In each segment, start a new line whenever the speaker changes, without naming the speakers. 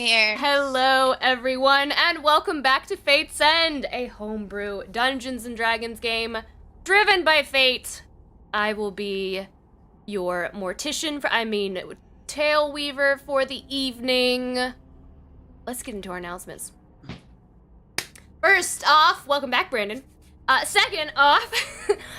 here.
Hello, everyone, and welcome back to Fate's End, a homebrew Dungeons & Dragons game driven by fate. I will be your tail weaver for the evening. Let's get into our announcements. First off, welcome back, Brandon. Second off,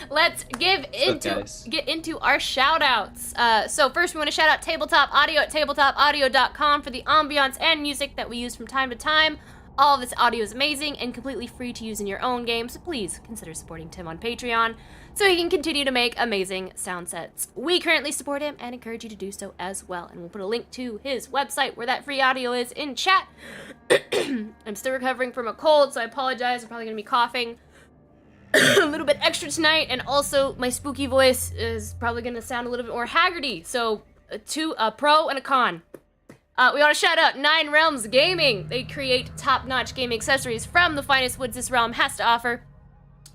let's get into our shout-outs. So first we want to shout out Tabletop Audio at tabletopaudio.com for the ambiance and music that we use from time to time. All of this audio is amazing and completely free to use in your own game, so please consider supporting Tim on Patreon so he can continue to make amazing sound sets. We currently support him and encourage you to do so as well, and we'll put a link to his website where that free audio is in chat. I'm still recovering from a cold, so I apologize. I'm probably going to be coughing a little bit extra tonight, and also my spooky voice is probably going to sound a little bit more haggardy, so a pro and a con. We want to shout out Nine Realms Gaming. They create top-notch gaming accessories from the finest woods this realm has to offer.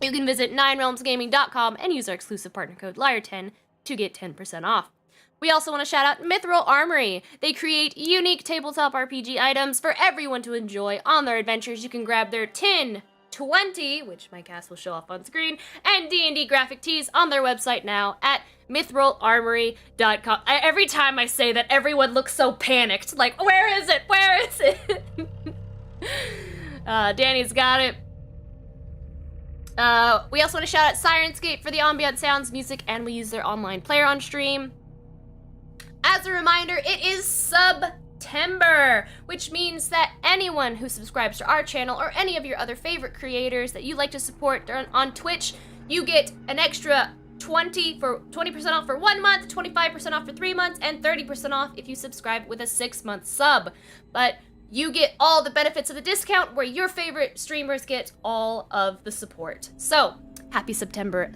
You can visit ninerealmsgaming.com and use our exclusive partner code LIAR10 to get 10% off. We also want to shout out Mithril Armory. They create unique tabletop RPG items for everyone to enjoy on their adventures. You can grab their 20, which my cast will show off on screen, and D&D graphic tees on their website now at mithrilarmory.com. Every time I say that, everyone looks so panicked. Like, where is it? Where is it? Danny's got it. We also want to shout out Sirenscape for the ambient sounds, music, and we use their online player on stream. As a reminder, it is September, which means that anyone who subscribes to our channel or any of your other favorite creators that you like to support on Twitch, you get an extra 20% off for 1 month, 25% off for 3 months, and 30% off if you subscribe with a 6-month sub. But you get all the benefits of the discount where your favorite streamers get all of the support. So, happy September,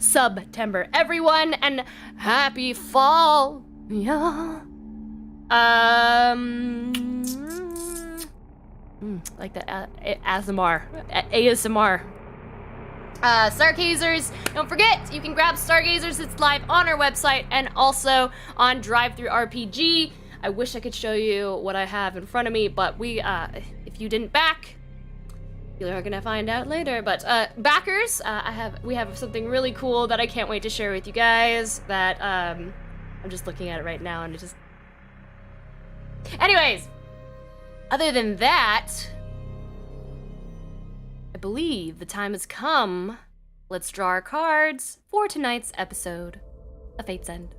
everyone, and happy fall. Yeah. Like that ASMR. Stargazers, don't forget, you can grab Stargazers. It's live on our website and also on Drive-Thru RPG. I wish I could show you what I have in front of me, but if you didn't back, you're gonna find out later. But backers, we have something really cool that I can't wait to share with you guys. That I'm just looking at it right now, and it just. Anyways, other than that, I believe the time has come. Let's draw our cards for tonight's episode of Fate's End.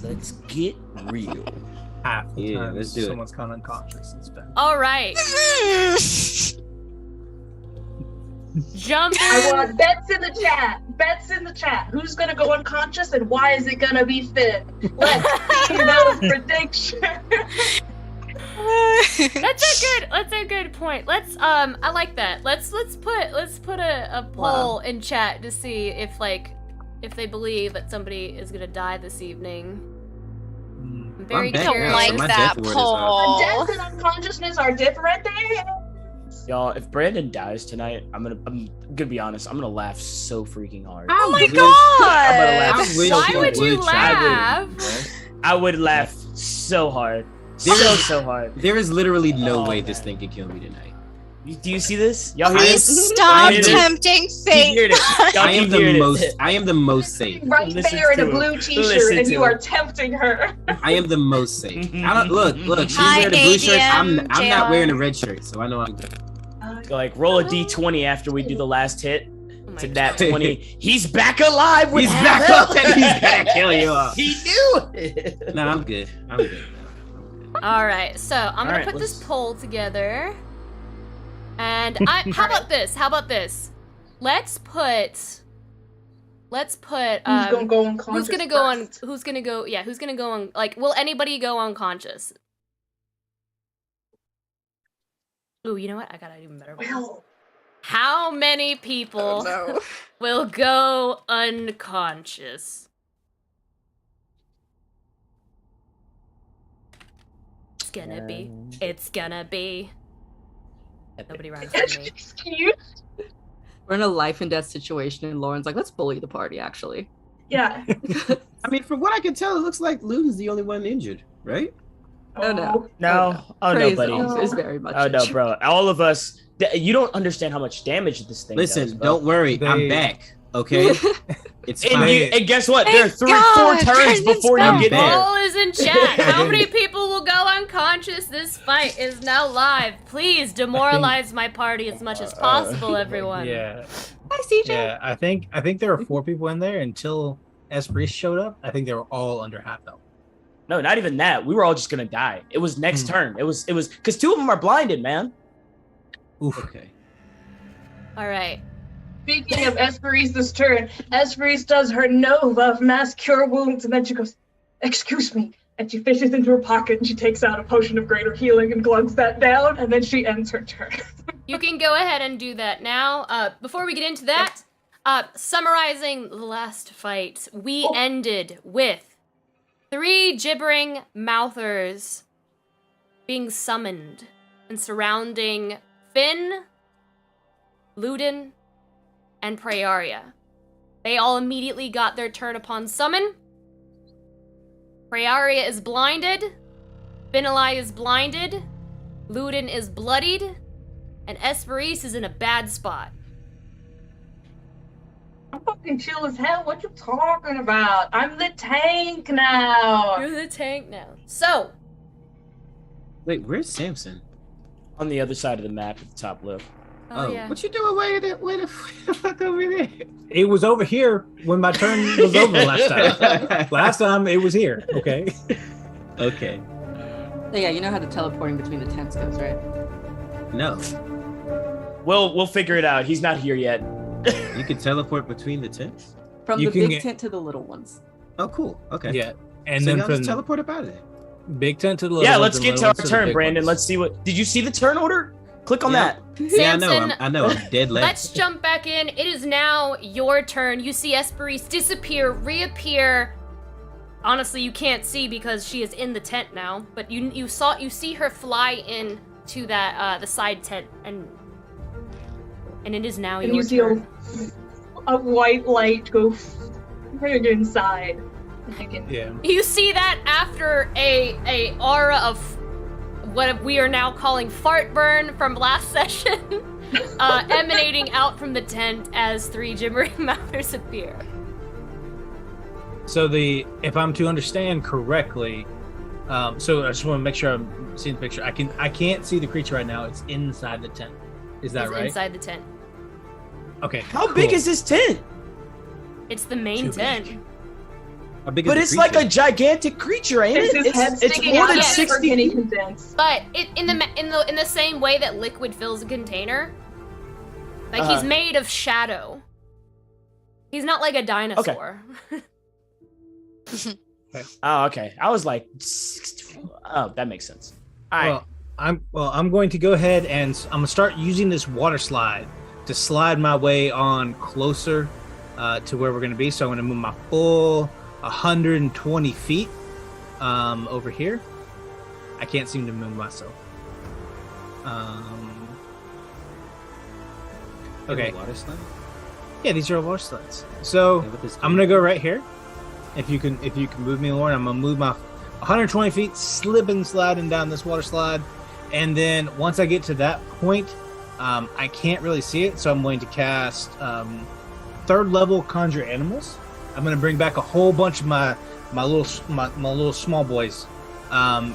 Let's get real.
Half the time
let's do
someone's kind of unconscious. It's been.
All right. Jump
I
in.
want bets in the chat. Bets in the chat. Who's gonna go unconscious and why is it gonna be Finn? Let's see those predictions.
That's a good point. Let's I like that. Let's put a poll in chat to see if they believe that somebody is gonna die this evening. I'm very
bet
curious.
now, so my death word is up.
Death and unconsciousness are different things.
Y'all, if Brandon dies tonight, I'm gonna be honest. I'm gonna laugh so freaking hard.
Oh my
I'm gonna laugh.
god!
Why would you laugh?
I would laugh so hard. So hard.
There is literally no way this thing can kill me tonight.
Do you see this? Y'all hear
Please
this?
stop
Y'all hear this?
tempting
Keep
fate.
hearing it. Y'all
I am
keep
the
hearing
most.
it.
I am the most safe.
Right
Listen
there in
to
a
him.
blue t-shirt
Listen
and
to
you
him.
are tempting her.
I am the most safe. I don't look. She's
Hi,
wearing a blue shirt. I'm
ADM,
not
JR.
wearing a red shirt, so I know I'm good.
Like roll a d20 after we do the last hit.
Oh my
To
God.
that 20. He's back alive. With
He's back up and he's gonna kill you all.
He knew it.
No, I'm good. I'm good.
All right, so I'm gonna
Alright,
put this
let's-
poll together, and how about this? How about this? Let's put.
Who's gonna go unconscious?
Who's gonna go on?
first?
Who's gonna go? Yeah, who's gonna go on? Like, will anybody go unconscious? Ooh, you know what? I got an even better one.
Well,
How many people will go unconscious? It's gonna be. It's gonna be. Nobody runs from me.
excuse.
We're in a life and death situation, and Lauren's like, let's bully the party, actually.
Yeah.
I mean, from what I can tell, it looks like Luden's the only one injured, right?
Oh, no.
No. Oh no,
Praise
buddy.
is very much
Oh no,
injured.
bro. All of us. You don't understand how much damage this thing does.
Listen,
bro.
don't worry. I'm back. Okay. It's fine.
And guess what? There are
Thank
four
God,
turns
Brandon's
before you
back.
get there.
Poll is in chat. How many people will go unconscious? This fight is now live. Please demoralize my party as much as possible, everyone.
Yeah.
Hi, CJ.
Yeah. I think there were 4 people in there until Esprit showed up. I think they were all under half health.
No, not even that. We were all just gonna die. It was next turn. It was because 2 of them are blinded, man.
Oof.
Okay.
All right.
Speaking of Esperisa's turn, Esperisa does her Nova of Mass Cure Wounds, and then she goes, "Excuse me." And she fishes into her pocket and she takes out a potion of greater healing and glugs that down, and then she ends her turn.
You can go ahead and do that now. Before we get into that, summarizing the last fight, we ended with 3 gibbering mouthers being summoned and surrounding Finn, Luden, and Praeria. They all immediately got their turn upon summon. Praeria is blinded, Finali is blinded, Luden is bloodied, and Esperise is in a bad spot.
I'm fucking chill as hell. What you talking about? I'm the tank now.
You're the tank now. So,
Wait, where's Samson?
On the other side of the map at the top left.
oh yeah.
What you doing way the fuck over there?
It was over here when my turn was over last time. Last time it was here. Okay.
Okay.
So yeah, you know how the teleporting between the tents goes, right?
No.
We'll figure it out. He's not here yet.
You can teleport between the tents?
From
You
the
can
big
get-
tent to the little ones.
Oh, cool. Okay.
Yeah. And
So
then
y'all
from
just teleport up out of there.
big tent to the little
Yeah,
ones
let's
and
get to
little
our
ones the
turn,
big
Brandon.
ones.
Let's see what. Did you see the turn order? Click on
Yeah.
that.
Yeah, I know.
Samson,
I know. I'm dead left.
let's jump back in. It is now your turn. You see Esperise disappear, reappear. Honestly, you can't see because she is in the tent now, but you see her fly in to that the side tent, and it is now
And
your
you see
turn.
a white light go right inside.
Yeah.
You see that after a aura of what we are now calling fart burn from last session, emanating out from the tent as 3 gibbering mouthers appear.
So if I'm to understand correctly, so I just want to make sure I'm seeing the picture. I can't see the creature right now. It's inside the tent. Is that
It's
right?
inside the tent.
Okay.
How big is this tent?
It's the main
Too
tent.
big. How big
But
is
it's
the creature?
like a gigantic creature, ain't
It's
it?
his head
It's
sticking
more
out
than
of it,
60
Kenny
feet.
condensed.
But in the same way that liquid fills a container, like he's made of shadow. He's not like a dinosaur.
Oh, okay. I was like, oh, that makes sense. All right.
I'm going to go ahead and I'm gonna start using this water slide to slide my way on closer to where we're gonna be. So I'm gonna move my full 120 feet over here. I can't seem to move myself. Okay.
Water slide?
Yeah, these are all water slides. So I'm gonna go right here. If you can move me, Lauren, I'm gonna move my 120 feet, slipping, sliding down this water slide, and then once I get to that point, I can't really see it, so I'm going to cast third level Conjure Animals. I'm gonna bring back a whole bunch of my little small boys,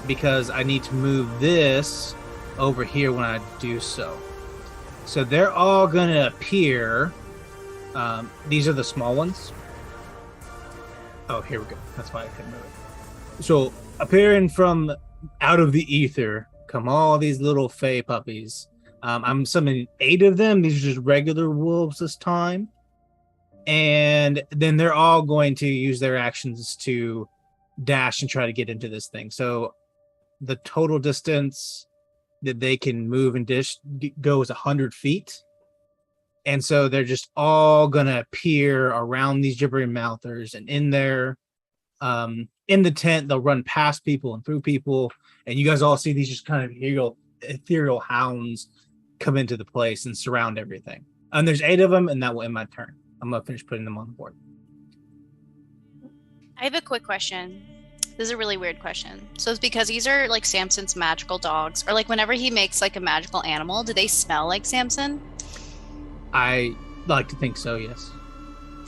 because I need to move this over here when I do so. So they're all gonna appear. These are the small ones. Oh, here we go. That's why I couldn't move it. So, appearing from out of the ether come all these little fey puppies. I'm summoning 8 of them. These are just regular wolves this time. And then they're all going to use their actions to dash and try to get into this thing. So, the total distance that they can move and goes 100 feet. And so they're just all gonna appear around these gibbering mouthers, and in there, in the tent, they'll run past people and through people, and you guys all see these just kind of ethereal hounds come into the place and surround everything. And there's 8 of them, and that will end my turn. I'm gonna finish putting them on the board.
I have a quick question. This is a really weird question. So it's because these are like Samson's magical dogs, or like whenever he makes like a magical animal, do they smell like Samson?
I like to think so, yes.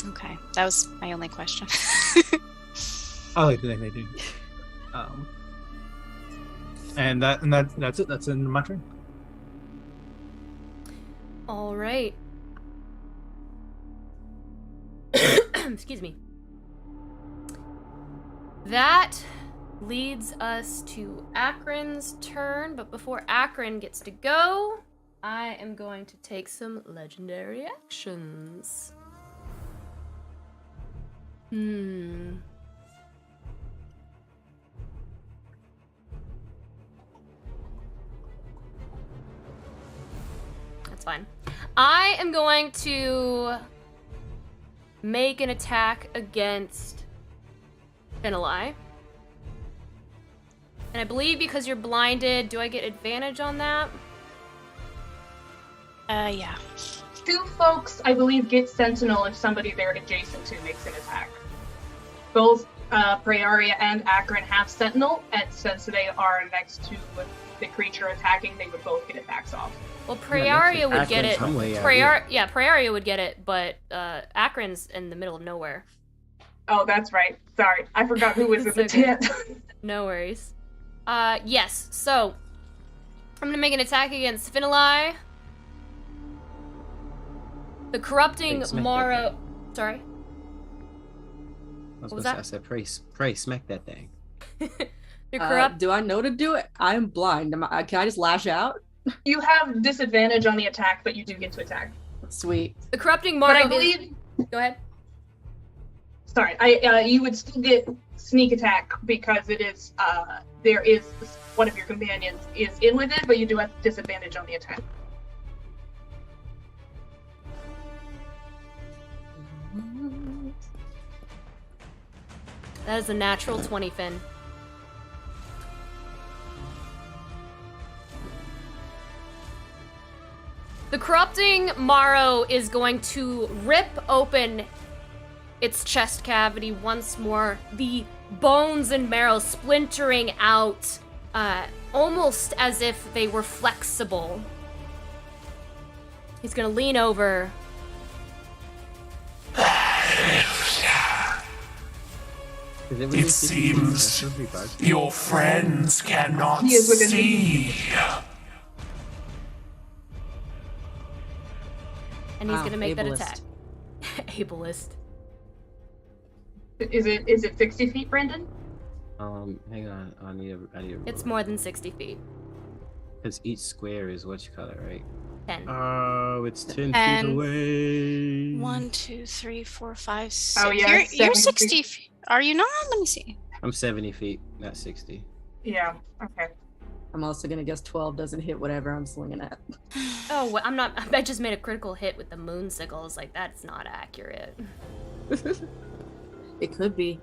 Okay, that was my only question.
I like to think they do. And that's it. That's the end of my turn.
All right. Excuse me. That leads us to Akron's turn, but before Akron gets to go, I am going to take some legendary actions. That's fine. I am going to make an attack against Finali. And I believe because you're blinded, do I get advantage on that?
Yeah.
2 folks, I believe, get Sentinel if somebody they're adjacent to makes an attack. Both Praeria and Akron have Sentinel, and since they are next to the creature attacking, they would both get attacks off.
Well, Praeria would get it.
Yeah,
Praeria would get it, but Akron's in the middle of nowhere.
Oh, that's right. Sorry, I forgot who was in the
okay.
tent.
No worries. Yes, so I'm gonna make an attack against Finali. The corrupting Morrow. Sorry.
What
was that?
I said, pray, smack that thing.
Do I know to do it? I'm blind. Can I just lash out?
You have disadvantage on the attack, but you do get to attack.
Sweet.
The corrupting
But
Morrow.
I believe.
Go ahead.
Sorry, you would still get sneak attack because it is there is one of your companions is in with it, but you do have disadvantage on the attack.
That is a natural 20, Finn. The corrupting Morrow is going to rip open its chest cavity once more, the bones and marrow splintering out, almost as if they were flexible. He's gonna lean over.
It seems your friends cannot
He is within
see.
And he's gonna make
ableist.
that attack. Ableist.
Is it 60 feet, Brandon?
Hang on. I need a
It's more than 60 feet.
Because each square is which color, right?
10.
Oh, it's 10
And
feet away.
1, 2, 3, 4, 5, 6.
Oh, yeah,
You're
70
60 feet. Are you not? Let me see.
I'm 70 feet, not 60.
Yeah. Okay.
I'm also gonna guess 12 doesn't hit whatever I'm swinging at.
Oh, well, I'm not. I just made a critical hit with the moon sickles. Like, that's not accurate.
It could be.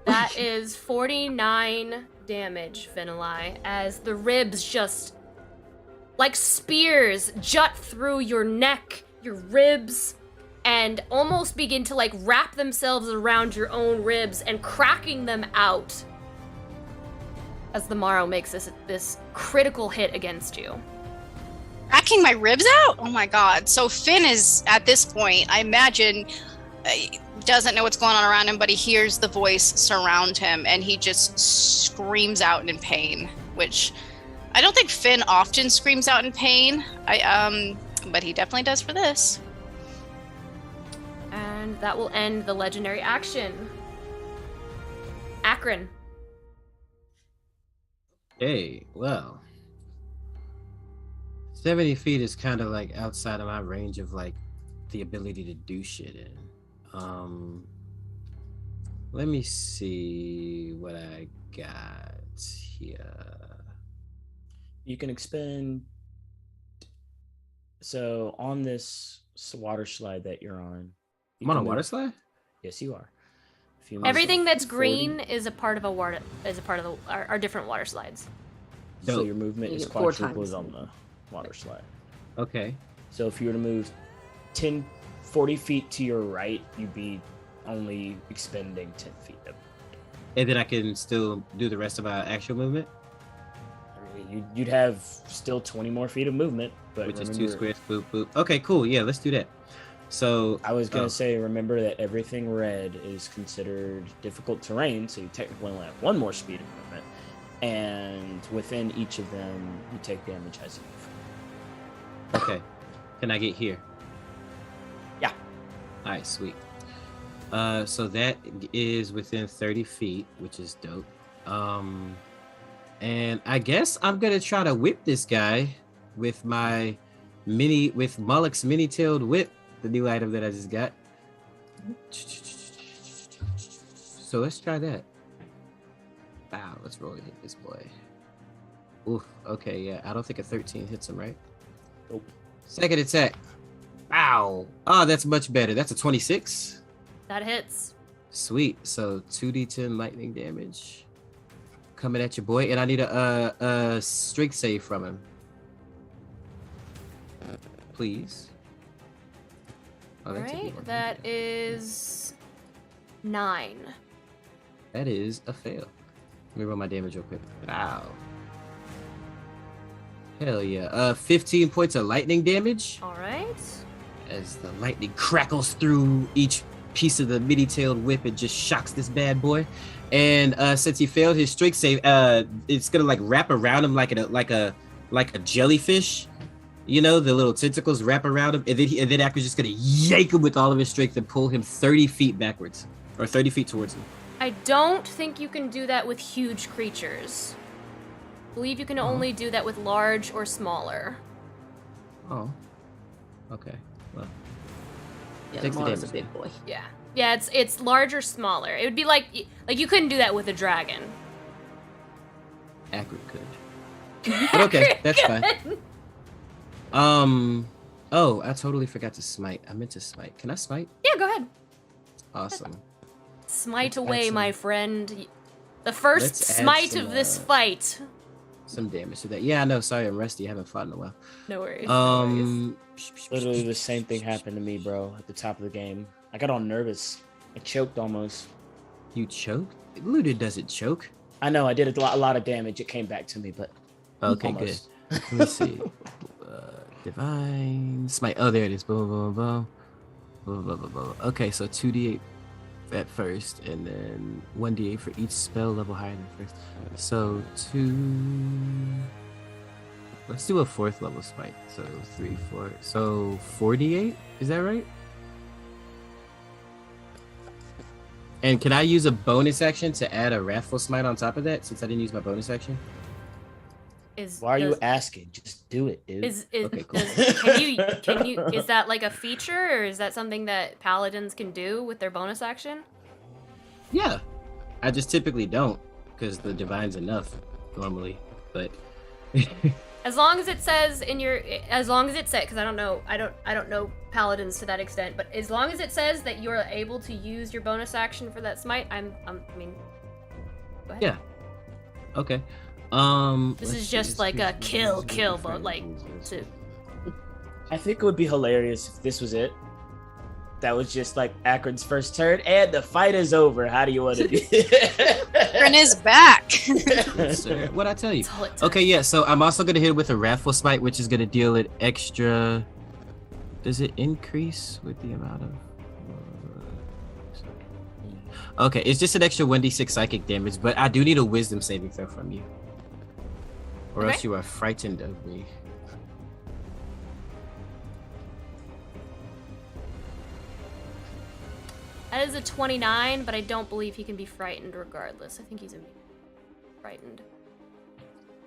That is 49 damage, Finali, as the ribs just, like spears, jut through your neck, your ribs, and almost begin to, like, wrap themselves around your own ribs and cracking them out as the Morrow makes this critical hit against you.
Cracking my ribs out? Oh my god. So Finn is, at this point, I imagine, doesn't know what's going on around him, but he hears the voice surround him, and he just screams out in pain, which I don't think Finn often screams out in pain, but he definitely does for this.
And that will end the legendary action. Akron.
Hey, well. 70 feet is kind of like outside of my range of like the ability to do shit in. Let me see what I got here.
You can expend. So on this water slide that you're on.
I'm on a water slide?
Yes, you are. If you
Everything that's
40,
green is a part of a water. Is a part of our different water slides.
So
Dope.
your movement
You
is
get 4
quadrupled
times.
on the water slide.
Okay.
So if you were to move 40 feet to your right, you'd be only expending 10 feet.
And then I can still do the rest of my actual movement,
I mean, you'd have still 20 more feet of movement, but
which is
remember,
2 squares. Boop, boop. Okay, cool. Yeah, let's do that. So
I was gonna say, remember that everything red is considered difficult terrain, so you technically only have 1 more speed of movement, and within each of them, you take damage as you move.
Okay. Can I get here?
Yeah.
All right, sweet. So that is within 30 feet, which is dope. And I guess I'm gonna try to whip this guy with my Mullock's mini-tailed whip, the new item that I just got. So let's try that. Wow, let's roll and hit this boy. Oof, okay, yeah, I don't think a 13 hits him, right?
Nope.
Second attack. Ow. Oh, that's much better. That's a 26.
That hits.
Sweet. So 2d10 lightning damage coming at your boy, and I need a strength save from him, please. Oh,
All
that's a good
right,
one.
that is 9.
That is a fail. Let me roll my damage real quick. Wow. Hell yeah. 15 points of lightning damage
All right.
as the lightning crackles through each piece of the mini-tailed whip and just shocks this bad boy. And since he failed his strength save, it's gonna like wrap around him like a jellyfish. You know, the little tentacles wrap around him, and then Akron's just gonna yank him with all of his strength and pull him 30 feet backwards, or 30 feet towards him.
I don't think you can do that with huge creatures. I believe you can only do that with large or smaller.
Oh. Okay. Well.
Yeah,
Takes the
Lamar's a
damage
big boy.
Yeah. Yeah, it's large or smaller. It would be like you couldn't do that with a dragon.
Akron could. But okay, that's fine. Oh, I totally forgot to smite. I meant to smite. Can I smite?
Yeah, go ahead.
Awesome.
Smite away,
Excellent.
my friend. The first
Let's add
smite
some,
of this fight.
Some damage to that. Yeah, I know. Sorry, I'm rusty. I haven't fought in a while.
No worries. no worries.
Literally the same thing happened to me, bro, at the top of the game. I got all nervous. I choked almost.
You choked? Looter doesn't choke.
I know, I did a lot of damage. It came back to me, but
Okay,
almost.
good. Let me see. Divine smite. Oh, there it is. Boom, boom, boom. Boom, boom, boom, boom. Okay, so 2d8 at first, and then 1d8 for each spell level higher than first. So 2. Let's do a 4th level smite. So 3, 4. So 48. Is that right? And can I use a bonus action to add a Wrathful Smite on top of that, since I didn't use my bonus action?
Why are you asking? Just do it, dude.
Okay, cool.
Can you? Is that like a feature, or is that something that paladins can do with their bonus action?
Yeah, I just typically don't, because the divine's enough normally. But
as long as it says because I don't know paladins to that extent, but as long as it says that you're able to use your bonus action for that smite, I mean, go ahead.
Yeah. Okay.
This is just like a kill, but like to.
I think it would be hilarious if this was it. That was just like Akron's first turn, and the fight is over. How do you want to do it?
Akron is back.
What'd I tell you? Okay, yeah, so I'm also going to hit it with a Wrathful Smite, which is going to deal it extra. Does it increase with the amount of. Okay, it's just an extra 1d6 psychic damage, but I do need a wisdom saving throw from you. Or else you are frightened of me.
That is a 29, but I don't believe he can be frightened regardless. I think he's immune to frightened.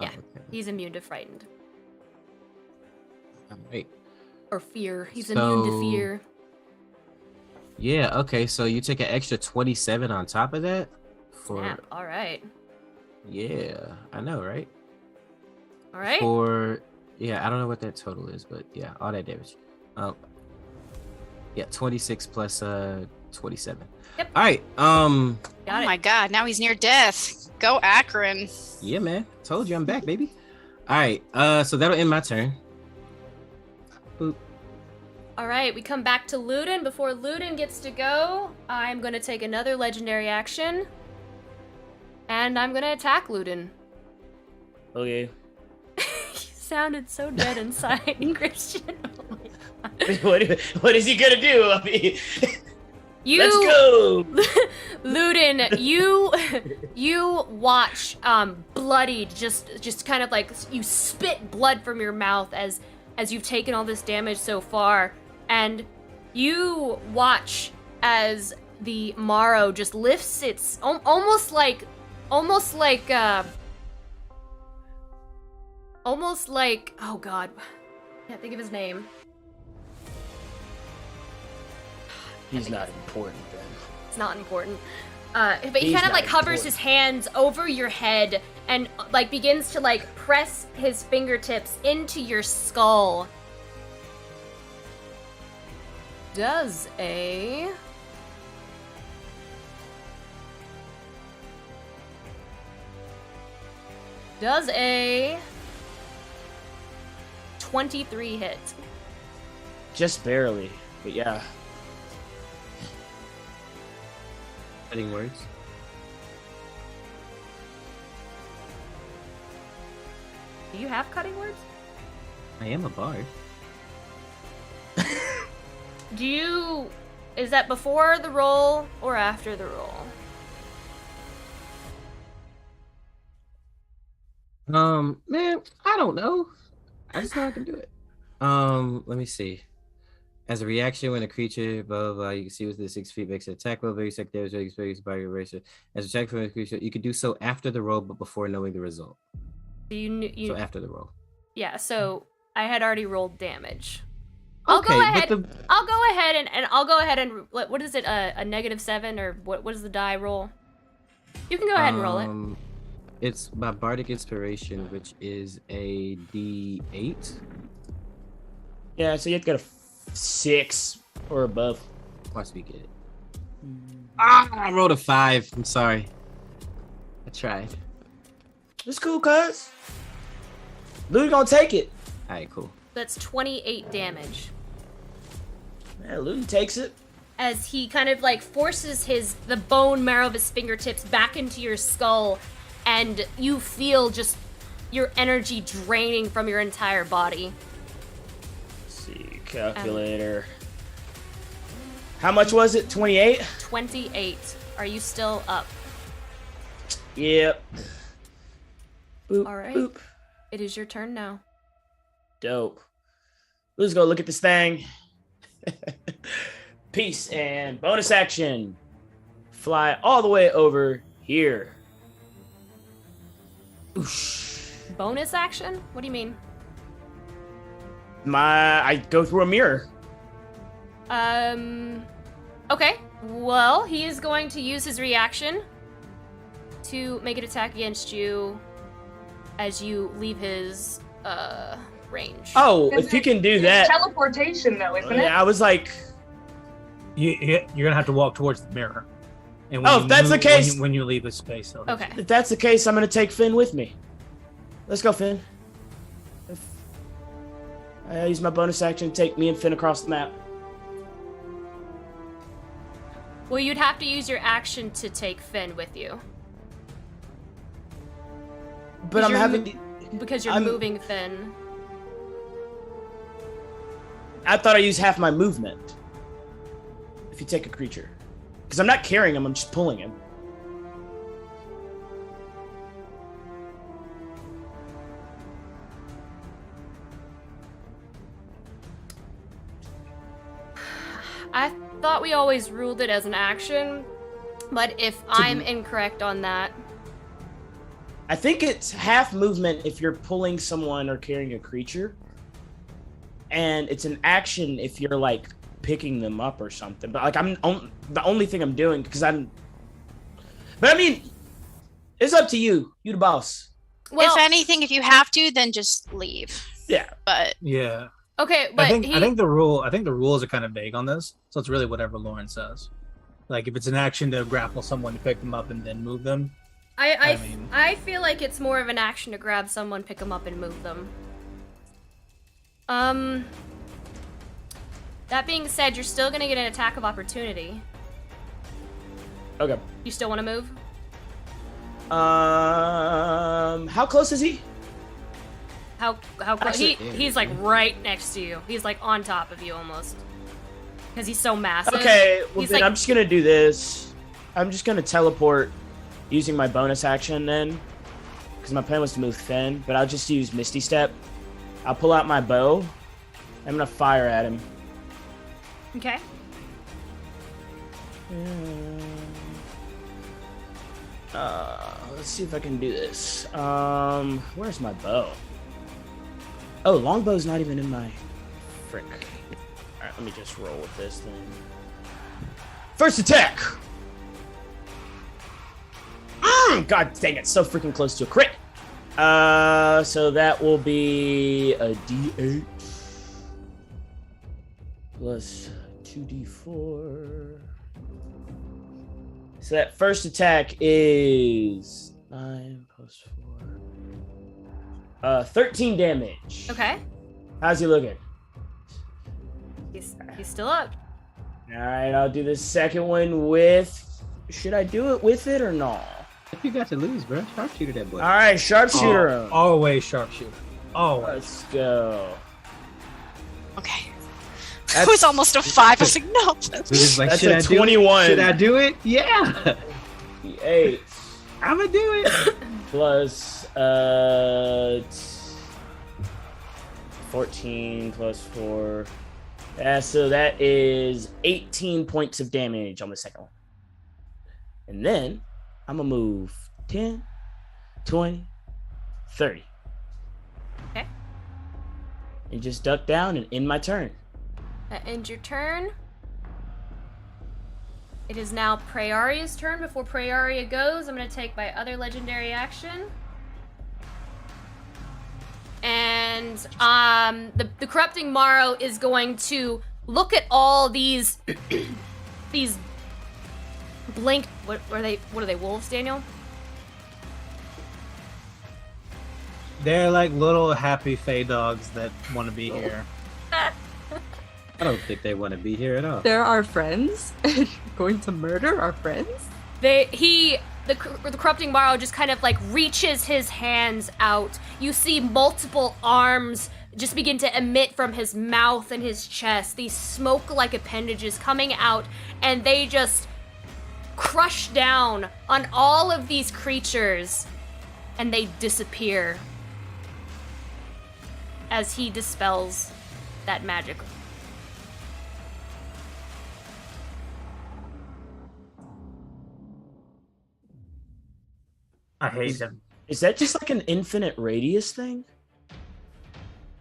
Yeah, he's immune to frightened.
Alright.
Or fear. He's immune to fear.
Yeah, okay, so you take an extra 27 on top of that?
Snap, alright.
Yeah, I know, right?
Alright.
Yeah, I don't know what that total is, but yeah, all that damage. Yeah, 26 plus 27.
Yep.
All right.
Oh my god, now he's near death. Go Akron.
Yeah, man. Told you I'm back, baby. All right. So that'll end my turn. Boop.
All right, we come back to Ludin. Before Ludin gets to go, I'm going to take another legendary action. And I'm going to attack Ludin.
Okay.
You sounded so dead inside, Christian.
What is he going to do? I mean, let's go.
Ludin, you watch bloodied, just kind of like you spit blood from your mouth as you've taken all this damage so far, and you watch as the Morrow just lifts its almost like oh god, can't think of his name.
He's not important then.
It's not important. But he kind of like hovers his hands over your head and like begins to like press his fingertips into your skull. Does a 23 hit?
Just barely, but yeah.
Cutting words.
Do you have cutting words?
I am a bard.
Is that before the roll or after the roll?
Man, I don't know. I just know I can do it. Let me see. As a reaction, when a creature, blah, blah, blah, you can see with the 6 feet makes an attack roll, very secondary, experience by your racer. As a check from a creature, you can do so after the roll, but before knowing the result.
So
after the roll.
Yeah, so I had already rolled damage.
Okay,
I'll go ahead and what is it, a -7 or what is the die roll? You can go ahead and roll it.
It's my bardic inspiration, which is a D8.
Yeah, so you have to get a 6 or above.
Watch me get it. I rolled a 5. I'm sorry. I tried.
It's cool, cuz. Louis gonna take it.
All right, cool.
That's 28 damage.
Yeah, Louis takes it.
As he kind of like forces the bone marrow of his fingertips back into your skull, and you feel just your energy draining from your entire body.
Calculator. How much was it? 28?
28. Are you still up?
Yep. Boop,
all right.
Boop.
It is your turn now.
Dope. Let's go look at this thing. Peace and bonus action. fly all the way over here. Oosh.
Bonus action? What do you mean?
I go through a mirror.
Okay. Well, he is going to use his reaction to make an attack against you as you leave his range.
Oh, if you can do that.
Teleportation, though, isn't it?
Yeah, I was like,
You're gonna have to walk towards the mirror. And
if that's the case,
when you leave the space.
Okay.
If that's the case, I'm gonna take Finn with me. Let's go, Finn. I use my bonus action to take me and Finn across the map.
Well, you'd have to use your action to take Finn with you.
But I'm having.
Because you're moving Finn.
I thought I used half my movement. If you take a creature. Because I'm not carrying him, I'm just pulling him.
I thought we always ruled it as an action, but if I'm incorrect on that...
I think it's half movement if you're pulling someone or carrying a creature. And it's an action if you're, like, picking them up or something. But, like, the only thing I'm doing, because I'm... But, I mean, it's up to you. You the boss.
Well, if anything, if you have to, then just leave.
Yeah.
But...
Yeah.
Okay, but
I think the rules are kind of vague on this, so it's really whatever Lauren says. Like, if it's an action to grapple someone to pick them up and then move them.
I feel like it's more of an action to grab someone, pick them up, and move them. That being said, you're still gonna get an attack of opportunity.
Okay.
You still want to move?
How close is he?
How close? He's like right next to you. He's like on top of you almost. Because he's so massive.
Okay, well
he's
then
like...
I'm just gonna do this. I'm just gonna teleport using my bonus action then. Because my plan was to move Finn, but I'll just use Misty Step. I'll pull out my bow. I'm gonna fire at him.
Okay.
Let's see if I can do this. Where's my bow? Oh, longbow's not even in my... Frick. Alright, let me just roll with this then. First attack! God dang it, so freaking close to a crit! So that will be a D8 plus 2D4. So that first attack is 9 plus 4. 13 damage.
Okay.
How's he looking?
He's still up.
Alright, I'll do the second one with... Should I do it with it or not?
If you got to lose, bro, sharpshooter that boy.
Alright, sharpshooter him.
Always sharpshooter. Always.
Let's go.
Okay. It was almost a 5. I was like, no.
That's a 21.
Should I do it? Yeah.
8.
I'm gonna do it.
Plus 14 plus 4. Yeah, so that is 18 points of damage on the second one. And then I'm gonna move 10, 20, 30.
Okay.
And just duck down and end my turn.
That ends your turn. It is now Prayaria's turn. Before Prayaria goes, I'm going to take my other legendary action. And the Corrupting Morrow is going to look at all these these blinked... What are they, wolves, Daniel?
They're like little happy fey dogs that want to be here.
I don't think they want to be here at all.
They're our friends. Going to murder our friends?
The Corrupting Morrow just kind of like reaches his hands out. You see multiple arms just begin to emit from his mouth and his chest. These smoke-like appendages coming out, and they just crush down on all of these creatures, and they disappear as he dispels that magic.
I hate him.
Is that just like an infinite radius thing?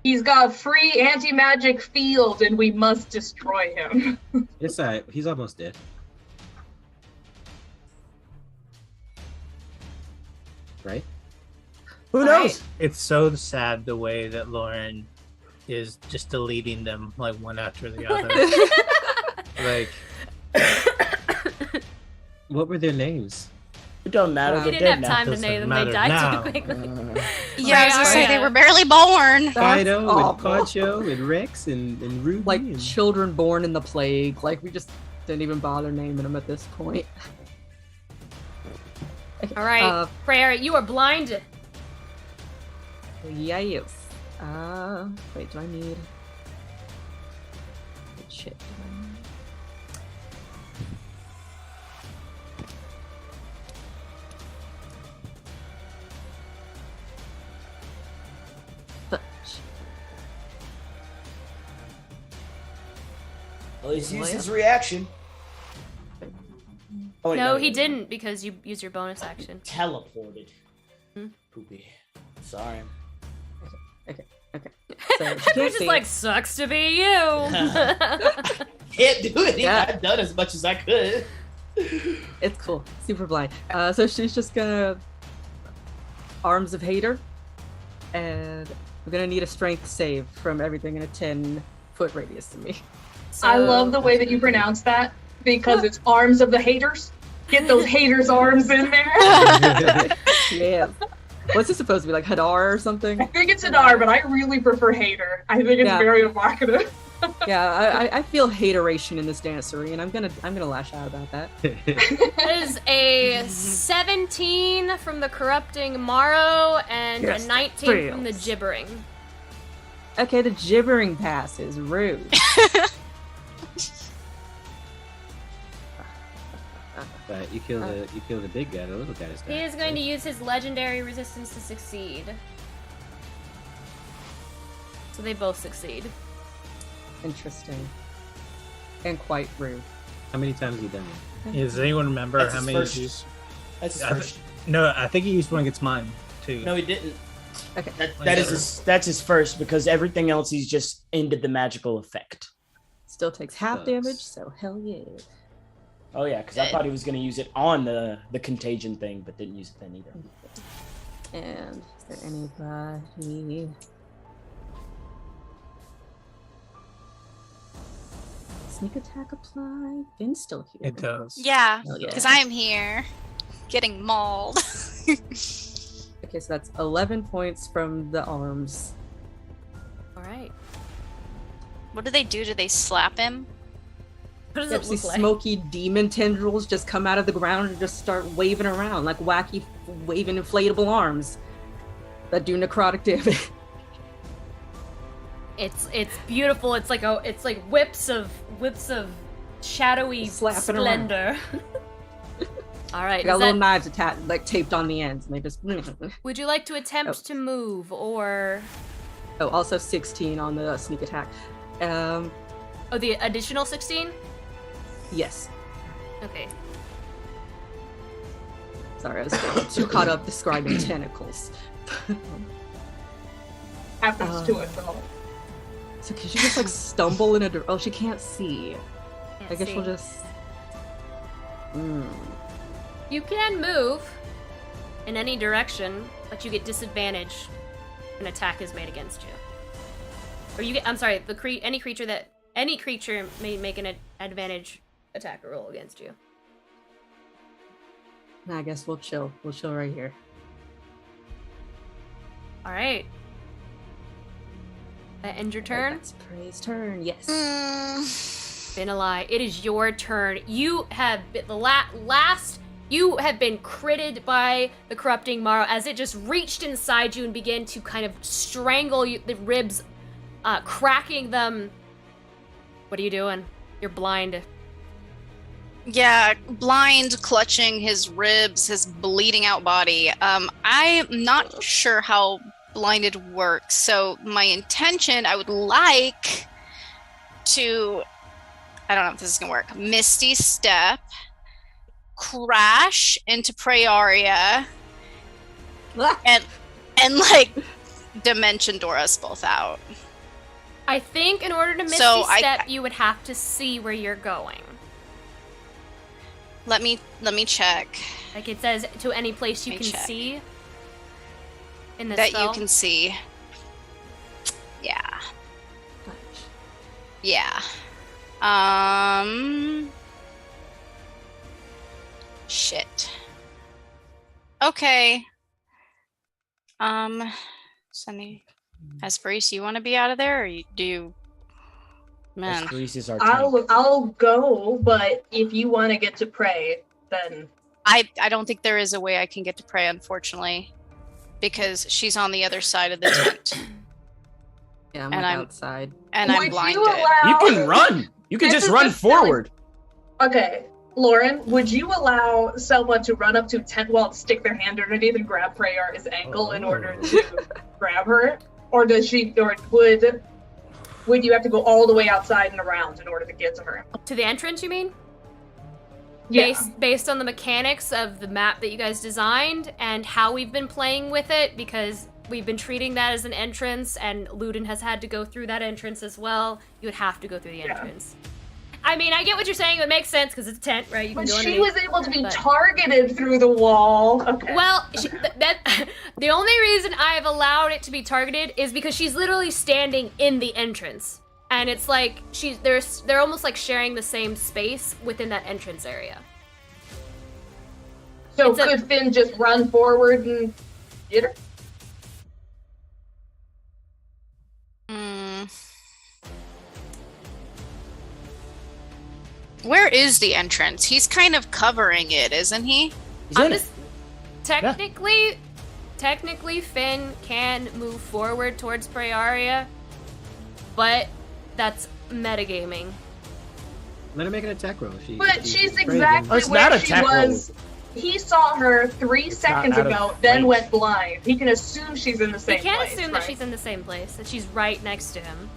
He's got free anti-magic field, and we must destroy him.
It's alright. He's almost dead. Right?
Who knows?
Right.
It's so sad the way that Lauren is just deleting them like one after the other. Like,
What were their names?
It don't matter.
We
They're
didn't have
dead now.
time to
Doesn't
name them. They
matter
died
now.
too quickly.
Yeah, I was gonna say they
Freya.
were barely born.
Fido
awful.
and Poncho and Rex and Ruby.
Like
and...
children born in the plague. Like we just didn't even bother naming them at this point.
All right, Freya, you are blinded.
Yes. Wait, do I need? Shit. Do I need?
Well, he's used his reaction. Oh, wait,
No, he didn't because you used your bonus action.
Teleported.
Hmm?
Poopy. Sorry.
Okay. So
They're
she can't
just
see.
like, sucks to be you.
Can't do it.
Yeah.
I've done as much as I could.
It's cool. Super blind. So she's just gonna arms of hater, and we're gonna need a strength save from everything in a 10-foot radius to me.
I love the way that you pronounce that because it's arms of the haters. Get those haters' arms in there.
Yeah. What's it supposed to be, like Hadar or something?
I think it's an R, but I really prefer hater. I think it's
Yeah.
very evocative.
Yeah, I feel hateration in this dancery, and I'm gonna lash out about that.
That is a 17 from the corrupting Morrow and
Yes,
a 19 from the
fails.
gibbering.
Okay, the gibbering pass is rude.
But you kill the big guy, the little guy is
He is going to use his legendary resistance to succeed. So they both succeed.
Interesting. And quite rude.
How many times have you done that?
does anyone remember
That's
how
his
many
first-
he's used?
That's his
I
first.
No, I think he used one against mine too.
No, he didn't.
Okay.
That's his first because everything else he's just ended the magical effect.
Still takes half
Sucks.
damage, so hell yeah.
Oh yeah, because I thought he was gonna use it on the contagion thing, but didn't use it then either.
And is there anybody? Sneak attack applied. Finn's still here.
It does.
Yeah,
Hell yeah.
because I am here, getting mauled.
Okay, so that's 11 points from the arms.
All right.
What do they do? Do they slap him?
What does
Yep,
it
these
look like?
smoky demon tendrils just come out of the ground and just start waving around like wacky waving inflatable arms that do necrotic damage.
It's beautiful. It's like whips of shadowy
Slapping around.
splendor. All right.
They got
is
little
that-
knives attached, like taped on the ends, and they just.
would you like to attempt to move or?
Oh, also 16 on the sneak attack.
Oh, the additional 16.
Yes.
Okay.
Sorry, I was too caught up describing tentacles.
Happens to us all.
So can she just like stumble in a oh, she can't see.
Can't
I guess
see.
we'll just.
You can move in any direction, but you get disadvantage when an attack is made against you. Or you get, I'm sorry, any creature may make an advantage attack roll against you.
I guess we'll chill. We'll chill right here.
All right. That ends your turn.
That's Prey's turn. Yes.
Finalai, it is your turn. You have been you have been critted by the corrupting Morrow as it just reached inside you and began to kind of strangle you, the ribs, cracking them. What are you doing? You're blind.
Yeah, blind, clutching his ribs, his bleeding out body. I'm not sure how blinded works, so my intention, I would like to, I don't know if this is gonna work, Misty Step, crash into Praeria, and like dimension door us both out.
I think in order to Misty Step, you would have to see where you're going.
Let me check.
Like it says, to any place you can see. In the
that
spell.
you can see. Yeah. Yeah. Shit. Okay. Sunny. Esperise, you want to be out of there, or do you? Man.
Esperise is our tank.
I'll go, but if you want to get to Prey, then
I don't think there is a way I can get to Prey, unfortunately, because she's on the other side of the tent.
Yeah, I'm outside.
And I'm blinded.
You can run. You can just run forward.
Okay, Lauren, would you allow someone to run up to tent wall, stick their hand underneath, and grab Preyar's ankle in order to grab her, or would you have to go all the way outside and around in order to get to her?
To the entrance, you mean?
Yeah.
Based on the mechanics of the map that you guys designed and how we've been playing with it, because we've been treating that as an entrance, and Ludin has had to go through that entrance as well. You would have to go through the entrance. I mean, I get what you're saying. It makes sense because it's a tent, right? You can
But
go
she was able to be targeted through the wall. Okay.
Well, the only reason I've allowed it to be targeted is because she's literally standing in the entrance, and it's like they're almost like sharing the same space within that entrance area.
So could Finn just run forward and get her?
Where is the entrance? He's kind of covering it, isn't he?
Technically, Finn can move forward towards Prearia, but that's metagaming.
Let her make an attack roll.
She's exactly where she was. He saw her 3 seconds ago, then went blind. He can assume she's in the same place.
He can't assume that she's in the same place, that she's right next to him.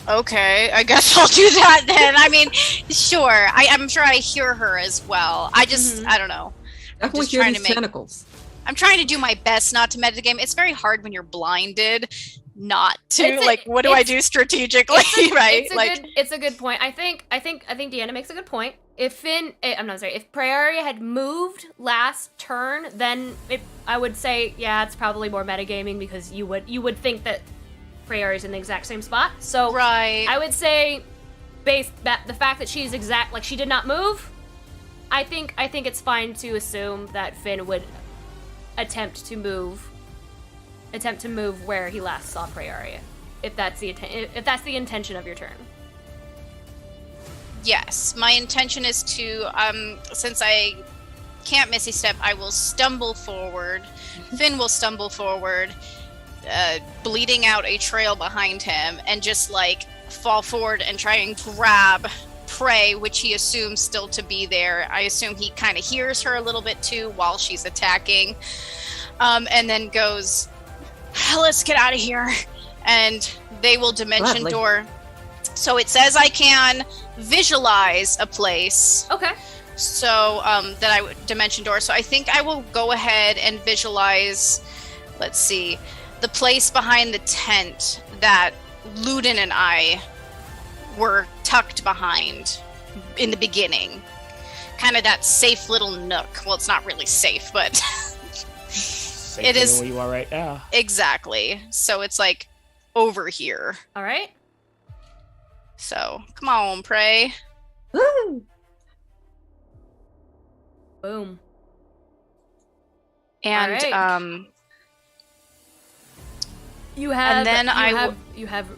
Okay, I guess I'll do that then. I mean, sure. I'm sure I hear her as well. I don't know.
I'm just trying to tentacles.
I'm trying to do my best not to metagame. It's very hard when you're blinded not to, what do I do strategically, right?
It's a good point. I think Deanna makes a good point. If Prearia had moved last turn, then I would say, yeah, it's probably more metagaming because you would think that Prearia is in the exact same spot. So
right.
I would say, based the fact that she's she did not move, I think it's fine to assume that Finn would attempt to move where he last saw Prearia, if that's the intention of your turn.
Yes, my intention is to, since I can't Misty Step, I will stumble forward. Finn will stumble forward, bleeding out a trail behind him, and just fall forward and try and grab Prey, which he assumes still to be there. I assume he kind of hears her a little bit too while she's attacking, and then goes, let's get out of here. And they will dimension door. So it says I can visualize a place.
Okay.
So that I would dimension door. So I think I will go ahead and visualize, let's see, the place behind the tent that Ludin and I were tucked behind in the beginning. Kind of that safe little nook. Well, it's not really safe, but it is
where you are right now.
Exactly. So it's over here.
All right.
So come on, Prey.
Woo!
Boom.
And
right. You have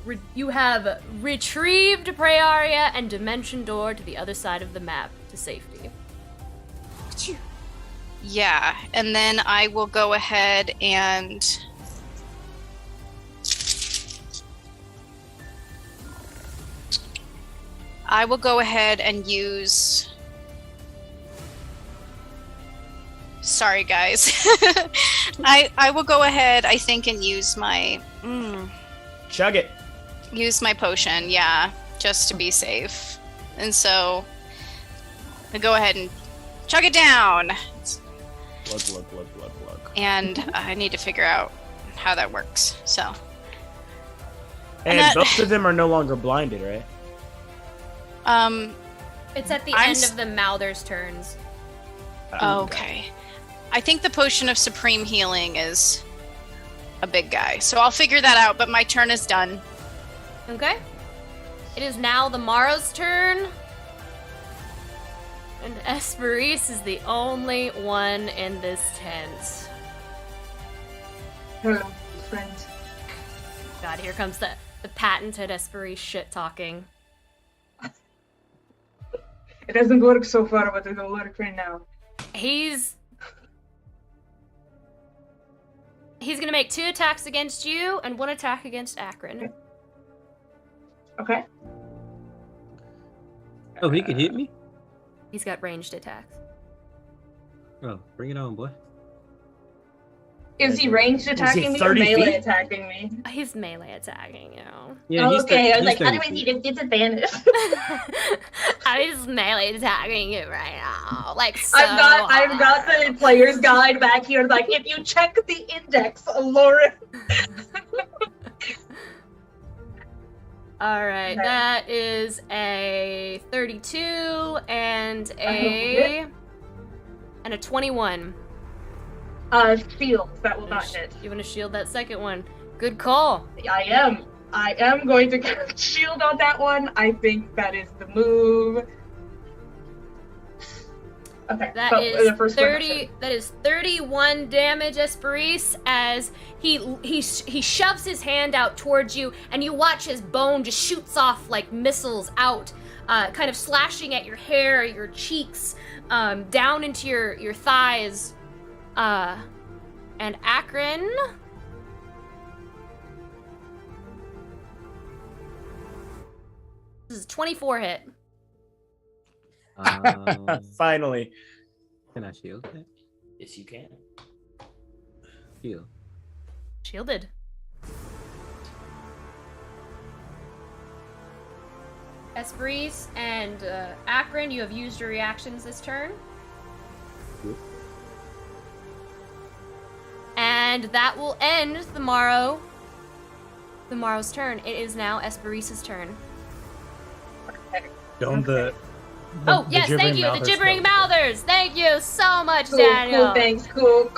retrieved Prearia and dimension door to the other side of the map to safety.
Yeah, and then I will go ahead and use. Sorry, guys. I will go ahead, I think, and use my
Chug it.
Use my potion, yeah, just to be safe. And so to go ahead and chug it down.
Glug.
And I need to figure out how that works. So.
And both of them are no longer blinded, right?
It's at the end of the Mouther's turns.
Okay. I think the potion of supreme healing is a big guy, so I'll figure that out, but my turn is done.
Okay. It is now the Morrow's turn. And Esperise is the only one in this tent.
Hello, friend.
God, here comes the patented Esperise shit talking.
It hasn't worked so far, but it'll work right now.
He's gonna make 2 attacks against you and 1 attack against Akron.
Okay.
Oh, he can hit me?
He's got ranged attacks.
Oh, bring it on, boy.
Is he ranged attacking me or melee attacking me?
He's melee attacking you.
Yeah,
okay, I was like, otherwise he gets disadvantage.
He's melee attacking you right now. Like, so
I've got the player's guide back here. Like, if you check the index, Lauren.
All right,
Okay.
that is a 32 and a 21.
Shield. That will not hit.
You want to shield that second one? Good call.
I am going to shield on that one. I think that is the move. Okay.
That is
the first
30. That is 31 damage, Esperise, as he shoves his hand out towards you, and you watch his bone just shoots off like missiles out, kind of slashing at your hair, your cheeks, down into your thighs. And Akron. This is 24 hit.
Finally.
Can I shield that?
Yes, you can.
Shield.
Shielded. Esperise and Akron, you have used your reactions this turn.
Yep.
And that will end the Morrow's turn. It is now Esperise's turn.
Don't
Oh, yes, thank you, the Gibbering Mouthers. Thank you so much, Daniel.
Cool, thanks, cool.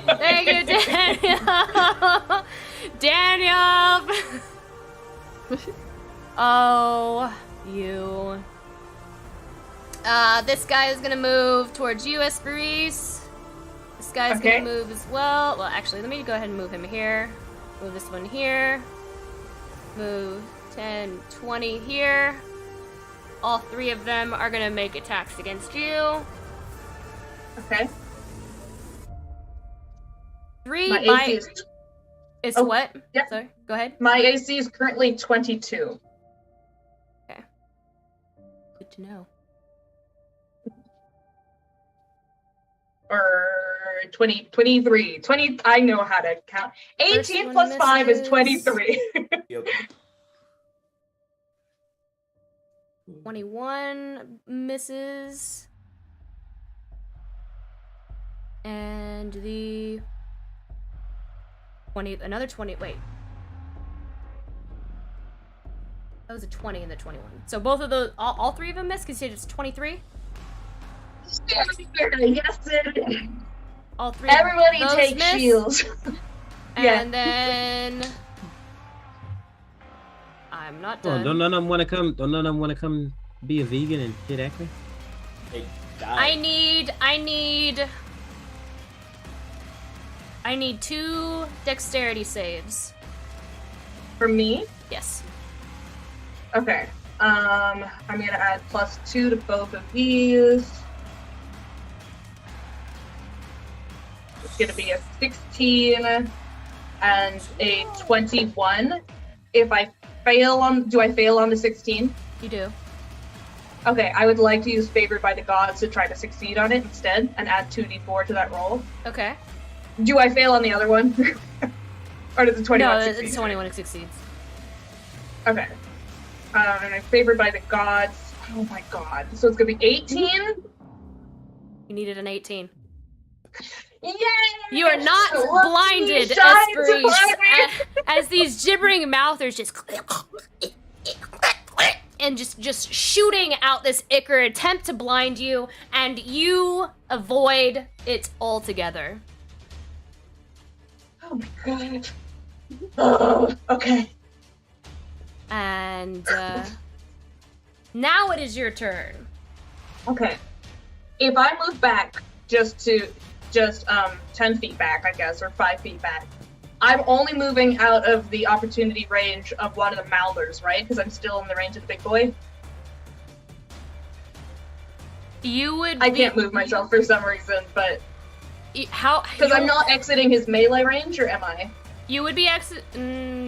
Thank you, Daniel. Daniel. Oh, you. This guy is gonna move towards you, Esperise. This guy's gonna move as well. Well, actually, let me go ahead and move him here. Move this one here. Move 10, 20 here. All 3 of them are gonna make attacks against you.
Okay.
3
My
by...
AC
is what?
Yep.
Sorry, go ahead.
My AC is currently 22.
Okay. Good to know.
Or 20, 23. 20, I know how to count. 18 plus 5 is 23.
Yep.
21 misses. And the 20, another 20, wait. That was a 20 and the 21. So both of those, all 3 of them missed because you said it's 23?
Yes, it.
All 3
Everybody
of those
take
missed.
shields.
And then I'm not
Oh,
done.
don't none of them want to come? Don't none of them want to come be a vegan and hit Akron?
They
I
died.
need 2 dexterity saves.
For me?
Yes.
Okay. I'm gonna add +2 to both of these. It's gonna be a 16 and a 21. If I fail on, do I fail on the 16?
You do.
Okay, I would like to use Favored by the Gods to try to succeed on it instead and add 2d4 to that roll.
Okay.
Do I fail on the other one? Or does the 21
No,
succeed?
it's 21 it succeeds.
Okay. And I Favored by the Gods. Oh my god. So it's gonna be 18?
You needed an 18.
Yay!
You are not blinded,
Shine
Esperis, as these gibbering mouthers just and just shooting out this ichor attempt to blind you, and you avoid it altogether.
Oh my god. Oh, okay.
And now it is your turn.
Okay. If I move back just 10 feet back, I guess, or 5 feet back, I'm only moving out of the opportunity range of one of the Mouthers, right? Because I'm still in the range of the big boy. I can't move myself for some reason, but because I'm not exiting his melee range, or am I?
You would be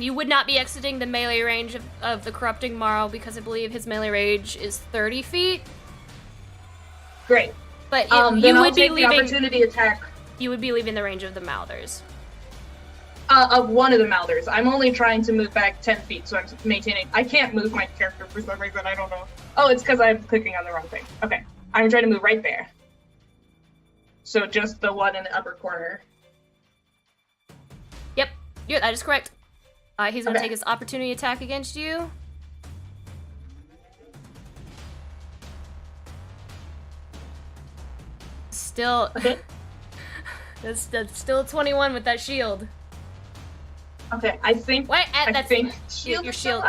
you would not be exiting the melee range of the Corrupting Marrow, because I believe his melee range is 30 feet.
Great.
But
you would be leaving the opportunity attack.
You would be leaving the range of the Mouthers.
Of one of the Mouthers. I'm only trying to move back 10 feet, so I'm maintaining. I can't move my character for some reason. I don't know. Oh, it's because I'm clicking on the wrong thing. Okay. I'm trying to move right there. So just the one in the upper corner.
Yep. Yeah, that is correct. He's going to take his opportunity attack against you. Still... that's still a 21 with that shield.
Okay, I think...
Wait,
I think
your shield...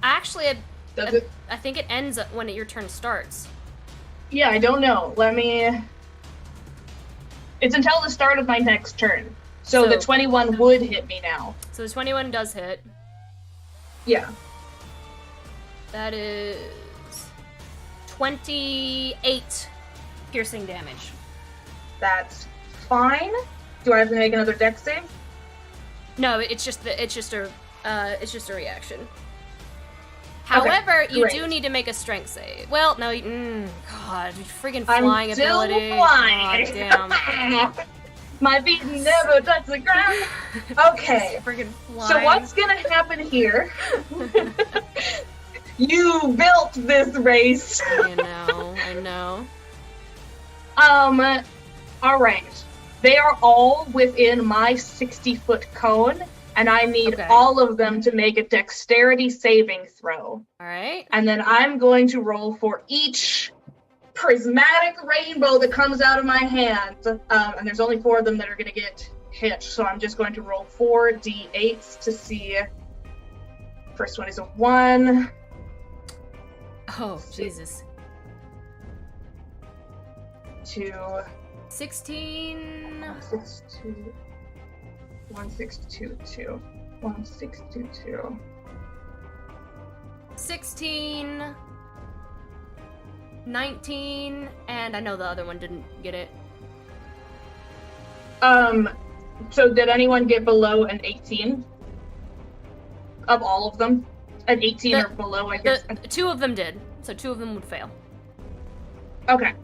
Actually, I think it ends when your turn starts.
Yeah, I don't know. Let me... It's until the start of my next turn. So the 21 would hit me now.
So the 21 does hit.
Yeah.
That is 28 piercing damage.
That's fine. Do I have to make another dex save?
No, it's just a reaction. However, you do need to make a strength save. Well, no, God, friggin' flying
I'm still
ability.
Flying.
God damn.
My feet never touch the ground. Okay.
Friggin' flying.
So what's gonna happen here? You built this race.
I know.
All right. They are all within my 60-foot cone, and I need all of them to make a dexterity saving throw.
All right.
And then I'm going to roll for each prismatic rainbow that comes out of my hand. And there's only 4 of them that are going to get hit, so I'm just going to roll 4 d8s to see. First one is a 1.
Oh, Jesus.
2.
16.
162. 1622. 1622.
16. 19. And I know the other one didn't get it.
So did anyone get below an 18? Of all of them? An 18 or below, I guess.
2 of them did. So 2 of them would fail.
Okay.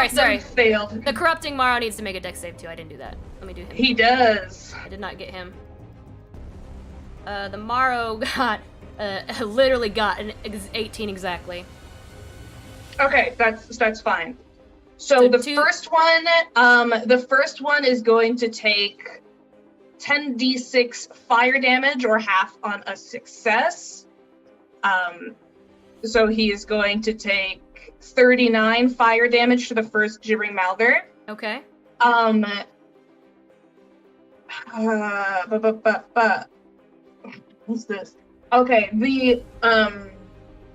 Sorry.
Failed.
The Corrupting Marrow needs to make a dex save too. I didn't do that. Let me do him.
He does.
I did not get him. The Marrow literally got an 18 exactly.
Okay, that's fine. So the first one is going to take 10d6 fire damage, or half on a success. So he is going to take 39 fire damage to the first gibbering mouther.
Okay.
What's this? Okay, the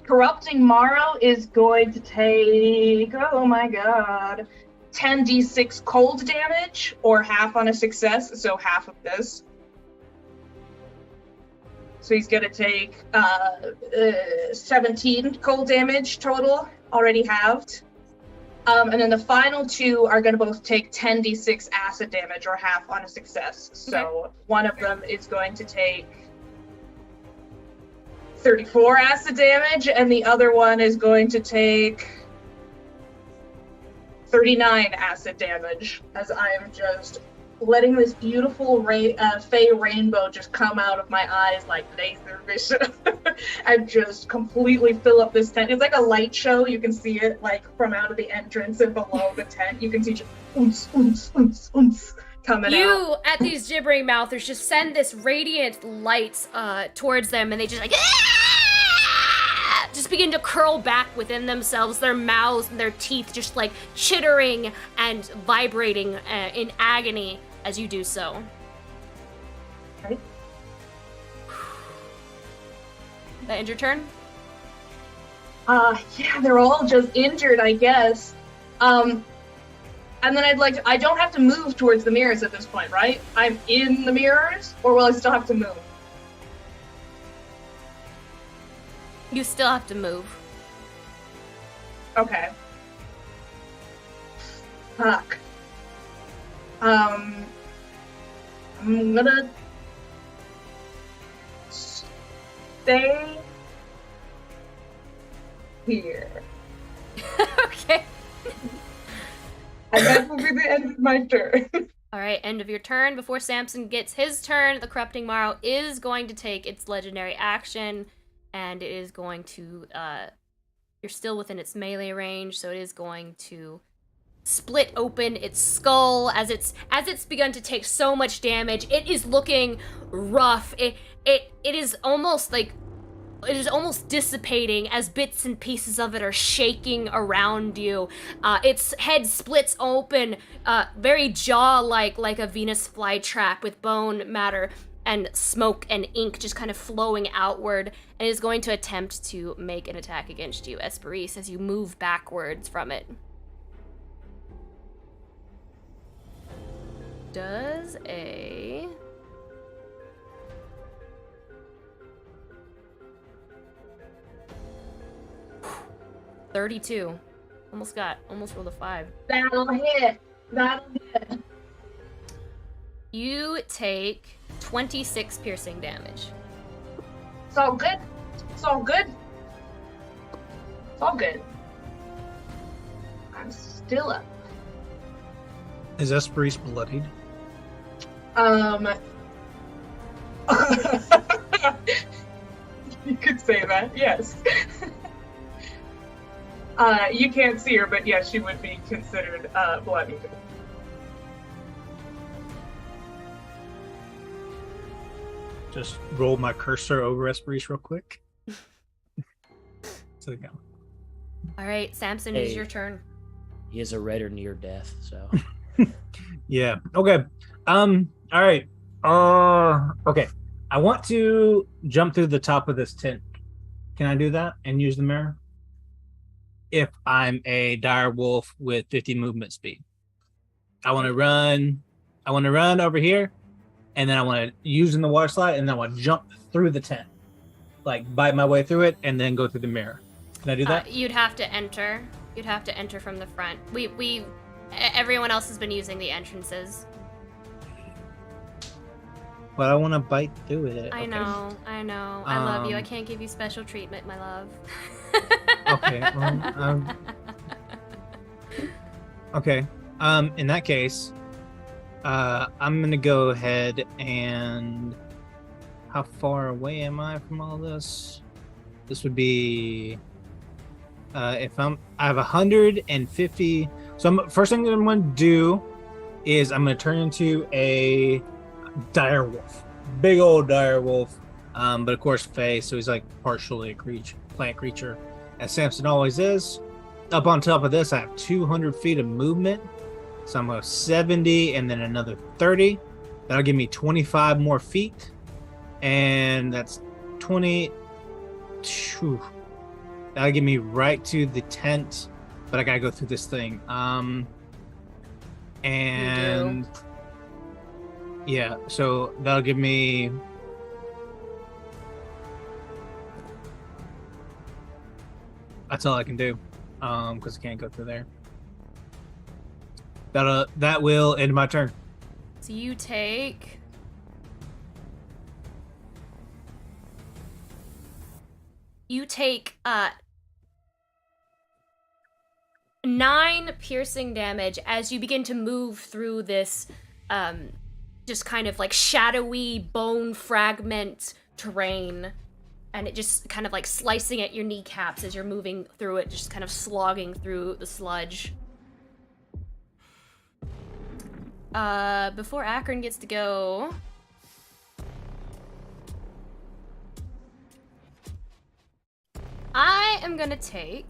corrupting marrow is going to take, oh my god, 10d6 cold damage, or half on a success, so half of this. So he's gonna take 17 cold damage total, already halved. And then the final 2 are gonna both take 10d6 acid damage, or half on a success. So one of them is going to take 34 acid damage, and the other one is going to take 39 acid damage, as I am just letting this beautiful fey rainbow just come out of my eyes like laser vision and just completely fill up this tent. It's like a light show. You can see it like from out of the entrance and below the tent. You can see just oons, oons, oons, oons coming out.
You, at these gibbering mouthers, just send this radiant light towards them, and they just like just begin to curl back within themselves, their mouths and their teeth just like chittering and vibrating in agony as you do so.
Okay.
That ends your turn?
Yeah, they're all just injured, I guess. And then I don't have to move towards the mirrors at this point, right? I'm in the mirrors, or will I still have to move?
You still have to move.
Okay. Fuck. I'm gonna stay here.
Okay.
And that will be the end of my turn.
Alright, end of your turn. Before Samson gets his turn, the Corrupting Marrow is going to take its legendary action, and it is going to, you're still within its melee range, so it is going to split open its skull as it's begun to take so much damage. It is looking rough. It is almost like, it is almost dissipating as bits and pieces of it are shaking around you. Its head splits open, very jaw-like, like a Venus flytrap with bone matter and smoke and ink just kind of flowing outward, and is going to attempt to make an attack against you, Esperise, as you move backwards from it. Does a... $32. Almost rolled a 5.
That'll hit.
You take 26 piercing damage.
It's all good. I'm still up.
Is Esperise bloodied?
You could say that, yes. You can't see her, but yes, she would be considered bloodied.
Just roll my cursor over Esperise real quick. So we go.
All right, Samson, it is your turn.
He is a red or near death, so.
Yeah. Okay. All right. Okay. I want to jump through the top of this tent. Can I do that and use the mirror? If I'm a dire wolf with 50 movement speed. I want to run over here, and then I want to use in the water slide, and then I want to jump through the tent. Like bite my way through it and then go through the mirror. Can I do that?
You'd have to enter. You'd have to enter from the front. Everyone else has been using the entrances.
But I want to bite through it.
I know. I love you. I can't give you special treatment, my love.
Okay. Well, okay. In that case, I'm gonna go ahead and. How far away am I from all this? This would be. I have 150. So first thing I'm going to do is I'm going to turn into a dire wolf, big old dire wolf, but of course Fae, so he's like partially a plant creature, as Samson always is. Up on top of this, I have 200 feet of movement, so I'm going to 70 and then another 30. That'll give me 25 more feet, and that's 20. That'll get me right to the tent, but I gotta go through this thing. And yeah, so that'll give me. That's all I can do, because I can't go through there. That will end my turn.
So you take. You take 9 piercing damage as you begin to move through this just kind of like shadowy bone fragment terrain, and it just kind of like slicing at your kneecaps as you're moving through it, just kind of slogging through the sludge. Before Akron gets to go, I am gonna take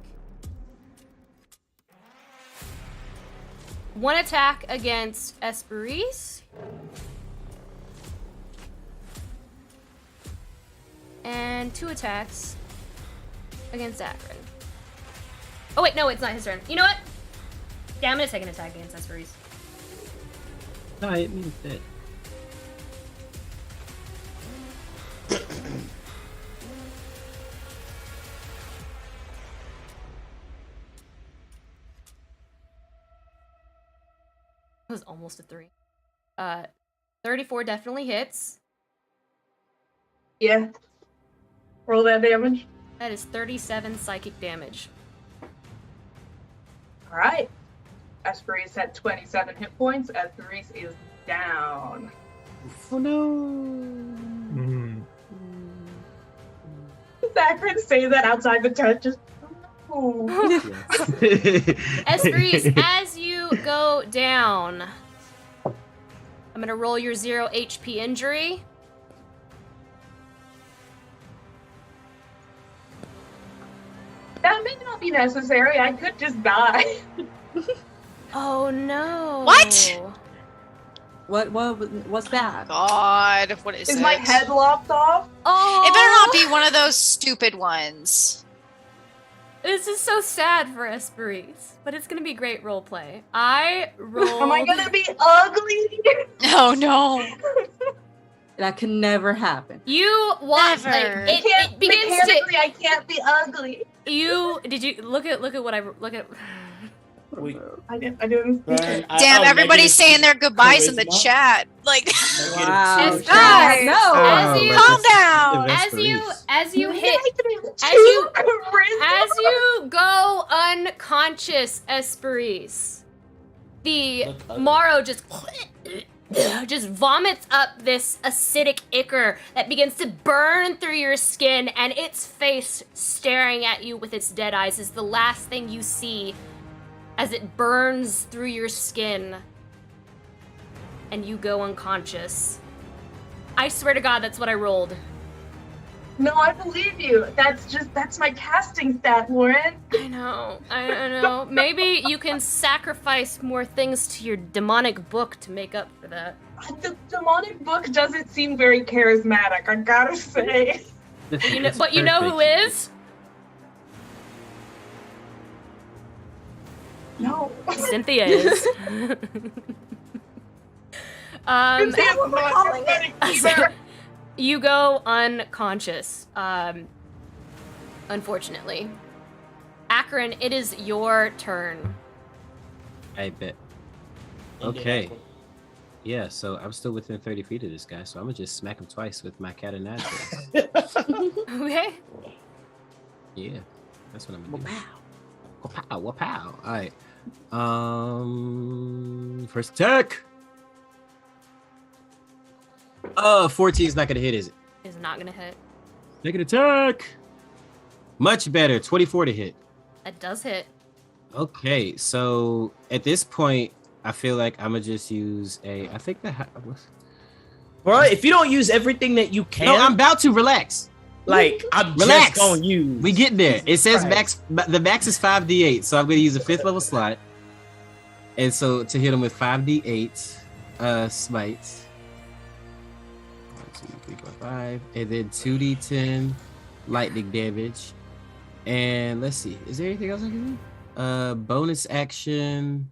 one attack against Esperise. And 2 attacks against Akron. Oh wait, no, it's not his turn. You know what? Yeah, I'm gonna take an attack against Esperise.
No, it means that.
That was almost a 3. 34 definitely hits.
Yeah. Roll that damage.
That is 37 psychic damage.
All right. Esperise had 27 hit points. Esperise is down.
Oh no.
Does Akron say that outside the tent? Just, oh.
Esperise, as you go down, I'm gonna roll your 0 HP injury.
That may not be necessary. I could just die.
Oh no.
What?
What's that?
God, what is
Is
it?
my head lopped off?
Oh,
It better not be one of those stupid ones.
This is so sad for Esperise, but it's gonna be great roleplay. I rolled.
Am I gonna be ugly?
Oh no.
That can never happen.
You want
Never.
like, it begins to.
Mechanically, I can't be ugly.
You did you look at what I look at?
I didn't.
Damn, everybody's saying their goodbyes in the
charisma?
chat. Like,
Wow.
Guys,
No.
As you-
calm down.
as you hit
Two
as you go unconscious, Esperise, the
Look ugly.
Morrow just vomits up this acidic ichor that begins to burn through your skin, and its face staring at you with its dead eyes is the last thing you see as it burns through your skin and you go unconscious. I swear to God, that's what I rolled.
No, I believe you. That's my casting stat, Lauren.
I know. Maybe you can sacrifice more things to your demonic book to make up for that.
The demonic book doesn't seem very charismatic, I gotta say.
But you know who is?
No.
Cynthia is.
Cynthia's not demonic either.
You go unconscious, unfortunately. Akron, it is your turn.
I bet. Okay. Yeah, so I'm still within 30 feet of this guy, so I'm gonna just smack him twice with my cat and knife.
Okay.
Yeah, that's what I'm gonna do. Wapow, wapow. All right. First attack. 14 is not gonna hit, is it?
Is not gonna hit.
Second attack. Much better. 24 to hit.
That does hit.
Okay, so at this point, I feel like I'm gonna just use a. I think
Well, if you don't use everything that you can,
No, I'm about to relax.
like I'm
Relax.
just gonna use.
We get there. It says
Christ.
max. The max is 5d8, so I'm gonna use a 5th level slot, and so to hit him with 5d8 smites. 1, 2, 3, 4, 5, and then 2d10 lightning damage. And let's see, is there anything else I can do? Bonus action.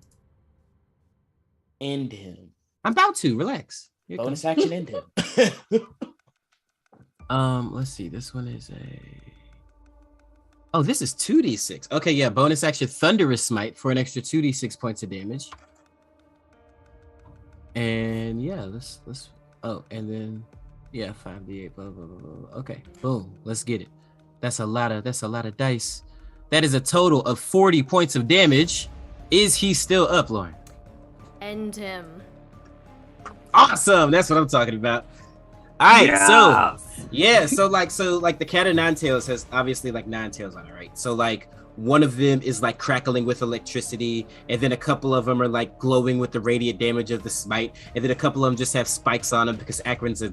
End him.
I'm about to relax. Here it
Bonus
comes.
action, end him.
Let's see. This one is a. Oh, this is 2d6. Okay, yeah. Bonus action, thunderous smite for an extra 2d6 points of damage. And yeah, let's. Oh, and then yeah, 5d8. Blah blah blah blah. Okay, boom. Let's get it. That's a lot of dice. That is a total of 40 points of damage. Is he still up, Lauren?
End him.
Awesome. That's what I'm talking about. All right, so the cat of nine tails has obviously like 9 tails on it, right? So like one of them is like crackling with electricity, and then a couple of them are like glowing with the radiant damage of the smite, and then a couple of them just have spikes on them because Akron's a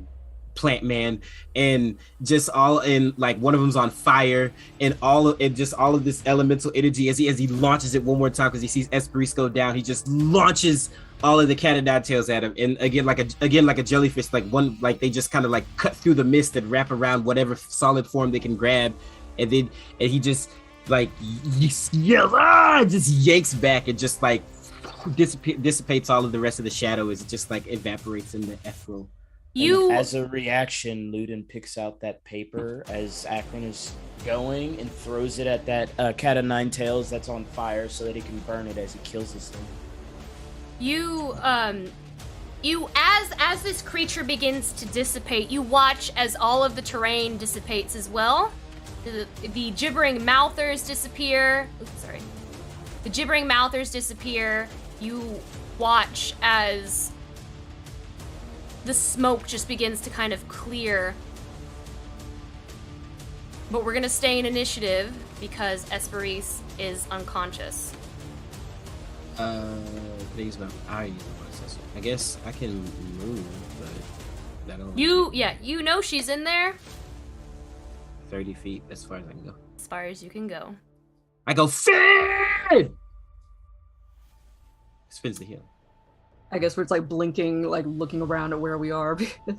plant man, and just all in like one of them's on fire, and all of this elemental energy as he launches it one more time because he sees Esperis go down. He just launches all of the cat and nine tails at him, and again like a jellyfish, like one, like they just kind of like cut through the mist and wrap around whatever solid form they can grab, and he just like yells, just yanks back and just like dissipates all of the rest of the shadow as it just like evaporates in the ethereal.
As a reaction, Ludin picks out that paper as Akron is going and throws it at that cat of nine tails that's on fire so that he can burn it as he kills this thing.
As this creature begins to dissipate, you watch as all of the terrain dissipates as well. The gibbering mouthers disappear. The gibbering mouthers disappear. You watch as the smoke just begins to kind of clear. But we're gonna stay in initiative because Esperis is unconscious.
I guess I can move, but that'll...
You know she's in there.
30 feet, as far as I can go.
As far as you can go.
I go, Finn! Spins the heel.
I guess we're like blinking, like looking around at where we are because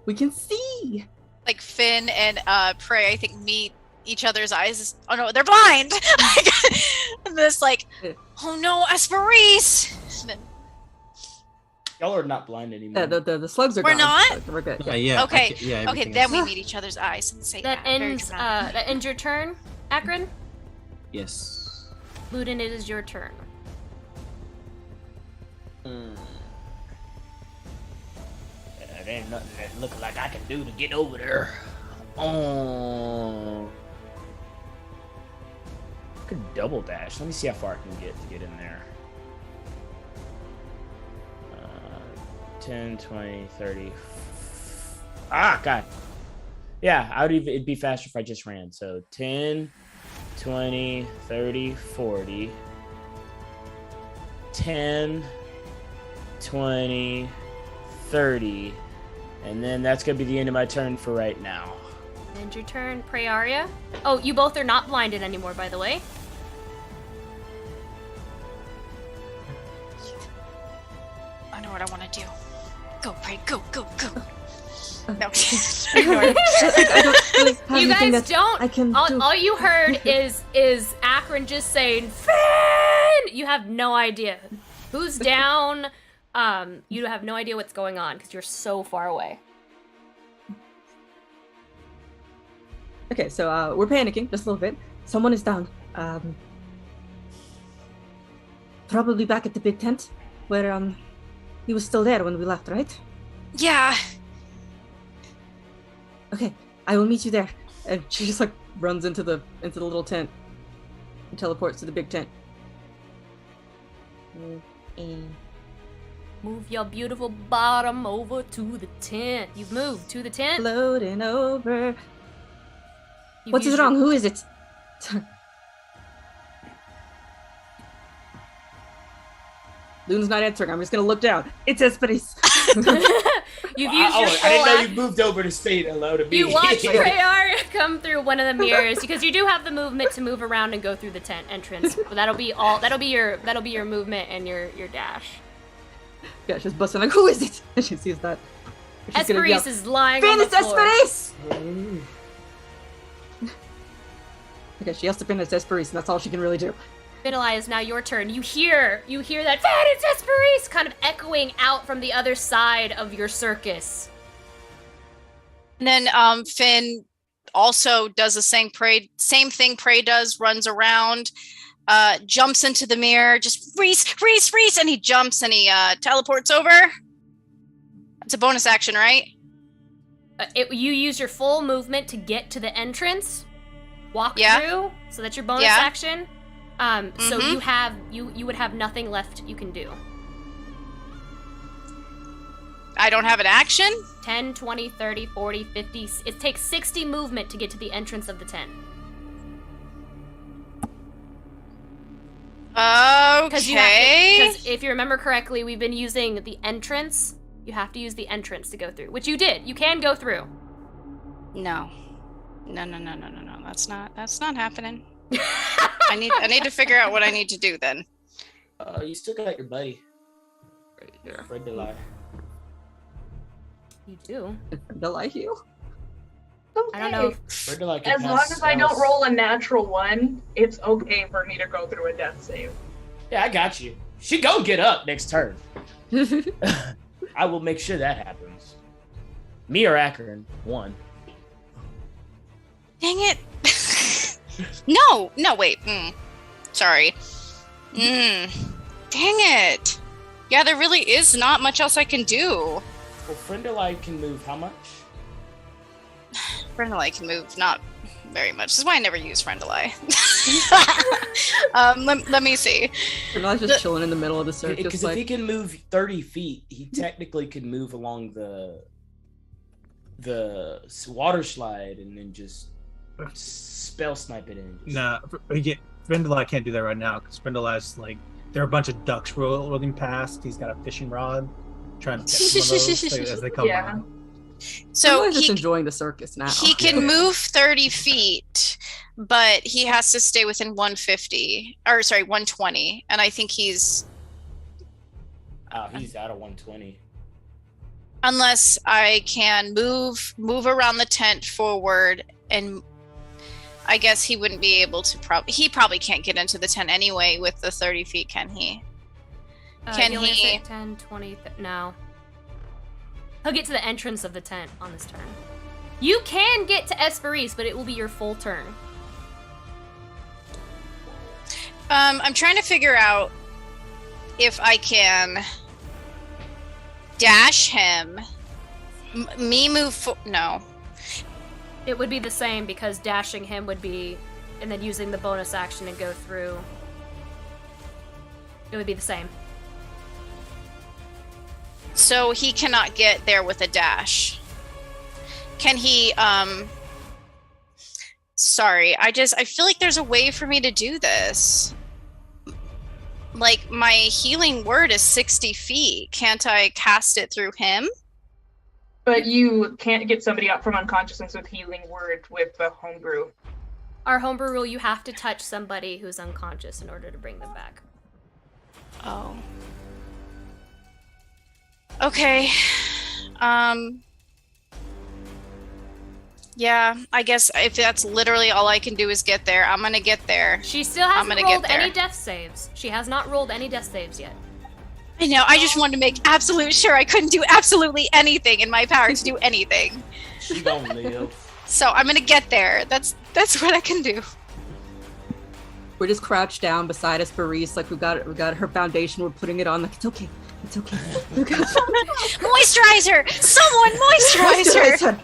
we can see.
Like Finn and Prey, I think, meet each other's eyes. Oh no, they're blind! And this like, oh no, Esperis!
Y'all are not blind anymore.
The slugs are
We're
gone.
not?
We're good.
Yeah.
Okay. Okay, then we
else.
meet each other's eyes and say
That ends your turn, Akron.
Yes.
Ludin, it is your turn.
There ain't nothing that look like I can do to get over there. Oh. I could double dash. Let me see how far I can get to get in there. 10, 20, 30. Ah, God. Yeah, it'd be faster if I just ran. So 10, 20, 30, 40. 10, 20, 30. And then that's going to be the end of my turn for right now.
End your turn, Prayaria. Oh, you both are not blinded anymore, by the way.
I know what I want to do. Go, Prey, go. No.
I don't really have
You
anything
guys
that
don't.
I can do.
All you heard is Akron just saying Finn. You have no idea who's down. You have no idea what's going on because you're so far away.
Okay, so we're panicking just a little bit. Someone is down. Probably back at the big tent where he was still there when we left, right?
Yeah.
Okay, I will meet you there. And she just like runs into the little tent and teleports to the big tent.
Move your beautiful bottom over to the tent. You've moved to the tent.
Floating over.
You've
What is
used
wrong? Who is it? Loon's not answering. I'm just gonna look down. It's Esperis.
You've used your full
I didn't know you moved over to say hello to me.
You watch Prayar come through one of the mirrors because you do have the movement to move around and go through the tent entrance. But that'll be your movement and your dash.
Yeah, she's busting like, who is it? And she sees that. She's gonna yell,
Esperis is lying
Finn,
on the
it's
floor.
Esperis! Okay, she has to Finn, it's Esperis, and that's all she can really do.
Fiddleye is now your turn. You hear that Finn, it's Esperis kind of echoing out from the other side of your circus.
And then Finn also does the same thing Prey does, runs around, jumps into the mirror, just Reese, and he jumps and he teleports over. It's a bonus action, right?
You use your full movement to get to the entrance, walk
Yeah.
through, so that's your bonus
Yeah.
action. So you would have nothing left you can do.
I don't have an action?
10, 20, 30, 40, 50. It takes 60 movement to get to the entrance of the tent.
Okay.
Because if you remember correctly, we've been using the entrance. You have to use the entrance to go through, which you did. You can go through.
No. No. That's not happening. I need to figure out what I need to do then.
You still got your buddy. Right here. Fred Delay.
You do.
Delay heal?
I don't know.
Fred Delay can
As long
pass
as I don't
spells.
roll a natural 1, it's okay for me to go through a death save.
Yeah, I got you. She go get up next turn. I will make sure that happens. Me or Akron, one.
Dang it. No, wait. Sorry. Dang it. Yeah, there really is not much else I can do.
Well, Friend Delay can move how much?
Friendly can move not very much. This is why I never use Friendly. Let me see.
We're not just chilling in the middle of the circus.
Because if he can move 30 feet, he technically could move along the water slide and then just spell snipe it in.
Nah, Vendelai can't do that right now because Vendelai's like there are a bunch of ducks rolling past. He's got a fishing rod, trying to catch some of those as they come by.
So
he's just enjoying the circus now.
He can move 30 feet, but he has to stay within 150. Or sorry, 120. And I think he's
out of 120.
Unless I can move around the tent forward, and I guess he wouldn't be able to he probably can't get into the tent anyway with the 30 feet, can he? Can
you only
he?
fit 10, 20, no. He'll get to the entrance of the tent on this turn. You can get to Esperise, but it will be your full turn.
I'm trying to figure out if I can dash him. Me move no.
It would be the same because dashing him would be, and then using the bonus action to go through. It would be the same.
So he cannot get there with a dash. Can he, sorry, I feel like there's a way for me to do this. Like, my healing word is 60 feet. Can't I cast it through him?
But you can't get somebody up from unconsciousness with healing word with the homebrew.
Our homebrew rule, you have to touch somebody who's unconscious in order to bring them back.
Oh. Okay. Yeah, I guess if that's literally all I can do is get there, I'm gonna get there.
She still hasn't rolled any death saves. She has not rolled any death saves yet.
I know, I just wanted to make absolute sure I couldn't do absolutely anything in my power to do anything.
She gonna live.
So I'm gonna get there. That's what I can do.
We're just crouched down beside us, Baris. Like we got her foundation. We're putting it on. Like it's okay. It's okay.
Moisturizer! Someone moisturizer!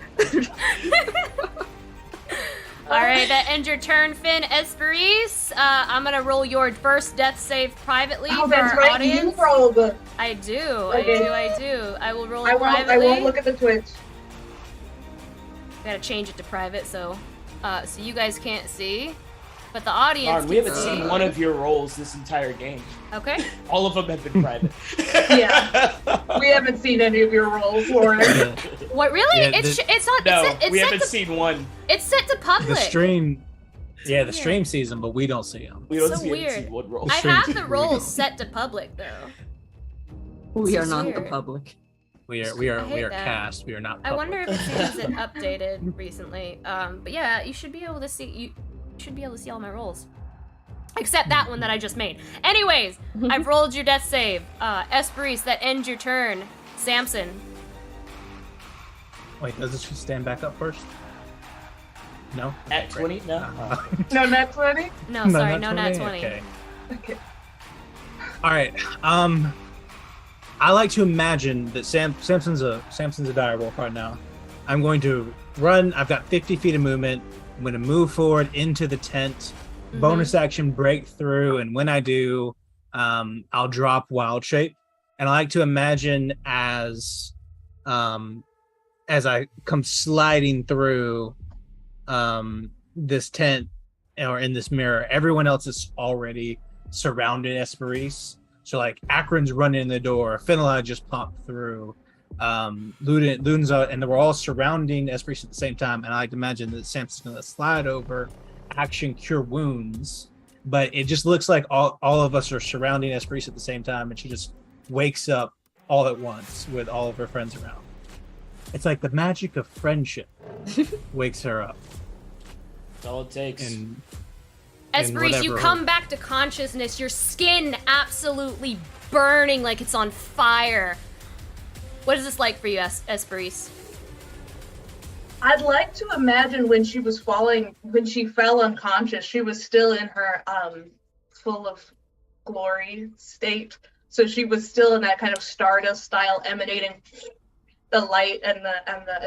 Alright, that ends your turn, Finn. Esperise, I'm gonna roll your first death save privately for our audience.
You rolled it.
I do.
Okay.
I do. I will roll it privately.
I won't look at the Twitch.
Gotta change it to private, so you guys can't see. But the audience
we haven't
can
seen
see.
one of your rolls this entire game.
Okay.
All of them have been private.
Yeah. We haven't seen any of your rolls, Lauren.
What, really?
Yeah,
it's not.
No,
it's
we
set
haven't
to,
seen one.
It's set to public.
The stream, the stream sees them, but we don't see them.
We don't
So
see
weird.
one roll.
I have the rolls set to public though.
We
This
are
is
not the
weird.
public.
We
I
are
hate that.
cast. We are not.
I
Public.
wonder if it's because it updated recently. But yeah, you should be able to see. You should be able to see all my rolls, except that one that I just made. Anyways, I've rolled your death save. Esperise, that ends your turn. Samson.
Wait, does it stand back up first? No.
At 20? No.
No, not 20?
No, sorry, no, not 20.
Okay.
Okay.
All right. I like to imagine that Samson's a direwolf right now. I'm going to run. I've got 50 feet of movement. I'm going to move forward into the tent. Bonus action break through, and when I do, I'll drop wild shape. And I like to imagine as as I come sliding through this tent or in this mirror. Everyone else is already surrounded Esperise. So like Akron's running in the door, Fenella just popped through, Luden's out, and we're all surrounding Esperise at the same time. And I like to imagine that Samson's gonna slide over, action cure wounds, but it just looks like all of us are surrounding Esperise at the same time, and she just wakes up all at once with all of her friends around. It's like the magic of friendship wakes her up.
That's all it takes.
Esperise, you come back to consciousness, your skin absolutely burning like it's on fire. What is this like for you, Esperise?
I'd like to imagine when she fell unconscious, she was still in her full of glory state. So she was still in that kind of Stardust style, emanating the light and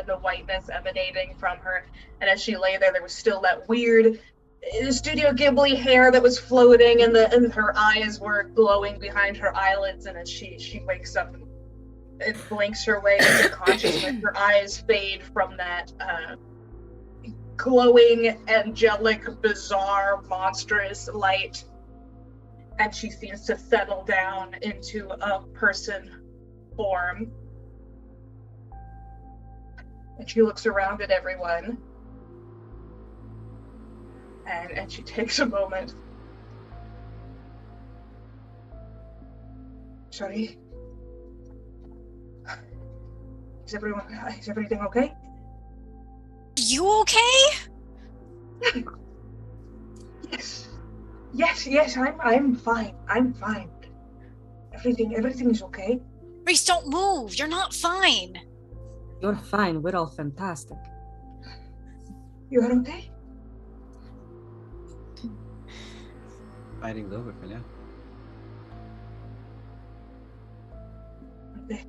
the whiteness emanating from her. And as she lay there, there was still that weird Studio Ghibli hair that was floating, and her eyes were glowing behind her eyelids. And as she wakes up and blinks her way into consciousness, her eyes fade from that glowing, angelic, bizarre, monstrous light, and she seems to settle down into a person form. And she looks around at everyone. And she takes a moment. Sorry. Is everything okay?
You okay?
Yes, I'm fine. I'm fine. Everything is okay.
Reese, don't move. You're not fine.
You're fine. We're all fantastic.
You're okay?
Fighting's over for now.
Okay.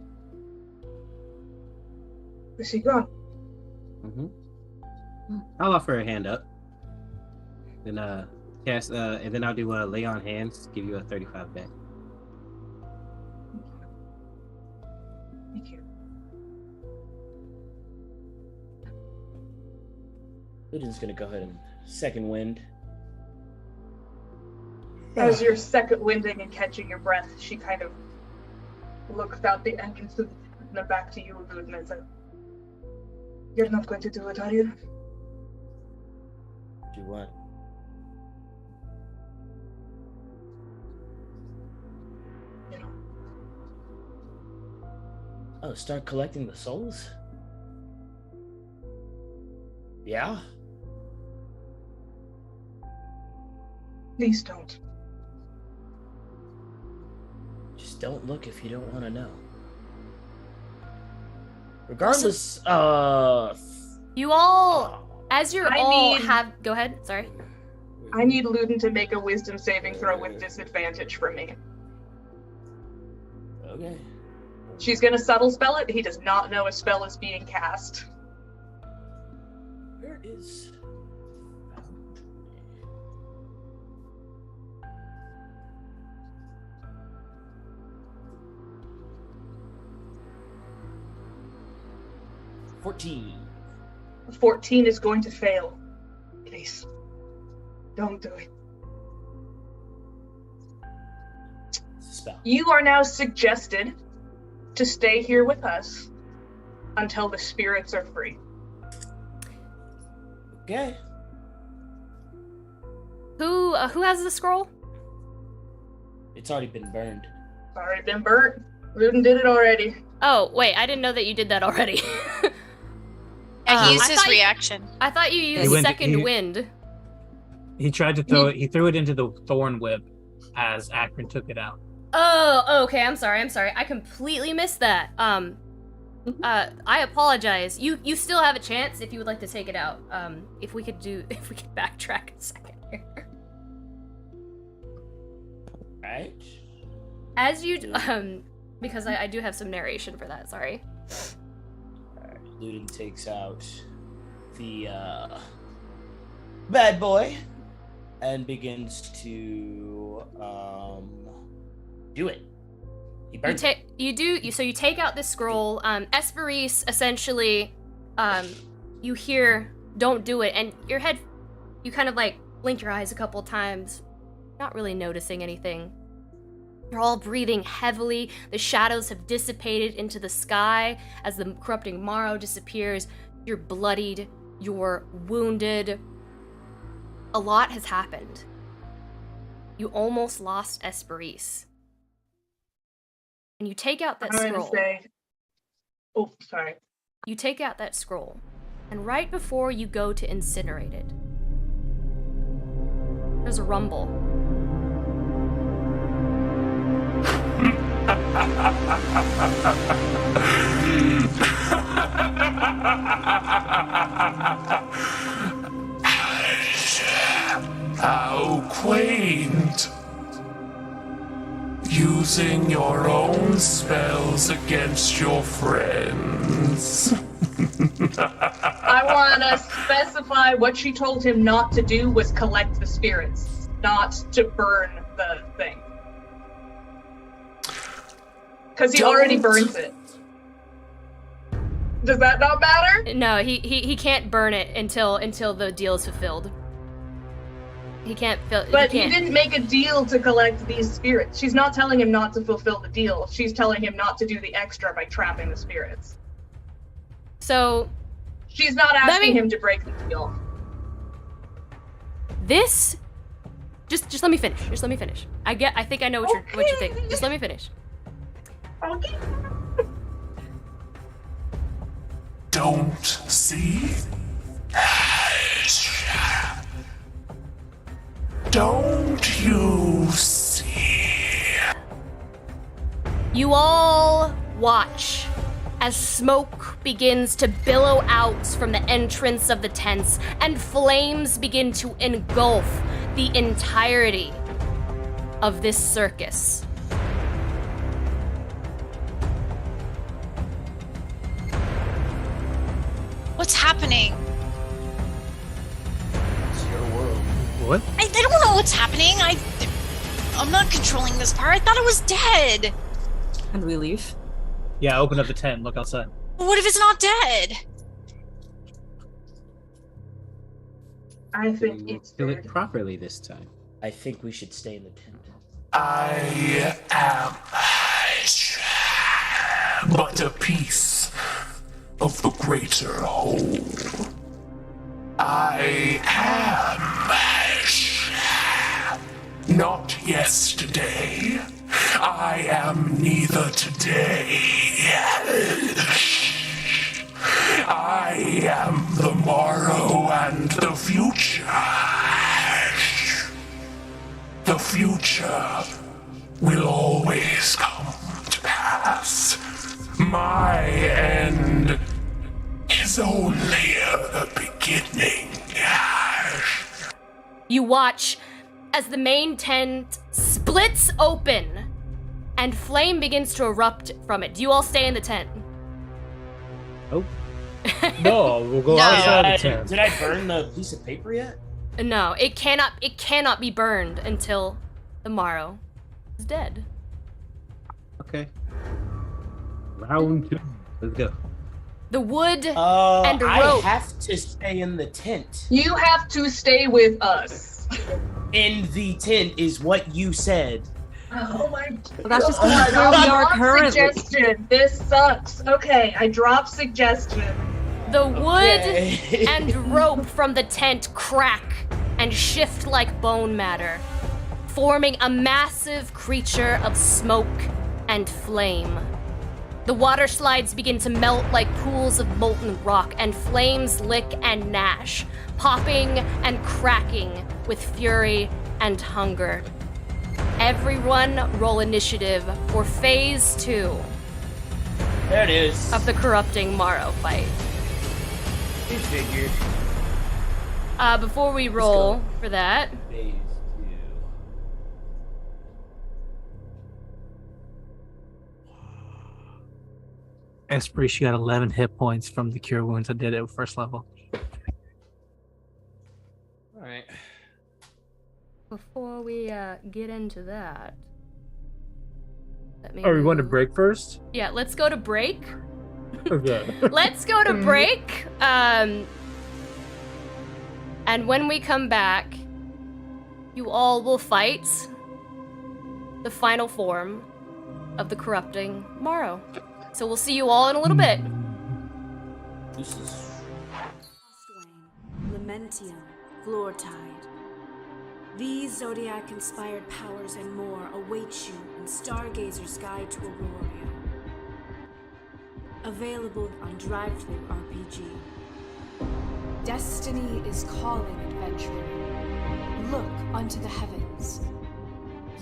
Is he gone?
I'll offer a hand up. Then cast and then I'll do lay on hands, give you a 35 back.
Thank you.
Luden's gonna go ahead and second wind.
As you're second winding and catching your breath, she kind of looks out the entrance of the tent and then back to you, Luden, and says, "You're not going to do it, are you?"
Do what?
You know.
Oh, start collecting the souls? Yeah?
Please don't.
Just don't look if you don't want to know. Regardless,
you all, as you're go ahead, sorry.
I need Luden to make a wisdom saving throw with disadvantage for me.
Okay.
She's gonna subtle spell it. He does not know a spell is being cast.
Where is... 14.
14 is going to fail. Please. Don't do it.
Spell.
You are now suggested to stay here with us until the spirits are free.
Okay.
Who has the scroll?
It's already been burned.
It's already been burnt. Luden did it already.
Oh, wait, I didn't know that you did that already.
Yeah, he used
I
his
thought
reaction.
I thought you used second wind.
He tried to throw it. He threw it into the thorn whip as Akron took it out.
Oh, okay. I'm sorry. I completely missed that. I apologize. You still have a chance if you would like to take it out. If we could backtrack a second here.
Right.
As you because I do have some narration for that. Sorry.
Alright, Luden takes out the bad boy and begins to do it.
You take out this scroll. Esperis, essentially, you hear, "Don't do it," and your head, you kind of like blink your eyes a couple times, not really noticing anything. You're all breathing heavily. The shadows have dissipated into the sky as the corrupting morrow disappears. You're bloodied. You're wounded. A lot has happened. You almost lost Esperis. And you take out that scroll.
Oh, sorry.
You take out that scroll. And right before you go to incinerate it, there's a rumble.
How quaint. Using your own spells against your friends.
I want to specify what she told him not to do was collect the spirits, not to burn the thing. Because he already burns it. Does that not matter?
No, he can't burn it until the deal is fulfilled. He can't fill.
But he didn't make a deal to collect these spirits. She's not telling him not to fulfill the deal. She's telling him not to do the extra by trapping the spirits.
So
she's not asking him to break the deal.
This, just let me finish. Just let me finish. I think I know what you think. Just let me finish.
Okay.
Don't see. Don't you see?
You all watch as smoke begins to billow out from the entrance of the tents and flames begin to engulf the entirety of this circus.
What's happening?
It's your world.
What?
I don't know what's happening. I'm not controlling this part. I thought it was dead.
Can we leave?
Yeah, open up the tent. Look outside.
What if it's not dead?
I think
We'll
it's
kill
dead.
it properly this time.
I think we should stay in the tent.
I am but a piece of the greater whole. I am not yesterday. I am neither today. I am the morrow and the future. The future will always come to pass. My end is only a beginning.
You watch as the main tent splits open and flame begins to erupt from it. Do you all stay in the tent?
Oh. No, we'll go
No.
outside the tent.
Did I burn the piece of paper yet?
No, it cannot be burned until the morrow is dead.
Okay. Round 2. Let's go.
The wood and
I
rope.
have to stay in the tent.
You have to stay with us.
In the tent is what you said.
Oh my
Well, that's just
God.
where we are
Drop
currently.
suggestion. This sucks. Okay, I drop suggestion.
The wood
Okay.
and rope from the tent crack and shift like bone matter, forming a massive creature of smoke and flame. The water slides begin to melt like pools of molten rock, and flames lick and gnash, popping and cracking with fury and hunger. Everyone roll initiative for phase 2
There it is.
of the corrupting morrow fight.
You figured.
Before we roll for that,
Phase 2.
Esprit, she got 11 hit points from the cure wounds I did at first level.
All right.
before we get into that, let me.
Are we going to
move.
break first?
Yeah, let's go to break.
Okay.
Let's go to break. And when we come back, you all will fight the final form of the corrupting Morrow. So we'll see you all in a little bit.
Lamentium, Floortide. These Zodiac-inspired powers and more await you in Stargazer's Guide to Auroria. Available on DriveThru RPG. Destiny is calling, adventurer. Look unto the heavens.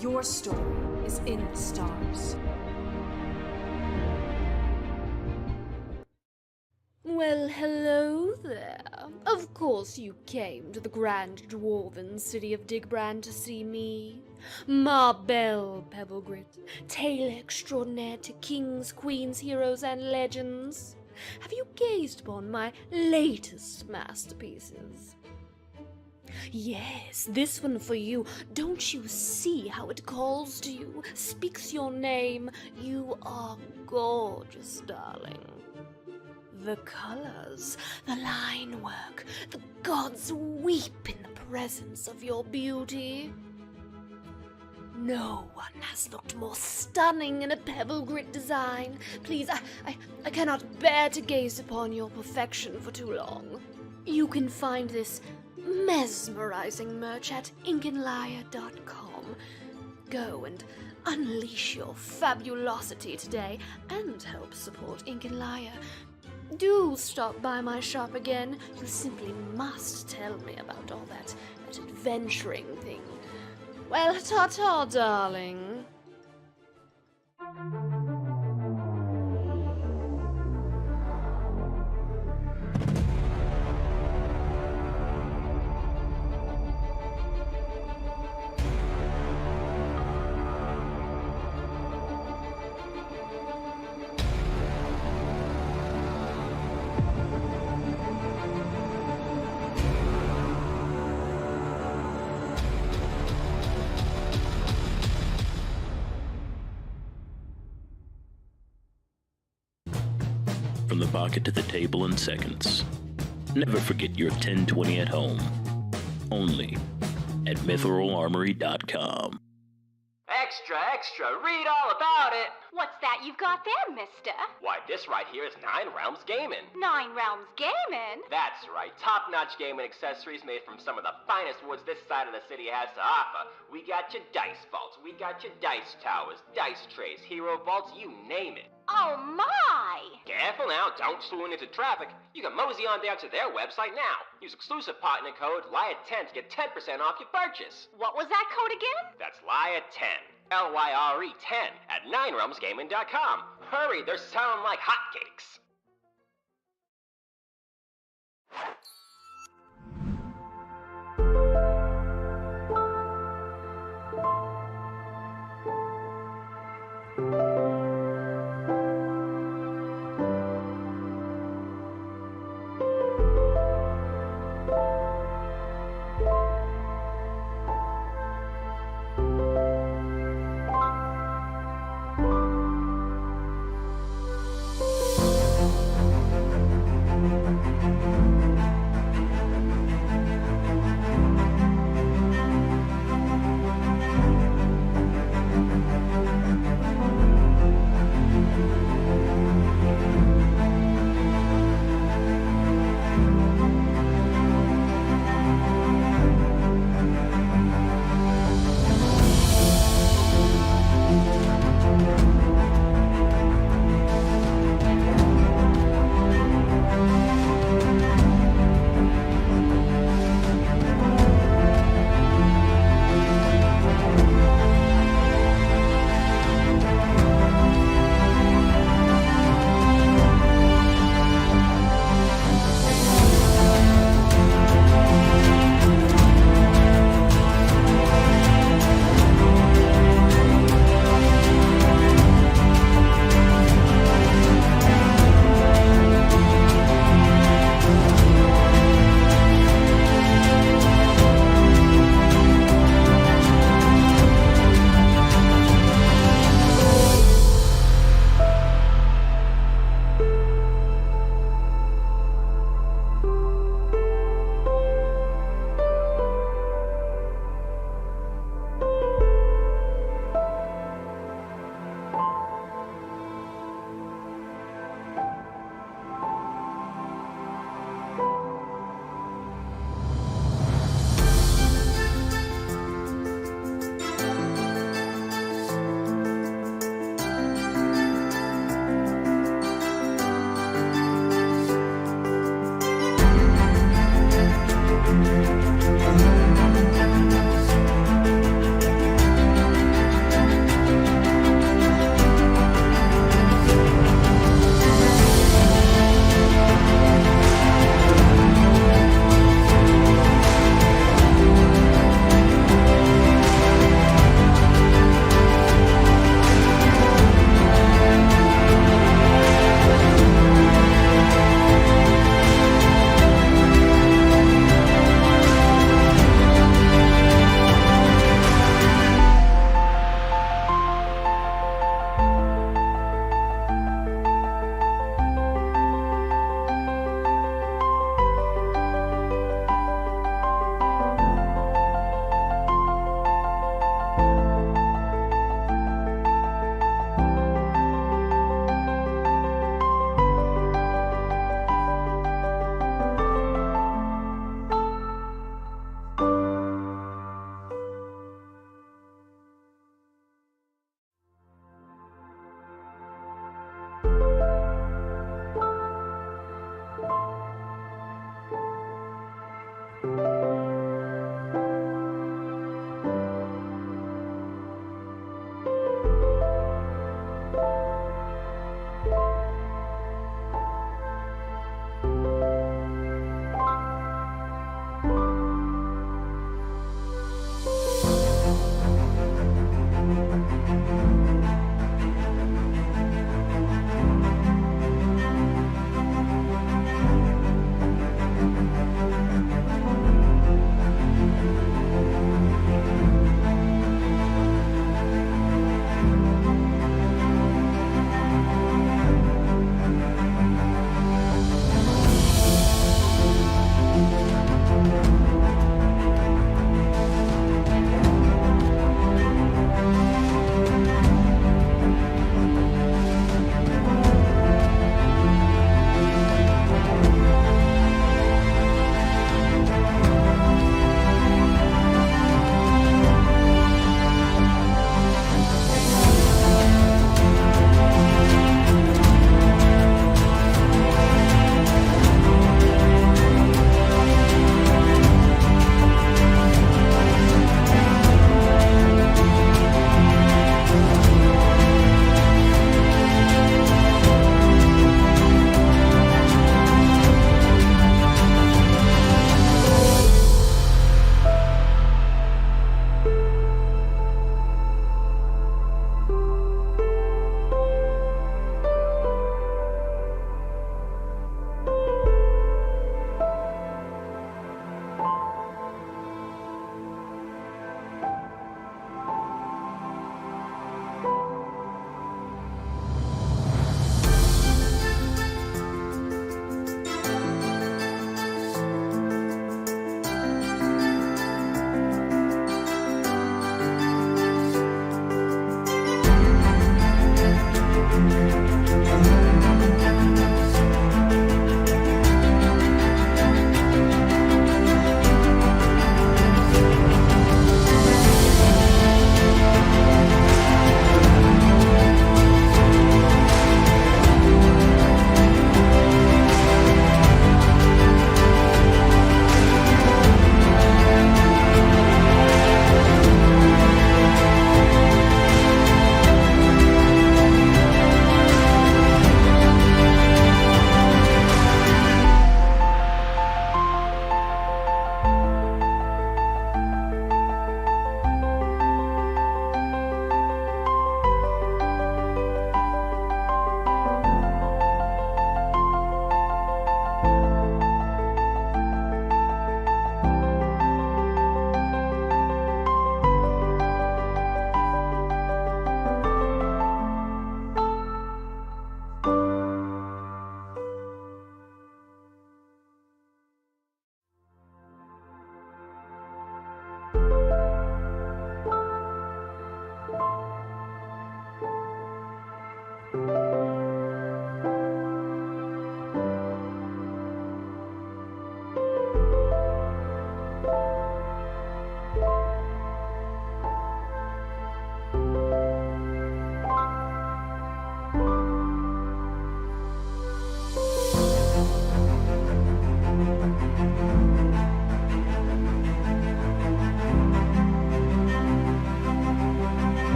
Your story is in the stars.
Well, hello there. Of course you came to the grand dwarven city of Digbrand to see me. Ma Belle Pebblegrit, tale extraordinaire to kings, queens, heroes, and legends. Have you gazed upon my latest masterpieces? Yes, this one for you. Don't you see how it calls to you, speaks your name? You are gorgeous, darling. The colors, the line work, the gods weep in the presence of your beauty. No one has looked more stunning in a pebble grit design. Please, I cannot bear to gaze upon your perfection for too long. You can find this mesmerizing merch at inkinliar.com. Go and unleash your fabulosity today and help support Ink and Liar. Do stop by my shop again. You simply must tell me about all that adventuring thing. Well, ta-ta, darling.
From the pocket to the table in seconds. Never forget your 1020 at home. Only at mitheраlarmory.com.
Extra, extra, read all about it!
What's that you've got there, mister?
Why, this right here is 9 Realms Gaming.
9 Realms Gaming?
That's right, top-notch gaming accessories made from some of the finest woods this side of the city has to offer. We got your dice vaults, we got your dice towers, dice trays, hero vaults, you name it.
Oh my!
Careful now, don't swoon into traffic. You can mosey on down to their website now. Use exclusive partner code LIAR10 to get 10% off your purchase.
What was that code again?
That's LIAR10. LYRE10 at 9realmsgaming.com. Hurry, they're selling like hotcakes.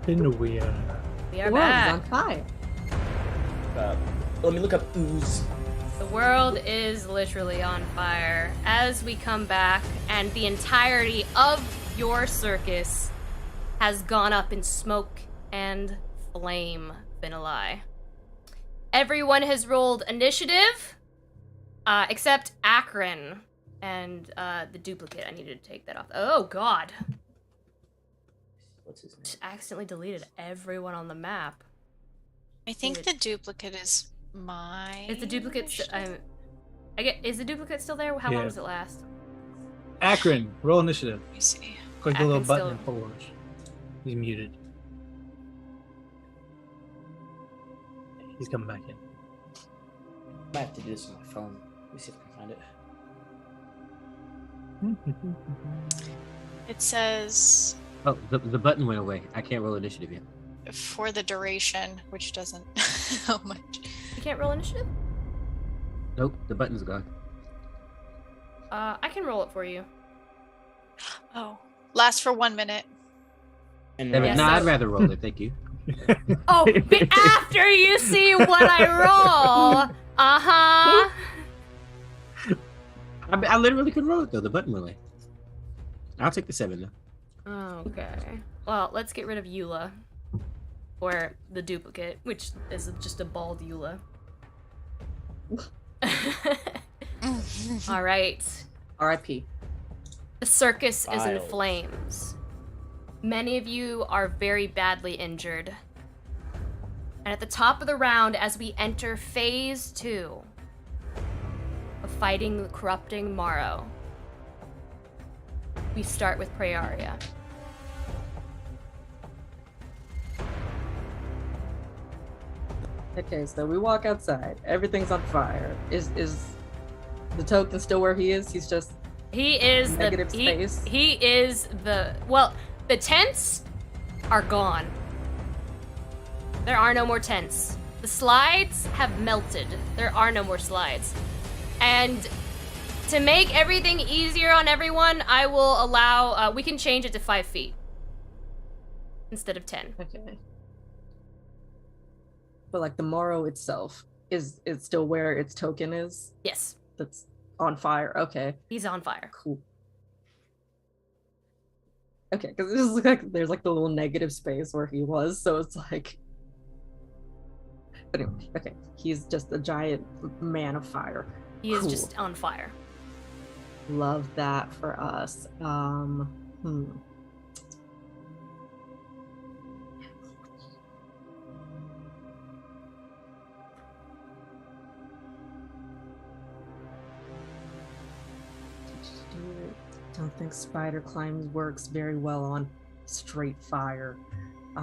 In the weird.
We are
The world
back.
is on fire.
Let me look up ooze.
The world is literally on fire as we come back, and the entirety of your circus has gone up in smoke and flame, Finalai. Everyone has rolled initiative, except Akron and the duplicate. I needed to take that off. Oh, God.
What's his name?
Just accidentally deleted everyone on the map.
I think the duplicate is mine.
Is the duplicate? Is the duplicate still there? How long does it last?
Akron, roll initiative.
Let me see.
Click the little
Akron's
button
still-
and forward. He's muted. He's coming back in.
I might have to do this on my phone. Let me see if I can find it.
It says
Oh, the button went away. I can't roll initiative yet.
for the duration, which doesn't how much.
You can't roll initiative?
Nope, the button's gone.
I can roll it for you.
Oh, lasts for 1 minute.
And
Damn it,
Yes,
nah,
so-
I'd rather roll it. Thank you.
Oh, but after you see what I roll. Uh-huh.
I literally could roll it though. The button went away. I'll take the 7 though.
Okay. Well, let's get rid of Eula. Or the duplicate, which is just a bald Eula. All right.
R.I.P.
The circus is in
Files.
flames. Many of you are very badly injured. And at the top of the round, as we enter phase 2 of fighting the corrupting Morrow, we start with Praeria.
Okay, so we walk outside. Everything's on fire. Is the token still where he is? He's just
He is
negative
the
space.
he is the the tents are gone. There are no more tents. The slides have melted. There are no more slides. And to make everything easier on everyone, I will allow we can change it to 5 feet instead of 10.
Okay. But like the Morrow itself is still where its token is?
Yes.
That's on fire. Okay.
He's on fire.
Cool. Okay, because it just looks like there's like the little negative space where he was, so it's like. But anyway, okay, he's just a giant man of fire.
He is
Cool.
just on fire.
Love that for us. Don't think spider climbs works very well on straight fire.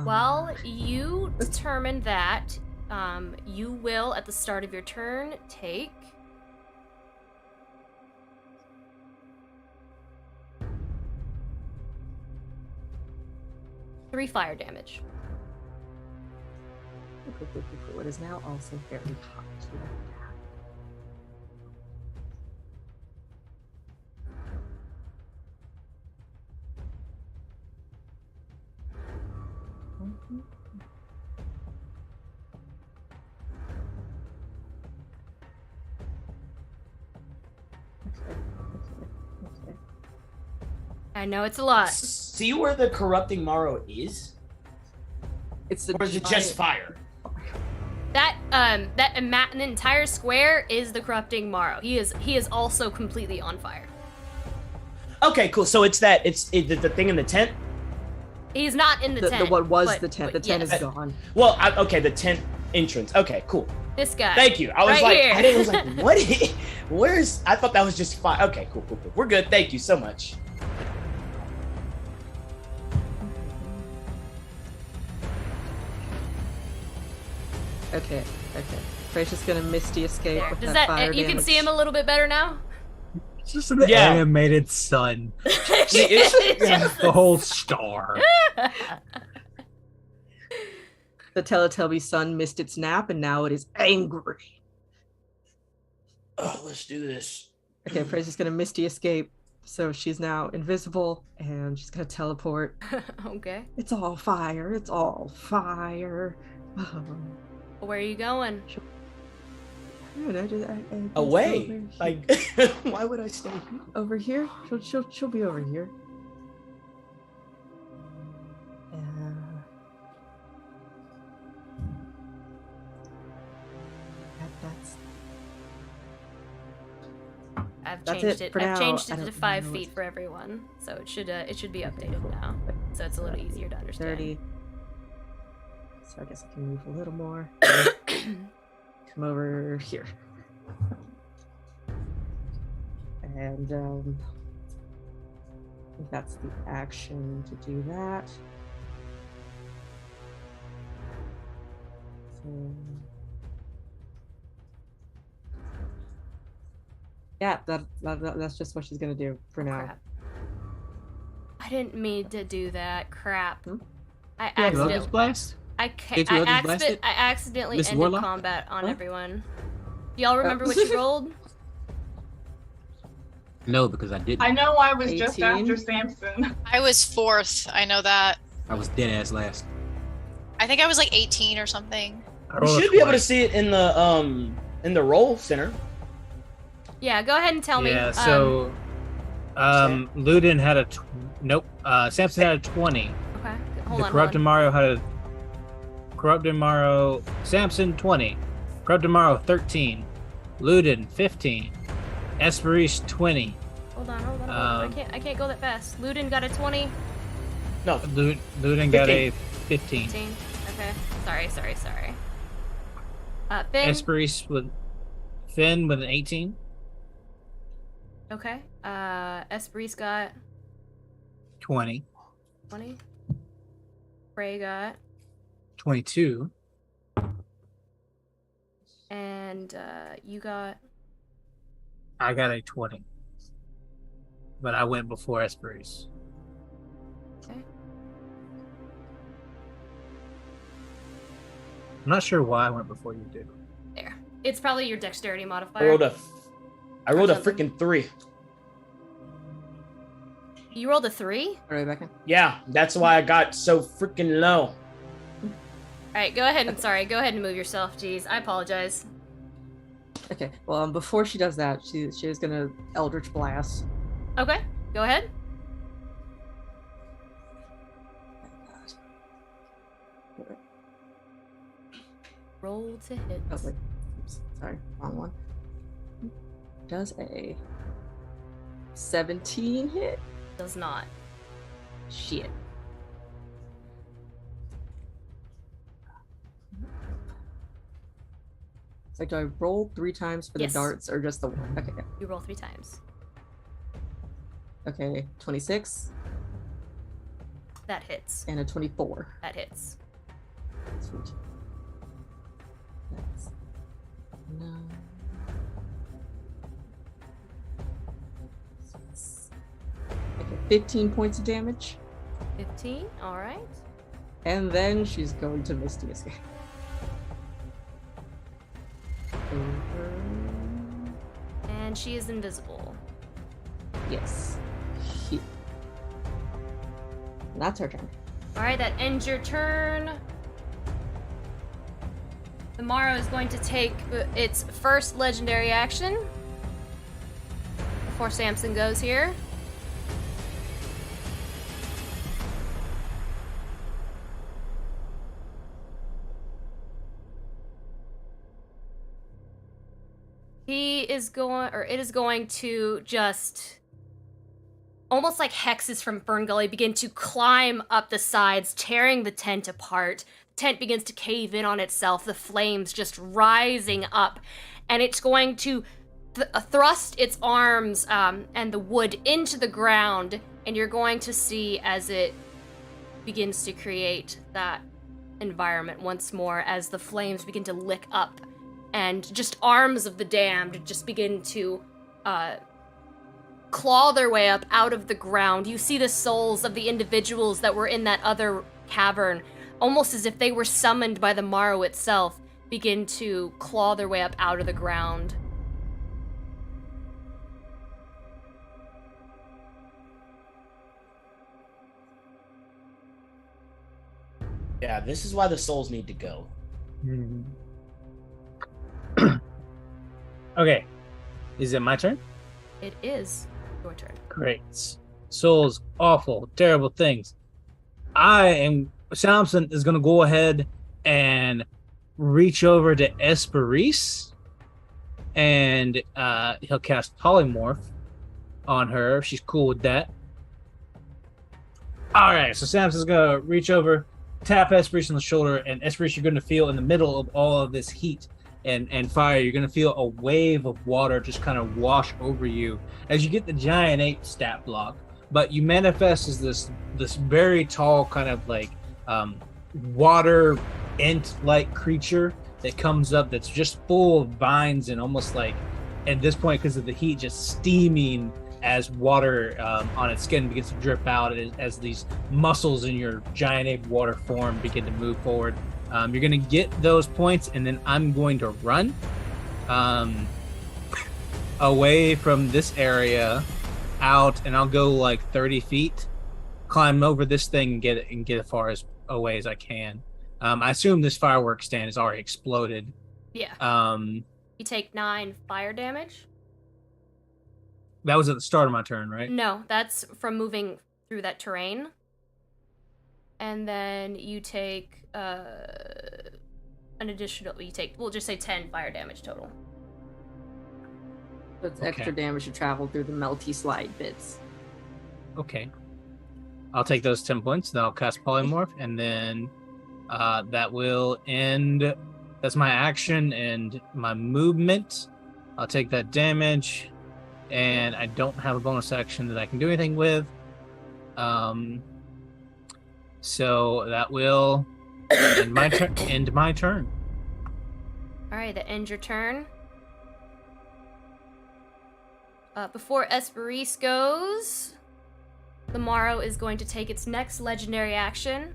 Well, you determined that you will, at the start of your turn, take 3 fire damage.
It is now also very hot.
I know it's a lot.
See where the corrupting Morrow is?
It's the
or is it just fire?
That an entire square is the corrupting Morrow. He is also completely on fire.
Okay, cool. So it's the thing in the tent.
He's not in the tent.
What was
but-
the tent?
but
The tent
yes.
is gone.
Well, okay, the tent entrance. Okay, cool.
This guy.
Thank you. I was
right
like,
here.
I was like, what? Where's? I thought that was just fire. Okay, cool. We're good. Thank you so much.
Okay. Frey's just gonna misty escape with
Does
that
that
fire
you can
damage.
see him a little bit better now?
It's just an animated sun. The whole star.
The Teletubby sun missed its nap and now it is angry.
Oh, let's do this.
Okay, Frey's just gonna misty escape. So she's now invisible and she's gonna teleport.
Okay.
It's all fire. It's all fire.
Where are you going?
Away. Like, why would I stay here?
Over here? She'll be over here.
I've
That's
changed
it
it.
for
I've
now.
changed
I
it to
don't
5
know
feet for everyone, so it should be updated now. So it's a little easier to understand.
30, So I guess I can move a little more. Come over here. And I think that's the action to do that. So, yeah, that's just what she's gonna do for now.
Crap. I didn't mean to do that. Crap. I
Eldritch
accidentally.
Blast?
I accidentally
Miss
ended
Warlock?
combat on
Huh?
everyone. Do y'all remember what you rolled?
No, because I didn't.
I know I was just
18.
after Samson.
I was 4th. I know that.
I was dead ass last.
I think I was like 18 or something.
You should be able to see it in the roll center.
Yeah, go ahead and tell me.
Yeah, so Ludin had a nope. Samson had a 20.
Okay,
The
hold on.
Corrupted Mario had a Corrupted Mario. Samson 20. Corrupted Mario 13. Ludin 15. Esperis 20.
Hold on. I can't go that fast. Ludin got a 20.
No,
Ludin got a 15.
15. Okay. Sorry. Finn.
Esperis with Finn with an 18.
Okay. Esprit got
20.
20. Frey got.
22.
And you got.
I got a 20. But I went before Esperis.
Okay.
I'm not sure why I went before you did.
There. It's probably your dexterity
I
modifier.
rolled a freaking 3.
You rolled a 3?
All right, Becca.
Yeah, that's why I got so freaking low.
Alright, go ahead and move yourself. Jeez, I apologize.
Okay. Well, before she does that, she is gonna Eldritch Blast.
Okay, go ahead. Roll to hit.
Oh wait, oops, sorry, wrong one. Does a 17 hit?
Does not.
Shit. So do I roll 3 times for the
Yes.
darts or just the one? Okay. Yeah.
You roll 3 times.
Okay, 26
That hits.
and a 24.
That hits.
Sweet. That's 9. 6. Okay, 15 points of damage.
15, alright.
And then she's going to Misty Escape.
And she is invisible.
Yes. Here. That's her turn.
Alright, that ends your turn. The Morrow is going to take its first legendary action. Before Samson goes here. It is going to just, almost like hexes from Ferngully, begin to climb up the sides, tearing the tent apart. The tent begins to cave in on itself, the flames just rising up, and it's going to thrust its arms and the wood into the ground, and you're going to see as it begins to create that environment once more as the flames begin to lick up and just arms of the damned just begin to claw their way up out of the ground. You see the souls of the individuals that were in that other cavern, almost as if they were summoned by the Morrow itself, begin to claw their way up out of the ground.
Yeah, this is why the souls need to go.
Okay. Is it my turn?
It is your turn.
Great. Souls, awful, terrible things. Samson is going to go ahead and reach over to Esperis, and he'll cast Polymorph on her if she's cool with that. All right, so Samson's going to reach over tap Esprit on the shoulder, and Esprit, you're going to feel in the middle of all of this heat and fire, you're going to feel a wave of water just kind of wash over you as you get the giant ape stat block. But you manifest as this very tall kind of like water ant-like creature that comes up that's just full of vines and almost like, at this point, because of the heat, just steaming as water on its skin begins to drip out as these muscles in your giant ape water form begin to move forward. You're going to get those points, and then I'm going to run away from this area out, and I'll go like 30 feet, climb over this thing and get as far as away as I can. I assume this fireworks stand has already exploded.
Yeah. You take 9 fire damage.
That was at the start of my turn, right?
No, that's from moving through that terrain. And then you take an additional, we'll just say 10 fire damage total.
That's extra damage to travel through the melty slide bits.
Okay. I'll take those 10 points, then I'll cast Polymorph, and then that will end. That's my action and my movement. I'll take that damage, and I don't have a bonus action that I can do anything with. So that will end my turn.
All right, that ends your turn. Before Esperise goes, the Morrow is going to take its next legendary action.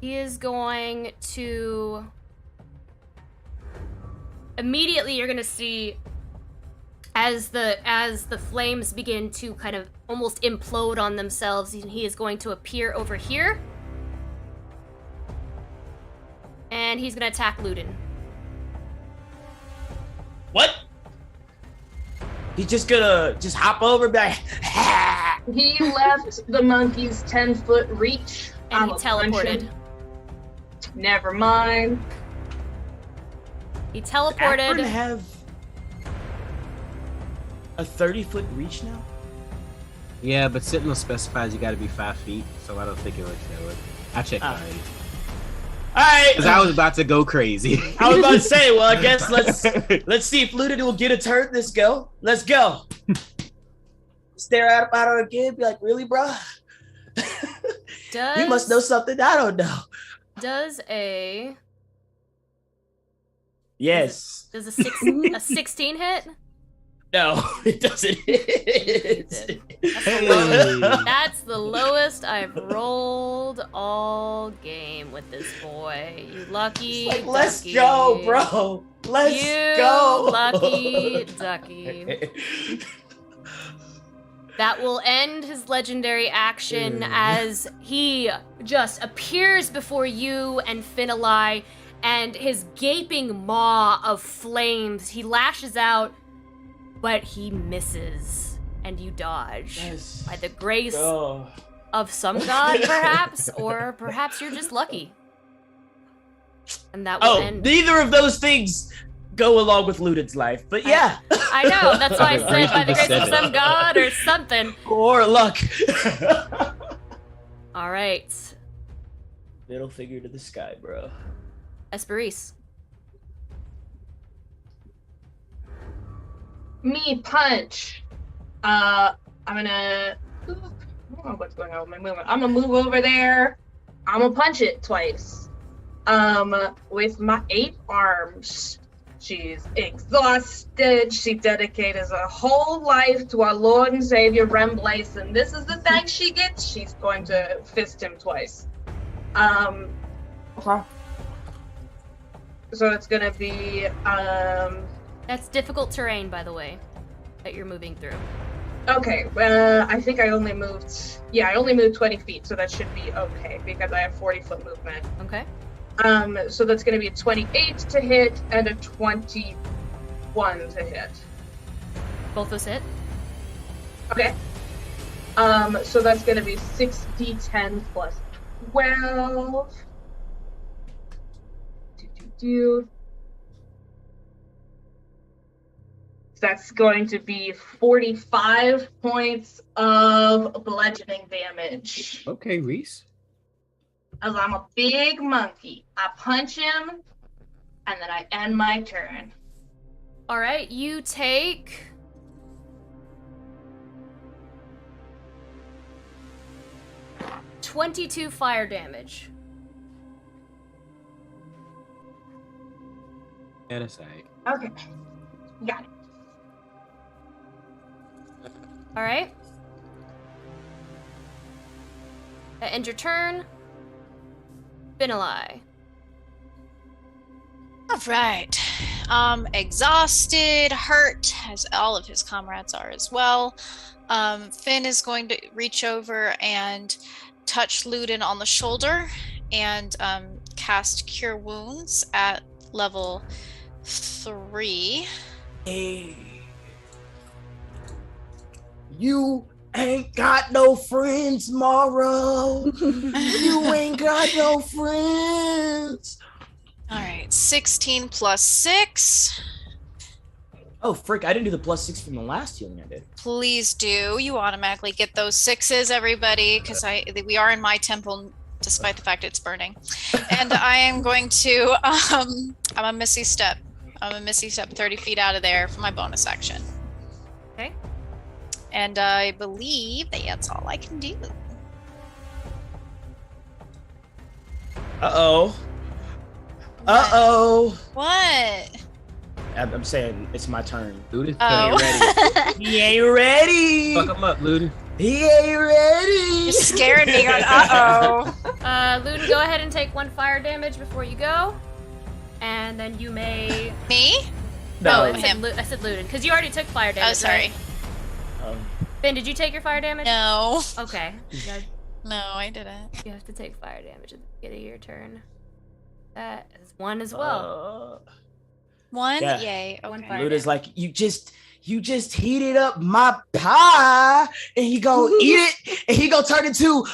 He is going to... Immediately, you're going to see as the flames begin to kind of almost implode on themselves, he is going to appear over here. And he's going to attack Ludin.
What? He's just gonna hop over back.
He left the monkey's 10-foot reach.
And he teleported.
Never mind.
He teleported.
Does Akron have a 30-foot reach now?
Yeah, but Sentinel specifies you gotta be 5 feet, so I don't think it works that way. I checked mine.
Alright!
Because I was about to go crazy.
I was about to say, well, I guess let's see if Ludin will get a turn. Let's go. Let's go. Stare at him out again, be like, really, bro? You must know something I don't know.
Does a...
Yes.
Does a 16 hit?
No, it doesn't hit.
That's the lowest I've rolled all game with this boy. You lucky ducky.
Let's go, bro. Let's go.
You lucky ducky. That will end his legendary action as he just appears before you and Finalai, and his gaping maw of flames, he lashes out, but he misses, and you dodge.
Yes.
By the grace of some god, perhaps, or perhaps you're just lucky. And that will end.
Neither of those things go along with Ludin's life, but yeah.
I know, that's why I said by the grace of some god or something.
Or luck.
All right.
Middle finger to the sky, bro.
Esperise.
Me punch. I'm gonna. I don't know what's going on with my movement. I'm gonna move over there. I'm gonna punch it twice. With my 8 arms. She's exhausted. She dedicated her whole life to our Lord and Savior, Rem Blason. This is the thanks she gets. She's going to fist him twice.
Okay.
So it's gonna be
That's difficult terrain, by the way, that you're moving through.
Okay, I think I only moved 20 feet, so that should be okay because I have 40-foot movement.
Okay.
So that's gonna be a 28 to hit and a 21 to hit.
Both those hit.
Okay. So that's gonna be 6d10 plus 12. That's going to be 45 points of bludgeoning damage.
Okay, Reese.
As I'm a big monkey. I punch him, and then I end my turn.
All right, you take 22 fire damage.
Yeah, that's alright.
Okay. Got it.
All right. End your turn. Finali.
All right. Exhausted, hurt, as all of his comrades are as well. Finn is going to reach over and touch Luden on the shoulder and cast Cure Wounds at level 3.
Hey. You ain't got no friends, Morrow. You ain't got no friends.
All right, 16 plus 6.
Oh, frick, I didn't do the +6 from the last healing I did.
Please do. You automatically get those 6s, everybody, because we are in my temple, despite the fact it's burning. And I am going to, I'm a Misty Step. I'm a Misty Step 30 feet out of there for my bonus action.
Okay.
And I believe that's all I can do.
Uh-oh. Uh-oh.
What?
I'm saying it's my turn.
Luden,
He ain't ready.
Fuck him up, Luden.
He ain't ready.
You scared me. Uh-oh.
Luden, go ahead and take 1 fire damage before you go. And then you may...
Me?
No,
him.
I said Luden, because you already took fire damage.
Oh, sorry.
Right? Finn, did you take your fire damage?
No.
Okay.
No, I didn't.
You have to take fire damage at the beginning of your turn. That is 1 as well.
1?
Yeah.
Yay. Okay.
1 fire
Luda's like, you just heated up my pie, and he go eat it, and he go turn into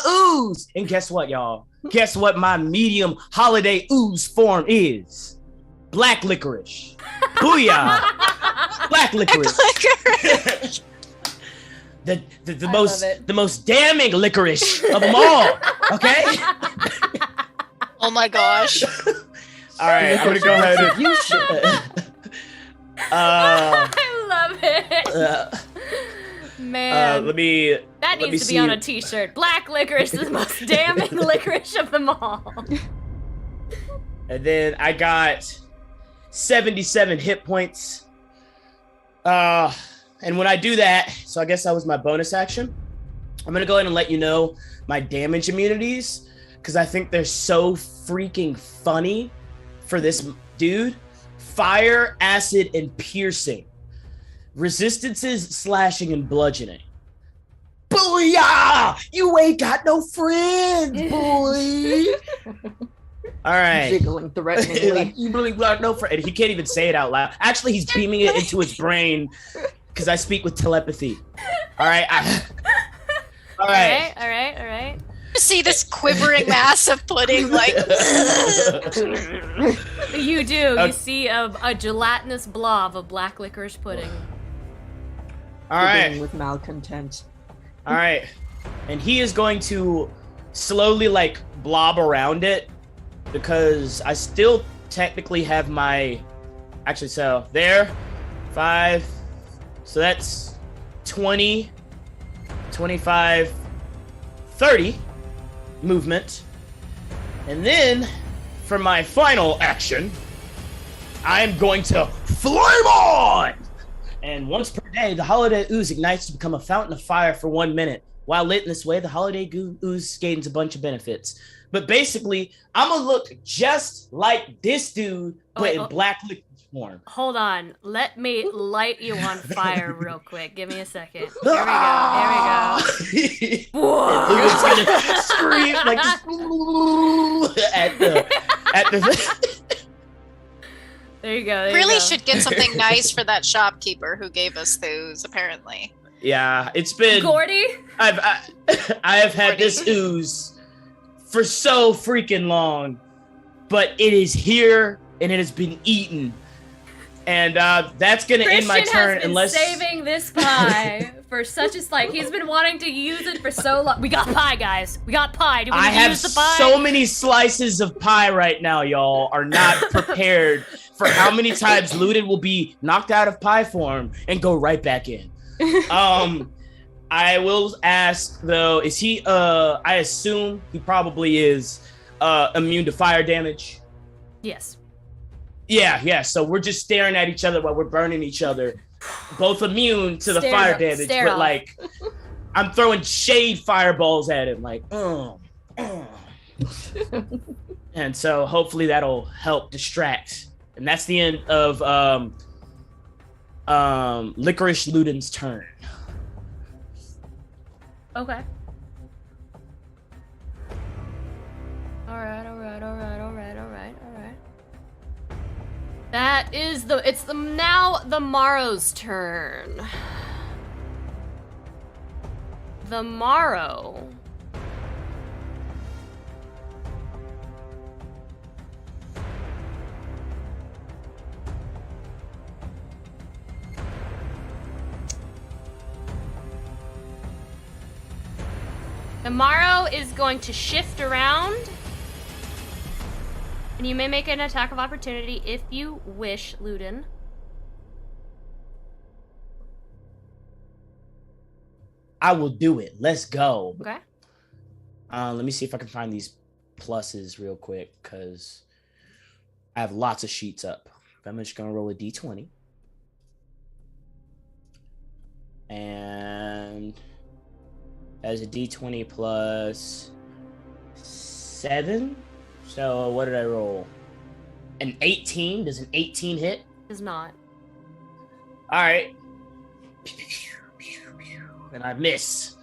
ooze. And guess what, y'all? Guess what my medium holiday ooze form is? Black licorice. Booyah! Black licorice. the most damning licorice of them all. Okay.
Oh my gosh.
All right, I'm gonna go ahead and
You should.
I love it. Man. that needs to be on a t-shirt. Black licorice is the most damning licorice of them all.
And then I got 77 hit points. And when I do that, so I guess that was my bonus action. I'm gonna go ahead and let you know my damage immunities, because I think they're so freaking funny for this dude. Fire, acid, and piercing. Resistances, slashing, and bludgeoning. Booyah! You ain't got no friends, boy. All right.
Jiggling threateningly.
Like, you really got no friends. He can't even say it out loud. Actually, he's beaming it into his brain because I speak with telepathy. All right. All right.
See this quivering mass of pudding, like.
You do. You see a gelatinous blob of black licorice pudding.
All right.
With malcontent.
All right. And he is going to slowly, like, blob around it because I still technically have my... Actually, so there, 5. So that's 20, 25, 30 movement. And then, for my final action, I'm going to flame on! And once per day, the holiday ooze ignites to become a fountain of fire for 1 minute. While lit in this way, the holiday ooze gains a bunch of benefits. But basically, I'm gonna look just like this dude, but in black liquid form.
Hold on. Let me light you on fire real quick. Give me a second. Here we go.
It's gonna scream like at the
There you go.
Really should get something nice for that shopkeeper who gave us those, apparently.
Yeah, it's been.
Gordy?
I have had this ooze for so freaking long, but it is here and it has been eaten, and that's gonna end my
Christian
turn
has been
unless
saving this pie for such a like he's been wanting to use it for so long. We got pie, guys. We got pie. Do we
I
need to
have
use the pie?
so many slices of pie right now. Y'all are not prepared for how many times Ludin will be knocked out of pie form and go right back in. I will ask though, is he I assume he probably is immune to fire damage?
Yes.
Yeah, so we're just staring at each other while we're burning each other. Both immune to the fire damage, but like I'm throwing shade fireballs at him, like and so hopefully that'll help distract. And that's the end of Licorice Ludin's turn.
Okay. All right. That is now the Morrow's turn. The Morrow. The Morrow is going to shift around. And you may make an attack of opportunity if you wish, Ludin.
I will do it. Let's go.
Okay.
Let me see if I can find these pluses real quick, because I have lots of sheets up. I'm just going to roll a d20. And as a d20 plus 7. So what did I roll? An 18? Does an 18 hit?
Does not.
All right. And I miss.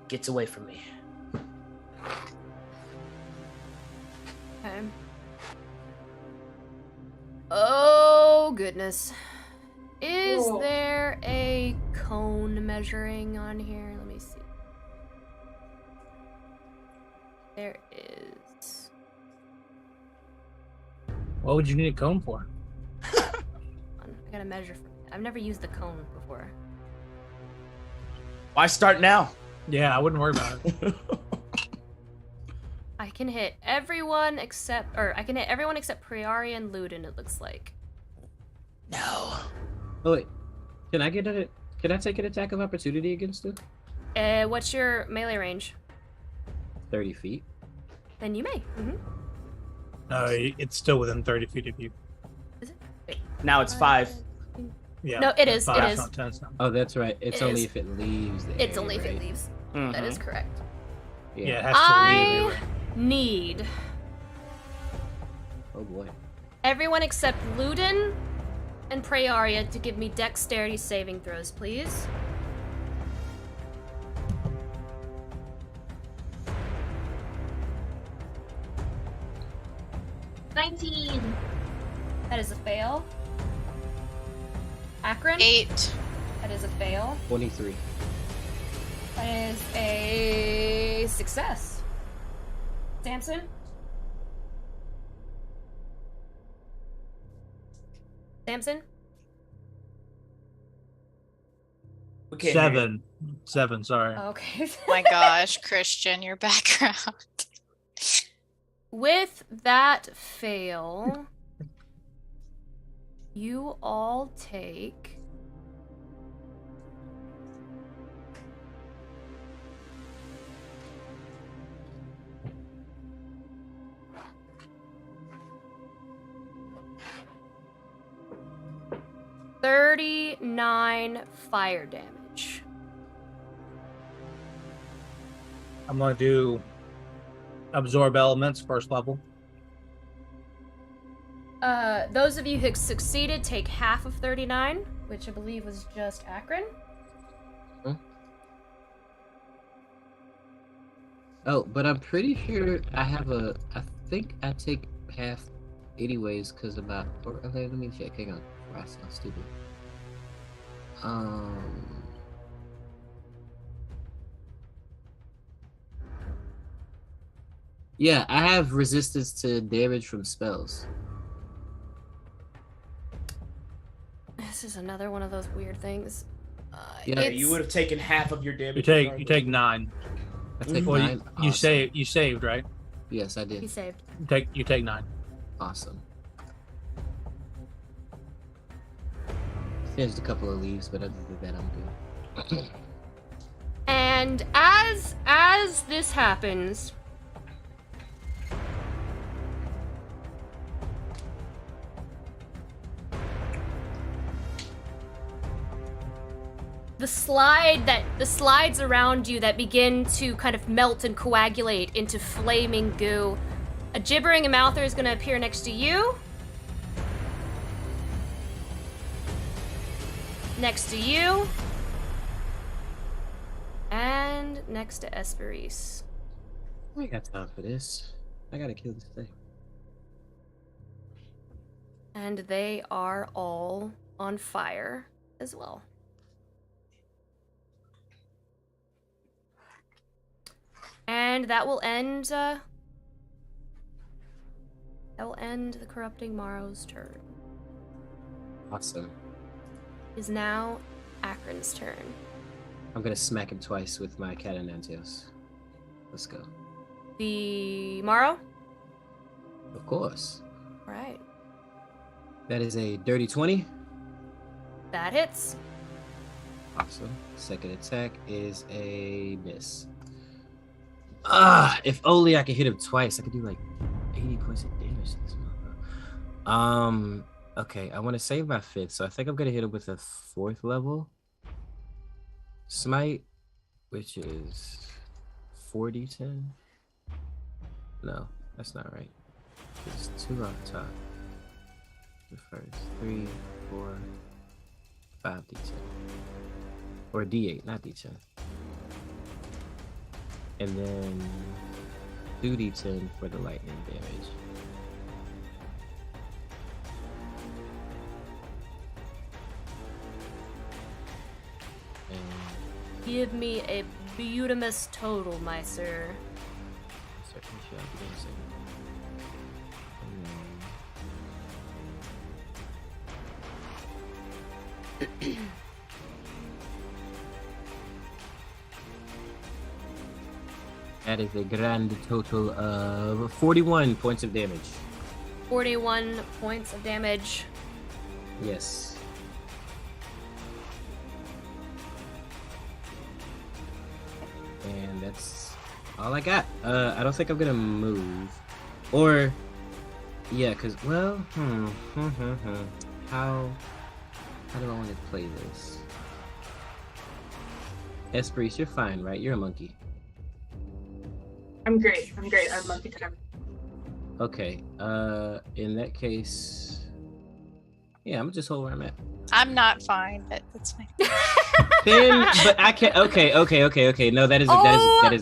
Gets away from me.
Okay. Oh, goodness. Is there a cone measuring on here? Let me see. There is.
What would you need a cone for?
I gotta measure. I've never used the cone before.
Why start now?
Yeah, I wouldn't worry about it.
I can hit everyone except Priari and Ludin, it looks like.
No.
Oh wait, can I take an attack of opportunity against him?
What's your melee range?
30 feet.
Then you may. Mm-hmm.
No, it's still within 30 feet of you.
Is it? Wait.
Now it's 5.
Yeah.
No, it is.
5,
It is.
Not 10, it's not.
Oh, that's right. It's only
is.
if it leaves the
It's
area,
only if
right?
it leaves.
Mm-hmm.
That is correct.
Yeah, it has to leave anyway.
Need
Oh boy.
everyone except Ludin and Praeria to give me dexterity saving throws, please. That is a fail. Akron?
8.
That is a fail.
23.
That is a success. Samson? Samson?
Okay.
7. 7, sorry.
Okay.
My gosh, Christian, your background.
With that fail, you all take... $39 fire damage.
I'm going to do absorb elements, first level.
Those of you who succeeded take half of 39, which I believe was just Akron.
Huh? Oh, but I'm pretty sure I think I take half anyways, because okay, let me check. Hang on. I sound stupid. Yeah, I have resistance to damage from spells.
This is another one of those weird things.
Yeah, you would have taken half of your damage.
You take 9.
I take
Well,
9.
You
Awesome.
you saved, right?
Yes, I did.
He saved.
You take 9.
Awesome. Singed a couple of leaves, but other than that, I'm good.
And as this happens, the slides around you that begin to kind of melt and coagulate into flaming goo. A gibbering mouther is going to appear next to you. Next to you. And next to Esperise.
I ain't got time for this. I gotta kill this thing.
And they are all on fire as well. And that will end the corrupting Morrow's turn.
Awesome.
It is now Akron's turn.
I'm gonna smack him twice with my cat and nantails. Let's go.
The Morrow?
Of course.
Alright.
That is a dirty 20.
That hits.
Awesome. Second attack is a miss. If only I could hit him twice. I could do like 80 points of damage to this motherfucker. Okay, I want to save my 5th, so I think I'm gonna hit him with a 4th level smite, which is 4d10. No, that's not right. It's 2 off the top. The first 3, 4, 5d10, or d8, not d10. And then 2d10 for the lightning damage. And
Give me a beautimous total, my sir.
certainly shall be in a second. And then that is a grand total of 41 points of damage.
41 points of damage.
Yes. And that's all I got. I don't think I'm gonna move. Or, yeah, cause how do I want to play this? Esperise, you're fine, right? You're a monkey.
I'm great. I'm monkey time.
Okay. In that case, yeah, I'm gonna just hold where I'm at.
I'm not fine, but that's fine.
Then, but I can't. Okay. No, that is a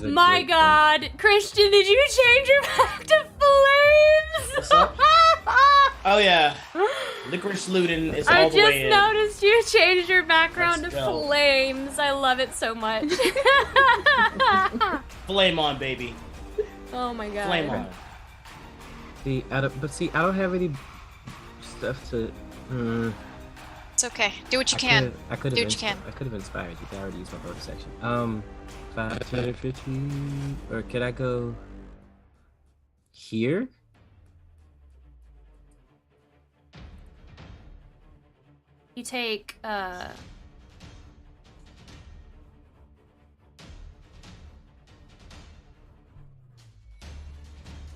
my
great
God,
point.
Christian, did you change your back to flames?
What's up? Oh yeah, licorice looting is all the way in.
I just noticed you changed your background
Let's
to
go.
flames. I love it so much.
Flame on, baby.
Oh my God.
Flame on.
See, I don't have any stuff to.
It's okay. Do what you can.
I could
Do what you can.
I could have inspired you. I already used my bonus section. 5, 10, 15, or can I go here?
You take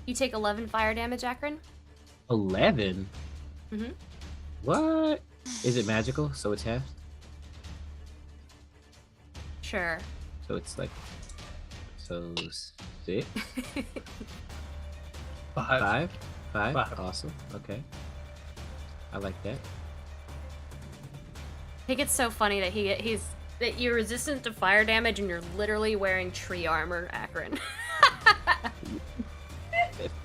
You take 11 fire damage, Akron.
11.
Mm-hmm.
What? Is it magical? So it's half.
Sure.
So it's like. So 6. 5. 5. Awesome. Okay. I like that.
I think it's so funny that that you're resistant to fire damage and you're literally wearing tree armor, Akron.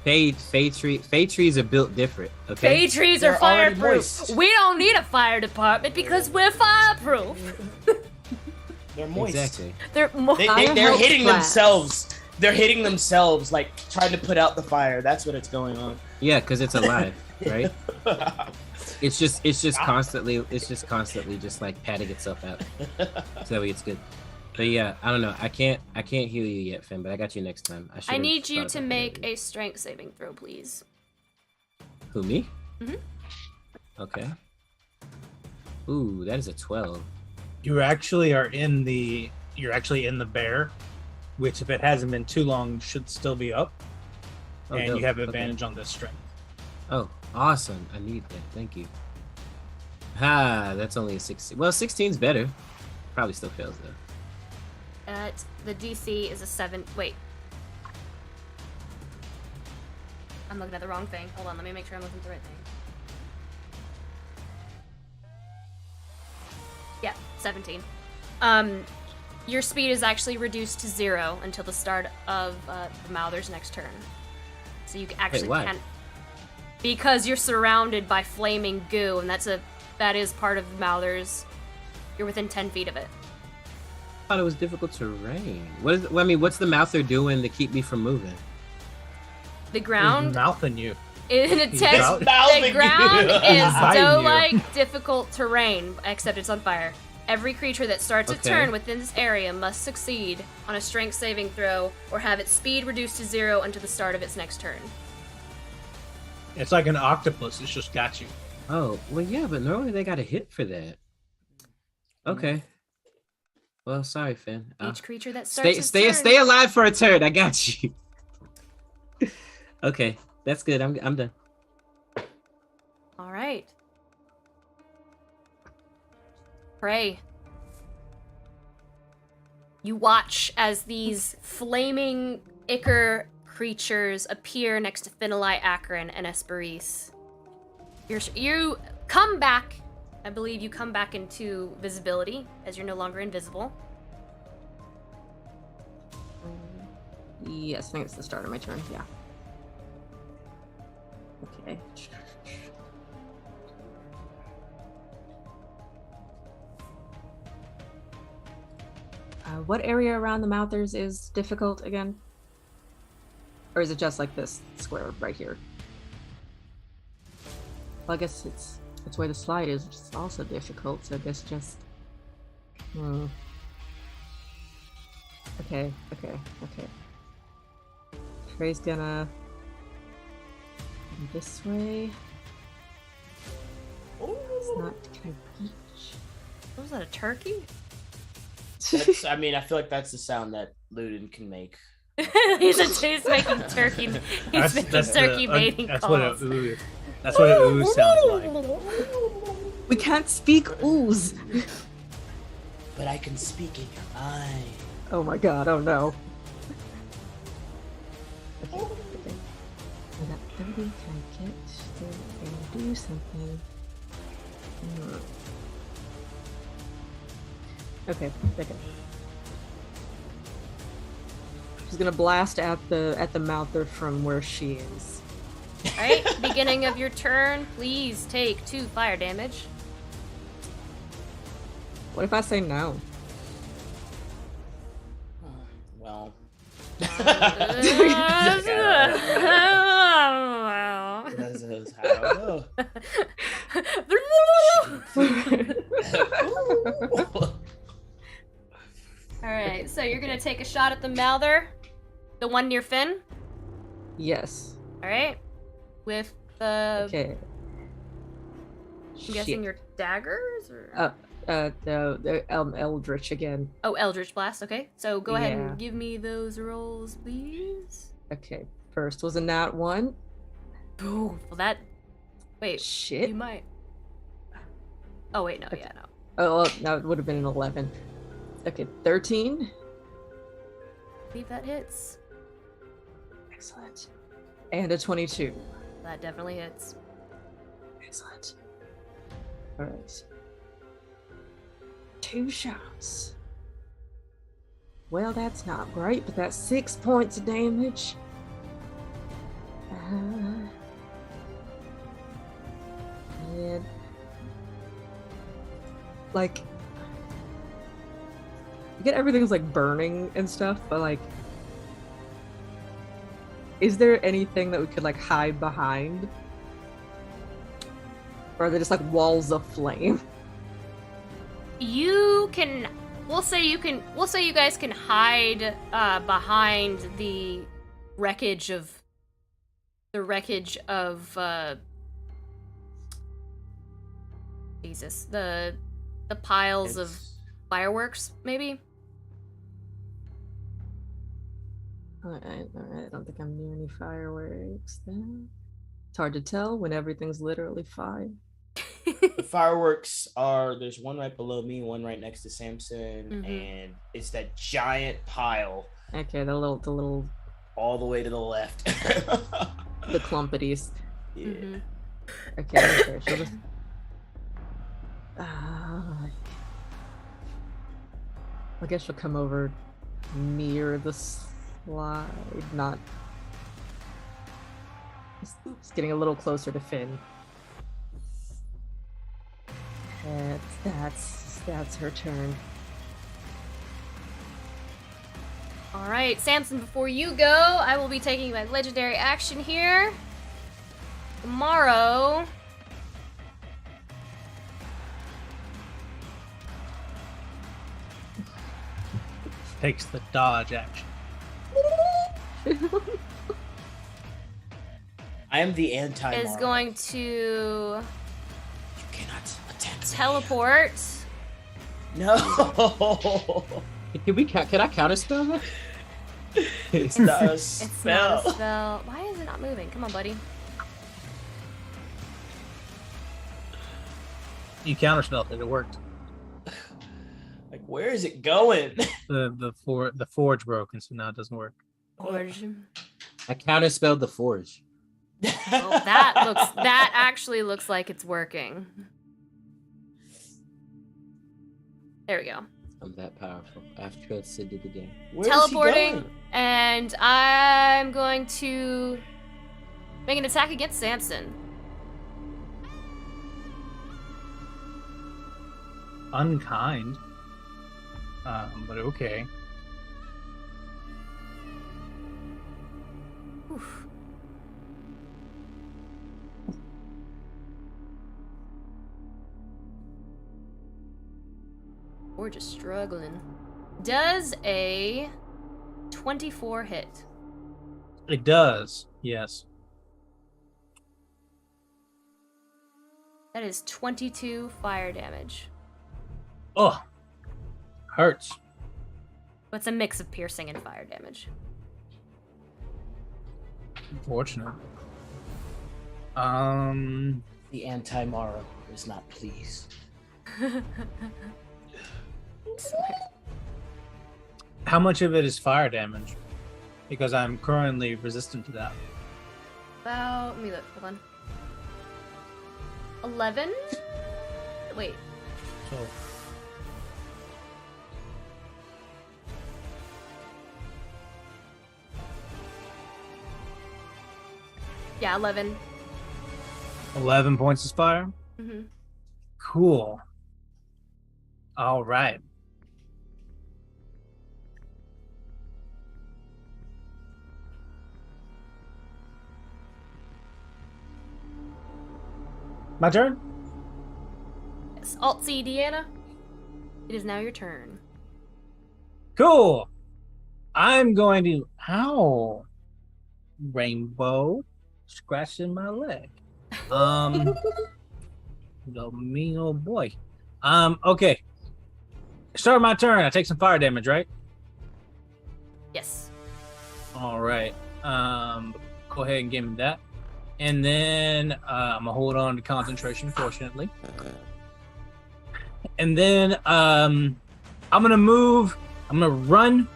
Fey trees are built different. Okay.
Fey trees are fireproof. We don't need a fire department because we're fireproof.
They're moist.
Exactly.
They're
They're hitting themselves They're hitting themselves, like trying to put out the fire. That's what it's going on.
Yeah, because it's alive, right? It's just constantly just like patting itself out. So that way it's good. But yeah, I don't know. I can't heal you yet, Finn, but I got you next time.
I need you to make a strength saving throw, please.
Who, me?
Mm-hmm.
Okay. Ooh, that is a 12.
You're actually in the bear, which if it hasn't been too long should still be up.
Oh,
and
dope.
you have advantage on this strength.
Oh, awesome. I need that. Thank you. That's only a 16. Well, 16's better. Probably still fails though.
The DC is a 7. Wait. I'm looking at the wrong thing. Hold on, let me make sure I'm looking at the right thing. Yeah, 17. Your speed is actually reduced to 0 until the start of the Mouther's next turn. So you actually can't. Because you're surrounded by flaming goo, and that is part of Mouther's. You're within 10 feet of it.
I thought it was difficult terrain. What's the Mouther doing to keep me from moving?
The ground.
He's mouthing you.
In a test, the ground is doe-like difficult terrain, except it's on fire. Every creature that starts a turn within this area must succeed on a strength saving throw or have its speed reduced to 0 until the start of its next turn.
It's like an octopus. It's just got you.
Oh, well, yeah, but normally they got a hit for that. Okay. Well, sorry, Finn.
Each creature that starts
stay alive for a turn. I got you. Okay, that's good. I'm done.
All right. Pray. You watch as these flaming ichor creatures appear next to Finalai, Akron, and Esperise. You come back. I believe you come back into visibility, as you're no longer invisible.
Yes, I think it's the start of my turn, yeah. Okay. What area around the Mouthers is difficult again? Or is it just like this square right here? Well, I guess it's where the slide is, which is also difficult, so I guess just... Okay. Trey's gonna... this way. It's not... Can I reach?
Was that a turkey?
I feel like that's the sound that Ludin can make.
he's making turkey. He's making turkey mating calls.
That's what an ooze sounds like.
We can't speak ooze.
But I can speak in your mind.
Oh my god, oh no. Okay. I got 30, can I get there and do something? Okay. She's gonna blast at the Mouther from where she is.
Alright, beginning of your turn, please take 2 fire damage.
What if I say no?
Well.
Alright, so you're gonna take a shot at the Mouther? The one near Finn?
Yes.
Alright. With the...
Okay.
I'm guessing your daggers? Or...
the Eldritch again.
Oh, Eldritch Blast, okay. So go ahead and give me those rolls, please.
Okay, first was a nat 1.
Oh, well that... Wait,
shit.
You might... Oh, wait, no,
okay.
Yeah, no.
Oh, well, no, it would have been an 11. Okay, 13.
I believe that hits.
Excellent. And a 22.
That definitely hits.
Excellent. Alright. 2 shots. Well, that's not great, but that's 6 points of damage. And like, you get everything's like burning and stuff, but like Is there anything that we could like hide behind? Or are they just like walls of flame?
You can. We'll say you guys can hide behind the wreckage of. Jesus, the piles of fireworks, maybe.
Alright, I don't think I'm near any fireworks then. It's hard to tell when everything's literally fine.
The fireworks there's one right below me, one right next to Samson, and it's that giant pile.
Okay, the little
all the way to the left.
The clumpities.
Yeah.
Okay, she'll just I guess she'll come over near the slide, not just getting a little closer to Finn. That's her turn.
All right, Samson, before you go, I will be taking my legendary action here. Tomorrow.
Takes the dodge action.
I am the anti.
Is going to.
You cannot attack.
Teleport.
No.
Can I counterspell that?
It's not a
It's
spell.
not a spell. Why is it not moving? Come on, buddy.
You counterspelled it. It worked.
Like, where is it going?
The forge broke, and so now it doesn't work.
Forge.
I counterspelled the forge.
Well, that actually looks like it's working. There we go.
I'm that powerful. I've killed Sid of the game.
Teleporting, and I'm going to make an attack against Samson.
Unkind. But okay.
Oof. We're just struggling. Does a 24 hit?
It does, yes.
That is 22 fire damage.
Oh, hurts.
It's a mix of piercing and fire damage.
Unfortunate.
The anti-Mara is not pleased.
How much of it is fire damage? Because I'm currently resistant to that.
About, let me look, hold on. 11? Wait.
So
Yeah, 11.
11 points of fire?
Mm-hmm.
Cool. All right. My turn?
Yes, Alt-C, Deanna. It is now your turn.
Cool. I'm going to... Ow. Rainbow. Scratching my leg. The mean old boy. Okay. Start my turn. I take some fire damage, right?
Yes.
All right. Go ahead and give me that. And then I'm gonna hold on to concentration, fortunately. And then I'm gonna move. I'm gonna run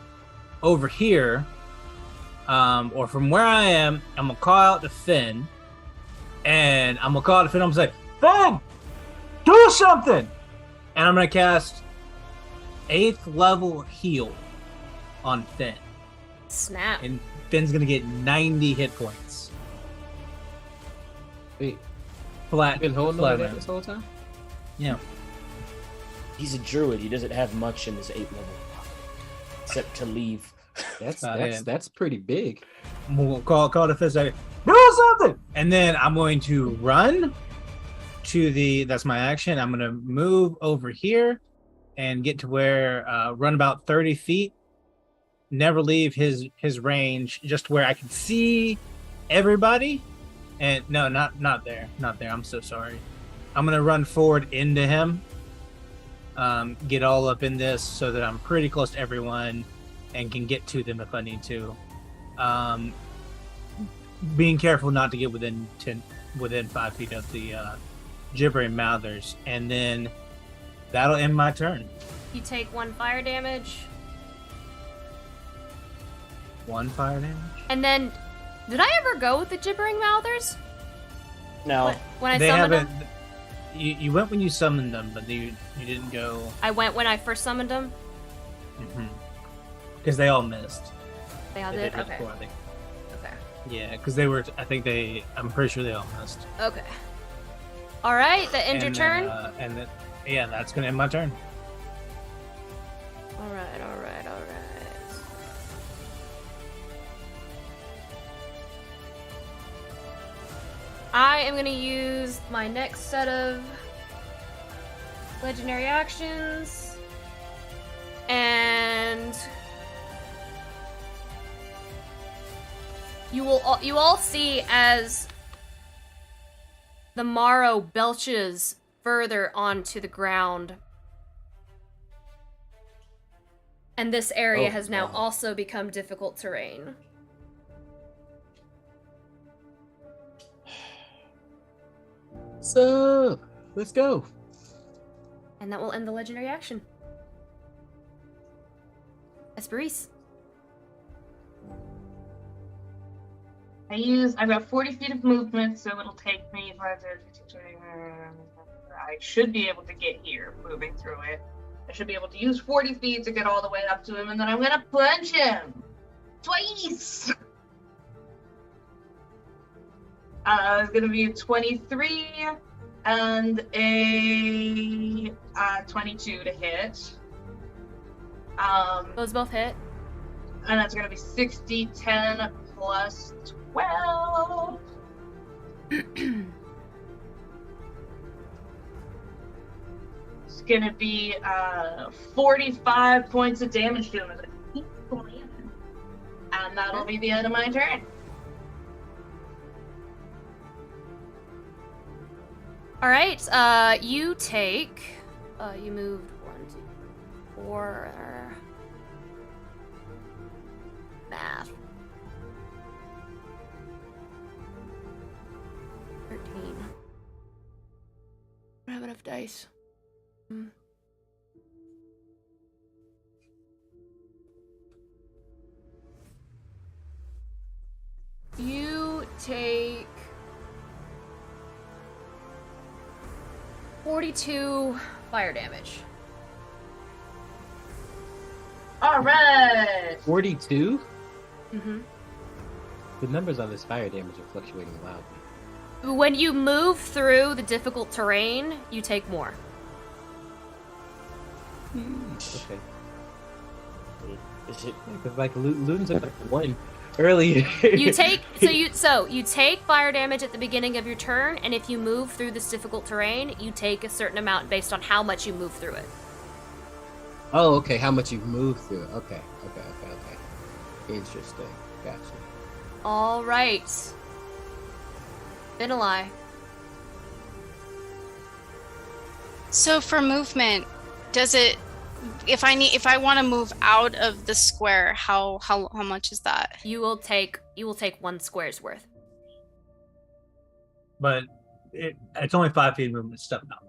over here, or from where I am. I'm gonna call out to Finn, and I'm gonna call out to Finn. I'm gonna say, Finn, do something. And I'm gonna cast 8th level heal on Finn.
Snap.
And Finn's gonna get 90 hit points.
Wait,
flat.
You've been holding
flat
on that
man.
this whole time?
Yeah.
He's a druid. He doesn't have much in his 8th level, except to leave
That's pretty big.
We'll call the fist second. Do something, and then I'm going to run to the. That's my action. I'm going to move over here and get to where run about 30 feet. Never leave his range, just where I can see everybody. And no, not there. I'm so sorry. I'm gonna run forward into him. Get all up in this so that I'm pretty close to everyone and can get to them if I need to. Being careful not to get within 5 feet of the gibbering mouthers, and then that'll end my turn.
You take 1 fire damage.
1 fire damage.
And then, did I ever go with the gibbering mouthers?
No.
When I
They
summoned
haven't.
them?
You went when you summoned them, but you didn't go.
I went when I first summoned them.
Because they all missed.
They all
They
did?
did
Okay.
before, I think.
Okay.
Yeah, because they were. I'm pretty sure they all missed.
Okay. All right, that ends your
And
turn.
then, yeah, that's gonna end my turn.
All right. I am going to use my next set of legendary actions, and you all see as the marrow belches further onto the ground. And this area has now also become difficult terrain.
So, let's go.
And that will end the legendary action. Esperise.
I've got 40 feet of movement, so it'll take me 5, 10, 15, 20, I should be able to get here, moving through it. I should be able to use 40 feet to get all the way up to him, and then I'm gonna punch him! Twice! It's gonna be a 23 and a 22 to hit.
Those both hit.
And that's gonna be 60, 10 plus 12. It's gonna be 45 points of damage to him as I keep going. And that'll be the end of my turn.
All right, you take, you moved 1, 2, 4, math, 13. I don't have enough dice. You take 42 fire damage.
All right.
42?
Mm-hmm.
The numbers on this fire damage are fluctuating wildly.
When you move through the difficult terrain, you take more.
Okay. Is it like Luden's at like 1 earlier?
You take you take fire damage at the beginning of your turn, and if you move through this difficult terrain, you take a certain amount based on how much you move through it.
Oh, okay. How much you've moved through it. Okay. Interesting. Gotcha.
All right. Finali.
So for movement, does it? If I want to move out of the square, how much is that?
You will take 1 square's worth.
But it's only 5 feet of movement. Step out.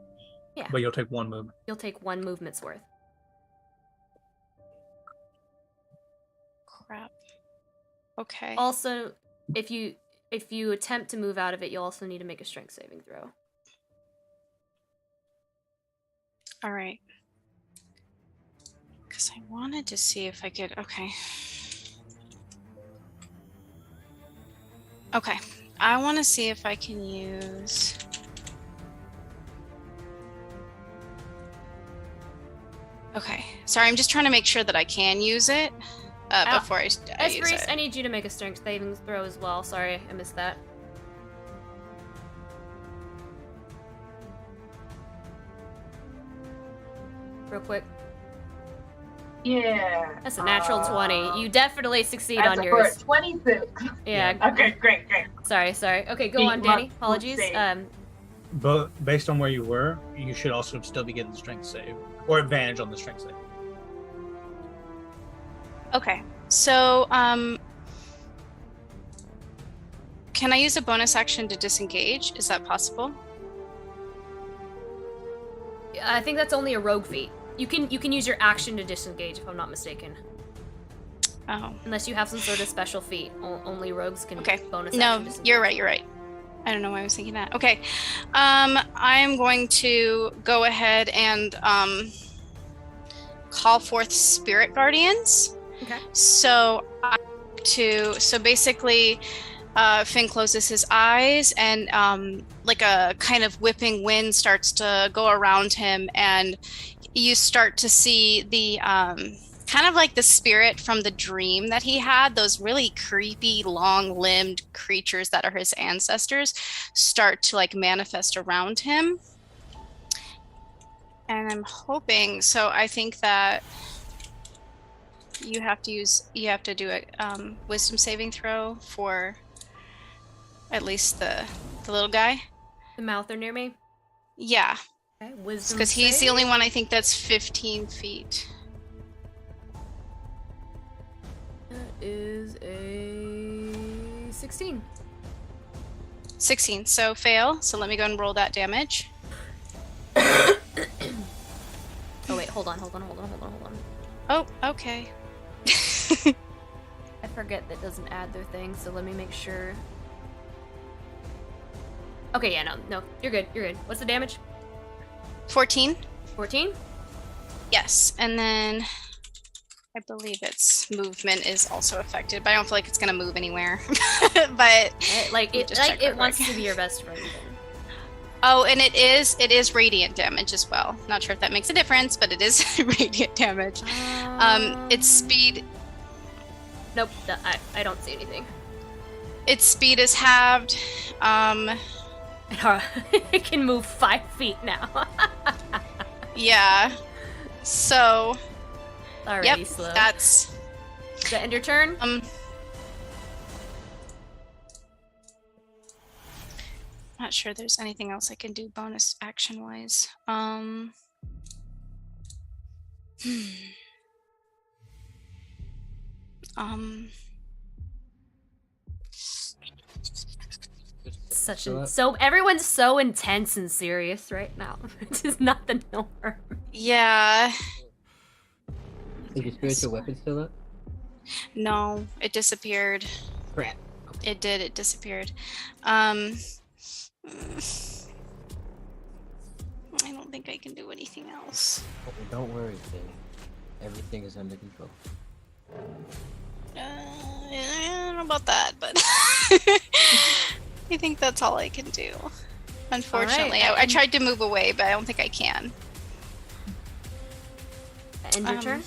Yeah.
But you'll take 1 movement.
You'll take 1 movement's worth.
Crap. Okay.
Also, if you attempt to move out of it, you'll also need to make a strength saving throw.
All right. Because I wanted to see if I could. Okay. I want to see if I can use. Okay. Sorry, I'm just trying to make sure that I can use it. before I use
Esperis,
it.
I need you to make a strength saving throw as well. Sorry, I missed that. Real quick.
Yeah.
That's a natural 20. You definitely succeed
That's
on
a
yours.
26.
Yeah.
Okay, great.
Sorry. Okay, go on, Danny. Apologies.
But based on where you were, you should also still be getting the strength save or advantage on the strength save.
Okay. So, can I use a bonus action to disengage? Is that possible?
I think that's only a rogue feat. You can use your action to disengage, if I'm not mistaken.
Oh.
Unless you have some sort of special feat. Only rogues can bonus
No,
action disengage.
you're right. I don't know why I was thinking that. Okay. I'm going to go ahead and call forth spirit guardians.
Okay.
So basically Finn closes his eyes and like a kind of whipping wind starts to go around him, and you start to see the kind of like the spirit from the dream that he had, those really creepy long-limbed creatures that are his ancestors start to like manifest around him. And I'm hoping, so I think that you have to do a wisdom saving throw for at least the little guy.
The mouther near me?
Yeah.
Okay, wisdom
because he's the
save?
only one I think that's 15 feet.
That is a 16.
16, so fail. So let me go and roll that damage.
Oh wait, hold on.
Oh, okay.
I forget that doesn't add their thing, so let me make sure. Okay, yeah, no, you're good. What's the damage?
14.
14?
Yes, and then I believe its movement is also affected, but I don't feel like it's gonna move anywhere. But
it wants to be your best friend. Then.
Oh, and it is radiant damage as well. Not sure if that makes a difference, but it is radiant damage. Its speed.
Nope, I don't see anything.
Its speed is halved.
It can move 5 feet now.
Yeah. So.
Already
yep,
slow.
That's.
Does that end your turn?
Not sure there's anything else I can do bonus action wise.
So everyone's so intense and serious right now. Which is not the norm.
Yeah.
Is your spiritual weapon still up?
No, it disappeared.
Crap.
It did. It disappeared. I don't think I can do anything else.
Oh, don't worry, Finn. Everything is under control.
I don't know about that, but I think that's all I can do. Unfortunately,
right,
I tried to move away, but I don't think I can.
End your turn?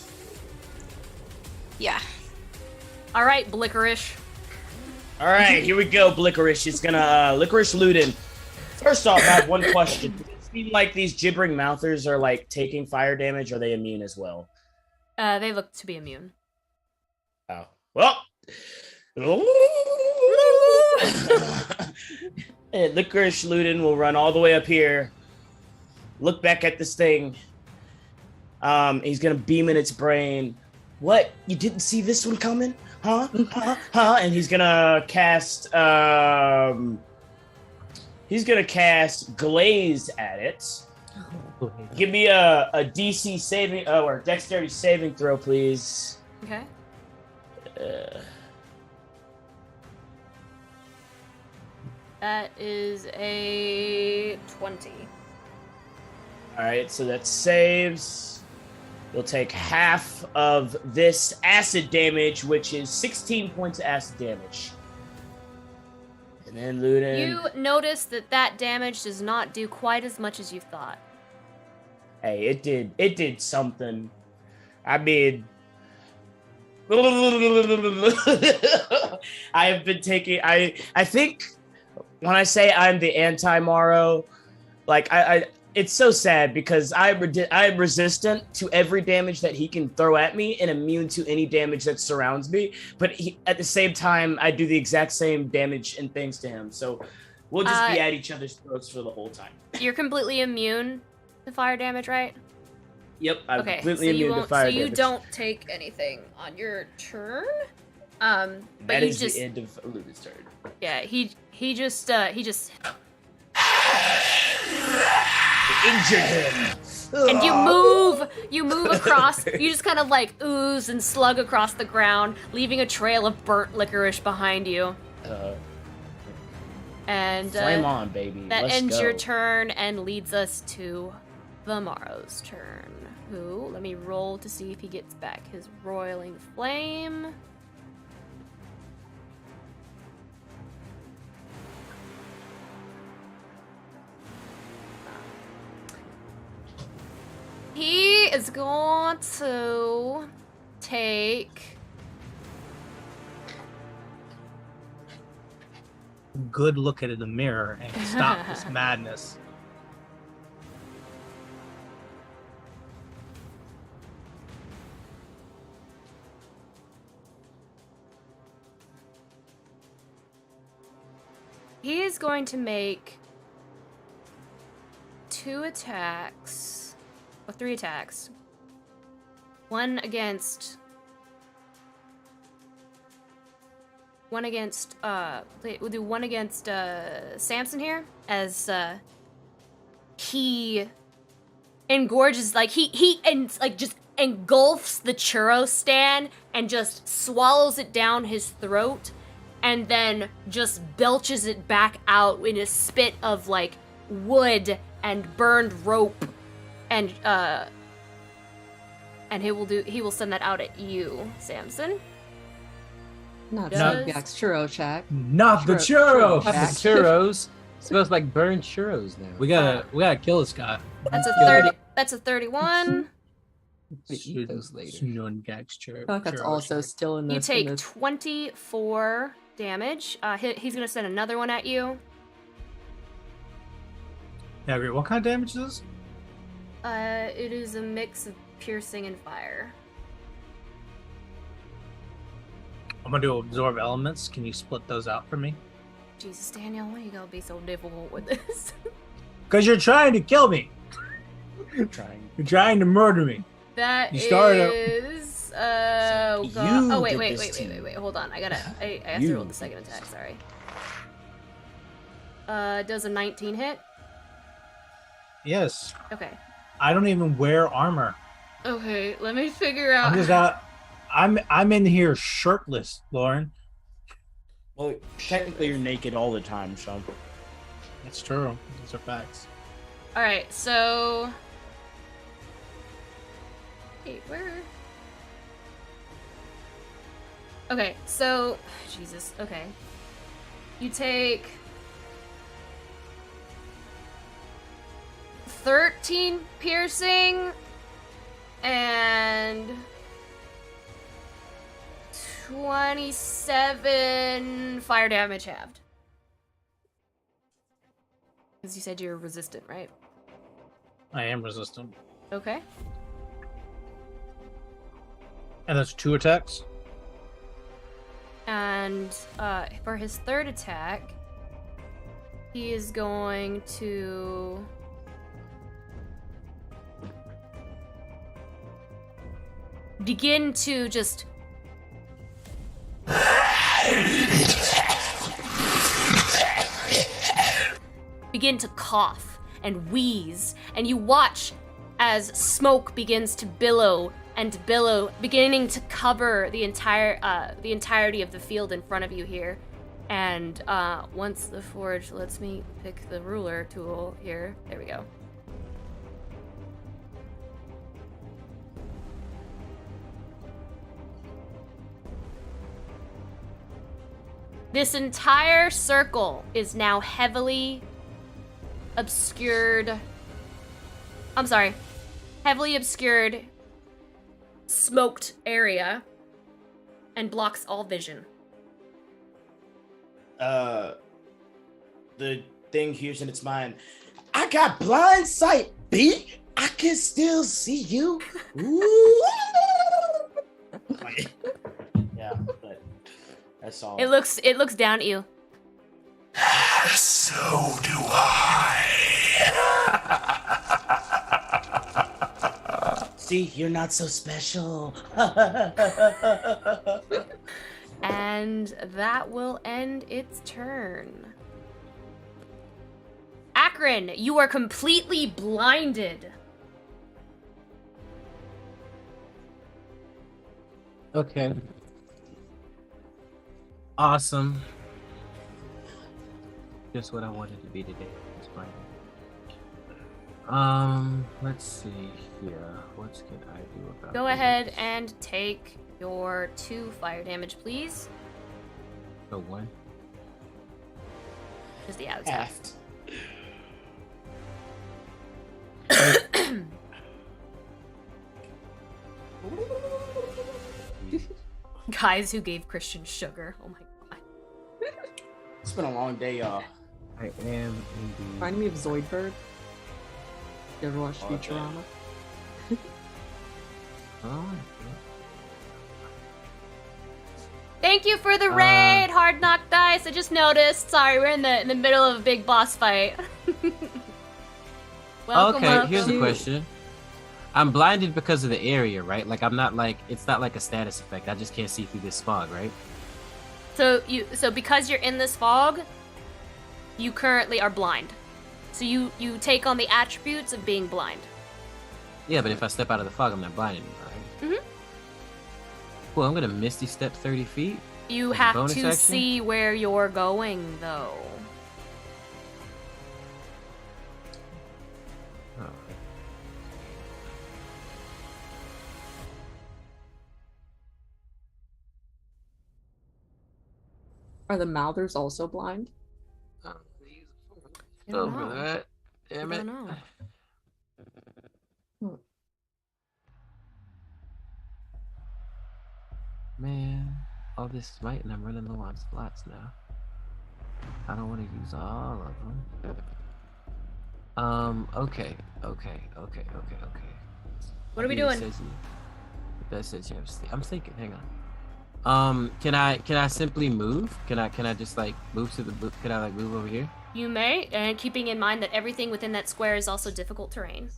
Yeah.
All right, Blickerish.
All right, here we go, Blickerish. It's gonna Licorice Ludin. First off, I have one question. Does it seem like these gibbering mouthers are like taking fire damage? Or are they immune as well?
They look to be immune.
Oh well. And Licorice Ludin will run all the way up here. Look back at this thing. He's gonna beam in its brain. What? You didn't see this one coming? Huh? And he's gonna cast Glaze at it. Give me a DC saving or dexterity saving throw, please.
Okay. That is a 20.
All right, so that saves. You'll take half of this acid damage, which is 16 points of acid damage. And then Ludin.
You notice that damage does not do quite as much as you thought.
Hey, it did something. I mean, I have been taking. I think when I say I'm the anti-Morrow, like I it's so sad because I am resistant to every damage that he can throw at me and immune to any damage that surrounds me. But at the same time, I do the exact same damage and things to him. So we'll just be at each other's throats for the whole time.
You're completely immune to fire damage, right?
Yep, I'm
okay,
completely immune to fire damage.
So you don't take anything on your turn. But
that is
just,
the end of Luna's turn.
Yeah, he just
injured him.
And you move across, you just kind of like ooze and slug across the ground, leaving a trail of burnt licorice behind you. And
flame on, baby.
That
Let's
ends
go.
your turn and leads us to the Morrow's turn. Who, let me roll to see if he gets back his roiling flame. He is going to take
good look at it in the mirror and stop this madness.
He is going to make 2 attacks, or 3 attacks. One against, we'll do one against Samson here, as he engorges, like he just engulfs the churro stand and just swallows it down his throat, and then just belches it back out in a spit of like wood and burned rope, and he will send that out at you, Samson.
Not Jack's churro shack.
Not the churro.
Not the churros. It smells like burned churros now.
We gotta kill this guy.
That's a 30. That's a 31.
Eat those later.
I thought that's also still in the.
You take 24 damage. He's gonna send another one at you.
Yeah, great. What kind of damage is this?
It is a mix of piercing and fire.
I'm gonna do absorb elements. Can you split those out for me?
Jesus, Daniel, why you gotta be so difficult with this?
Because you're trying to kill me.
You're
trying to murder me.
That
you started
is. Oh god. Oh wait. Hold on. I have to roll the second attack. Sorry. Does a 19 hit?
Yes.
Okay.
I don't even wear armor.
Okay, let me figure out.
I'm in here shirtless, Lauren.
Well, technically you're naked all the time, so.
That's true. Those are facts.
All right, so. Wait, where? Okay, so Jesus. Okay, you take 13 piercing and 27 fire damage halved. Because you said you're resistant, right?
I am resistant.
Okay.
And that's 2 attacks?
And for his third attack, he is going to... begin to just... begin to cough and wheeze, and you watch as smoke begins to billow, beginning to cover the entirety of the field in front of you here. And once the forge lets me pick the ruler tool here, there we go. This entire circle is now heavily obscured. Heavily obscured, smoked area. and blocks all vision.
The thing hears in its mind, I got blind sight, B. I can still see you. Ooh. Yeah, but that's all.
It looks down at you.
So do I.
See, you're not so special.
And that will end its turn. Akron, you are completely blinded.
Okay. Awesome. Just what I wanted to be today. It's fine. Let's see here. What can I do about
Go
this?
ahead and take your 2 fire damage, please.
So 1.
Just the outside. Guys who gave Christian sugar. Oh my god.
It's been a long day, y'all.
I am indeed.
Reminding me of Zoidberg. You ever watched
Okay.
Futurama?
Oh,
Thank you for the raid, Hard Knock Dice. I just noticed. Sorry, we're in the middle of a big boss fight. welcome,
okay,
welcome.
here's a question. I'm blinded because of the area, right? Like I'm not like it's not like a status effect. I just can't see through this fog, right?
So because you're in this fog, you currently are blind. So you take on the attributes of being blind.
Yeah, but if I step out of the fog, I'm not blind anymore, right?
Mhm.
Well, I'm gonna misty step 30 feet.
You
as a
have
bonus
to
action?
see where you're going, though.
Oh.
Are the Mouthers also blind?
I don't
Over
know.
that. Damn
I
it.
don't know.
Man, all this smite and I'm running low on slots now. I don't want to use all of them. Okay.
What are we doing?
That says you have sleep. I'm thinking, hang on. Can I simply move? Can I just like move to the, can I like move over here?
You may, and keeping in mind that everything within that square is also difficult terrain.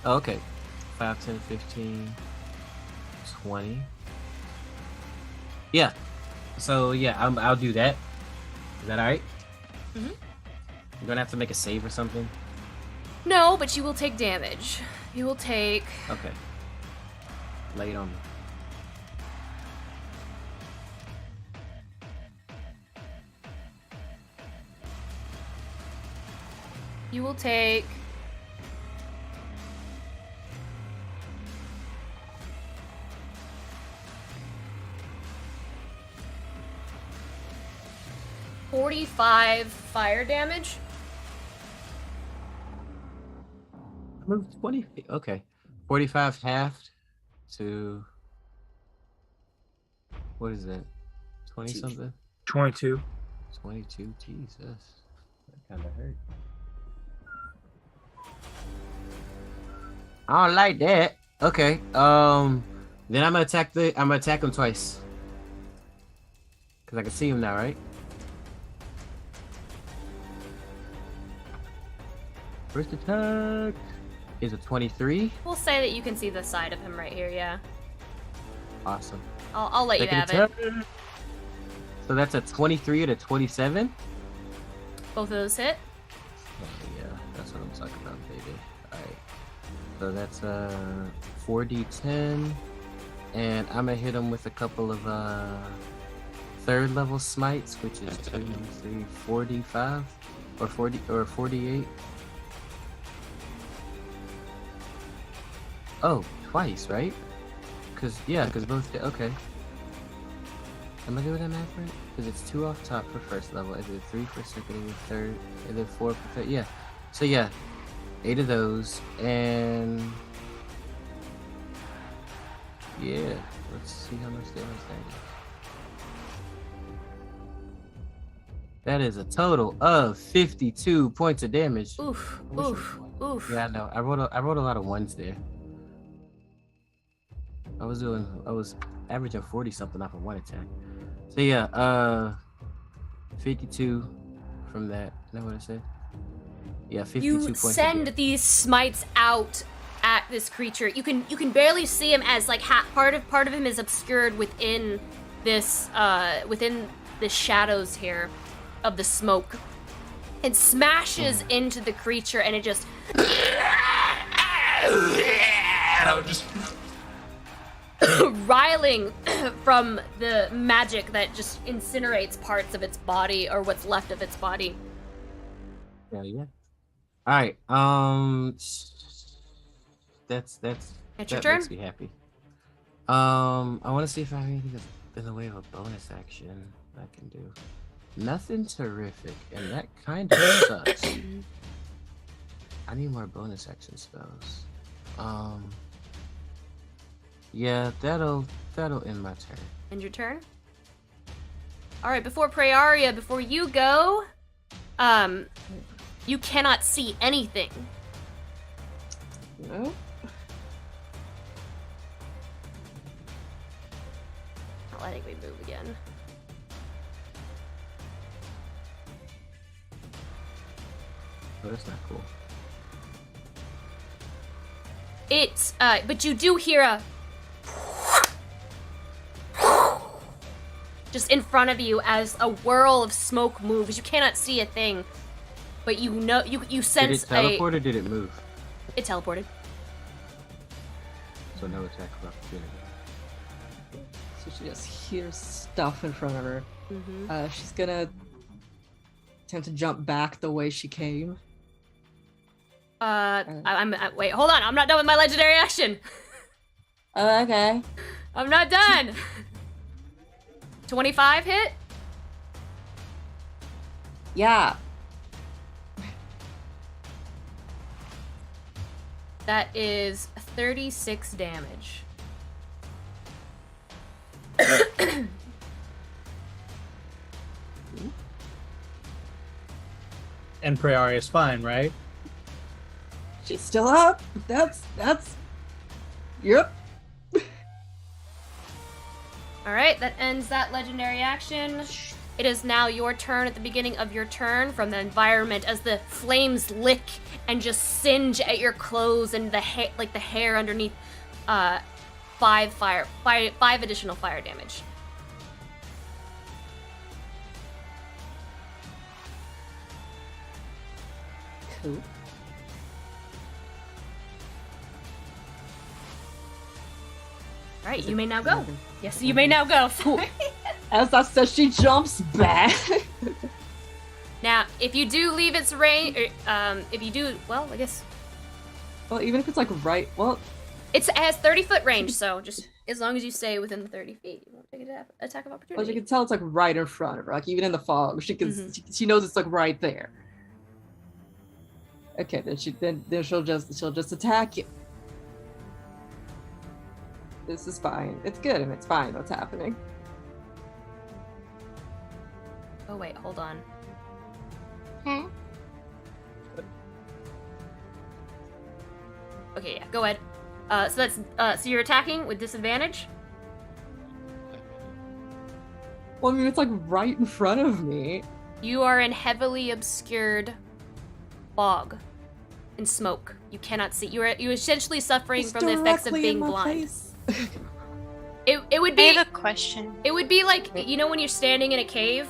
Oh, okay. 5, 10, 15, 20. Yeah. So yeah, I'll do that. Is that alright?
Mhm.
You're gonna have to make a save or something?
No, but you will take damage. You will take...
Okay. Lay it on me.
You will take... $45 fire damage.
Move 20 feet. Okay. 45 halved to... What is that? 20 something?
22.
22. Jesus. That kind of hurt. I don't like that. Okay. Then I'm gonna attack him twice. Cause I can see him now, right? First attack is a 23.
We'll say that you can see the side of him right here, yeah.
Awesome.
I'll let you
Second
have
attack.
it.
So that's a 23 and a 27.
Both of those hit.
Oh, yeah, that's what I'm talking about, baby. Alright. So that's 4d10. And I'm gonna hit him with a couple of third level smites, which is 2, 3, 4d5 or 40 or 48. Oh, twice, right? Cause both okay. Am I doing that math right? Because it's 2 off top for first level, and then 3 for second, and then third, and then 4 for third. Yeah. So yeah, 8 of those, and
Yeah. Let's see how much damage that is. That is a total of 52 points of damage.
Oof. Oof.
Yeah, I know. I wrote a lot of ones there. I was averaging 40 something off of one attack. So yeah, 52 from that. Is that what I said? Yeah, 52
You
points.
send these smites out at this creature. You can barely see him as like part of him is obscured within this shadows here of the smoke. It smashes into the creature and it just riling from the magic that just incinerates parts of its body or what's left of its body.
Yeah. All right. That's
It's your
that
turn?
makes me happy. I want to see if I have anything in the way of a bonus action I can do. Nothing terrific, and that kind of sucks. I need more bonus action spells. Yeah, that'll end my turn.
End your turn? Alright, before Praeria, before you go, you cannot see anything.
No.
Not letting me move again.
Oh, that's not cool.
It's, but you do hear a just in front of you as a whirl of smoke moves. You cannot see a thing, but you know, you sense
Did it teleport or did it move?
It teleported.
So no attack of opportunity.
So she just hears stuff in front of her.
Mm-hmm.
She's gonna attempt to jump back the way she came.
Wait, hold on. I'm not done with my legendary action.
Oh, okay.
I'm not done. 25 hit?
Yeah.
That is 36 damage.
And Praeria is fine, right?
She's still up. That's. Yep.
Alright, that ends that legendary action. It is now your turn at the beginning of your turn from the environment as the flames lick and just singe at your clothes and the hair underneath. 5 additional fire damage.
Cool.
Alright, you may now go. Yes, you may now go.
As I said, she jumps back.
Now, if you do leave its range, if you do, well, I guess.
Well, even if it's like right, well.
It has 30-foot range, so just as long as you stay within the 30 feet, you won't take an attack of opportunity.
Well, she can tell it's like right in front of her, like even in the fog, she can. She knows it's like right there. Okay, then she'll just attack you. This is fine. It's good and it's fine what's happening.
Oh wait, hold on. Okay, yeah, go ahead. So that's so you're attacking with disadvantage?
Well, I mean, it's like right in front of me.
You are in heavily obscured fog and smoke. You cannot see. You're essentially suffering from the effects of being blind. It would be.
I have a question.
It would be like, you know, when you're standing in a cave,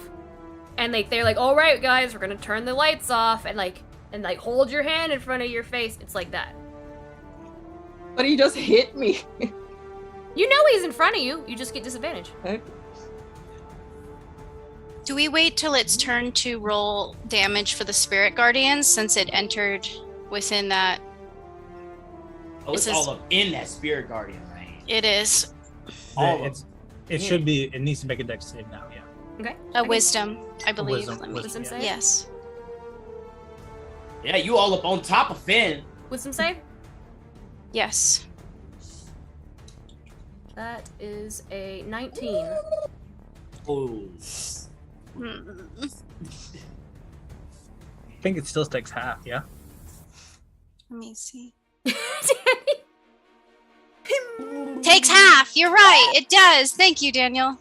and they're like, "All right, guys, we're gonna turn the lights off," and hold your hand in front of your face. It's like that.
But he just hit me.
You know he's in front of you. You just get disadvantage.
Okay.
Do we wait till it's turn to roll damage for the spirit guardians since it entered within that?
Oh, it's all up in that spirit guardian range.
It is.
It should be. It needs to make a dex save now. Yeah.
Okay.
A wisdom, I believe.
Wisdom save?
Yes.
Yeah, you all up on top of Finn.
Wisdom save?
Yes.
That is a 19.
Oh.
I think it still takes half, yeah?
Let me see. Takes half. You're right. It does. Thank you, Daniel.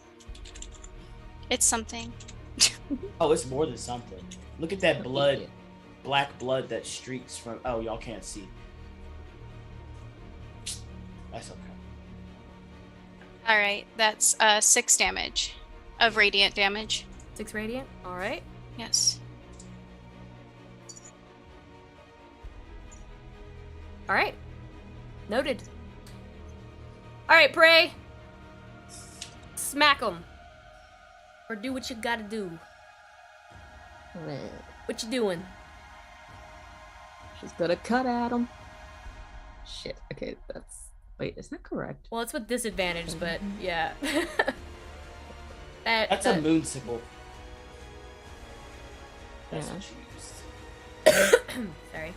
It's something.
Oh, it's more than something. Look at that blood, black blood that streaks from. Oh, y'all can't see. That's okay.
All right. That's 6 damage of radiant damage.
6 radiant. All right.
Yes.
All right. Noted. All right, Prey. Smack him. Or do what you gotta do. What you doing?
She's gonna cut at him. Shit. Okay, that's... Wait, is that correct?
Well, it's with disadvantage, but yeah.
That's a moonsicle.
Yeah.
That's what she used.
Sorry.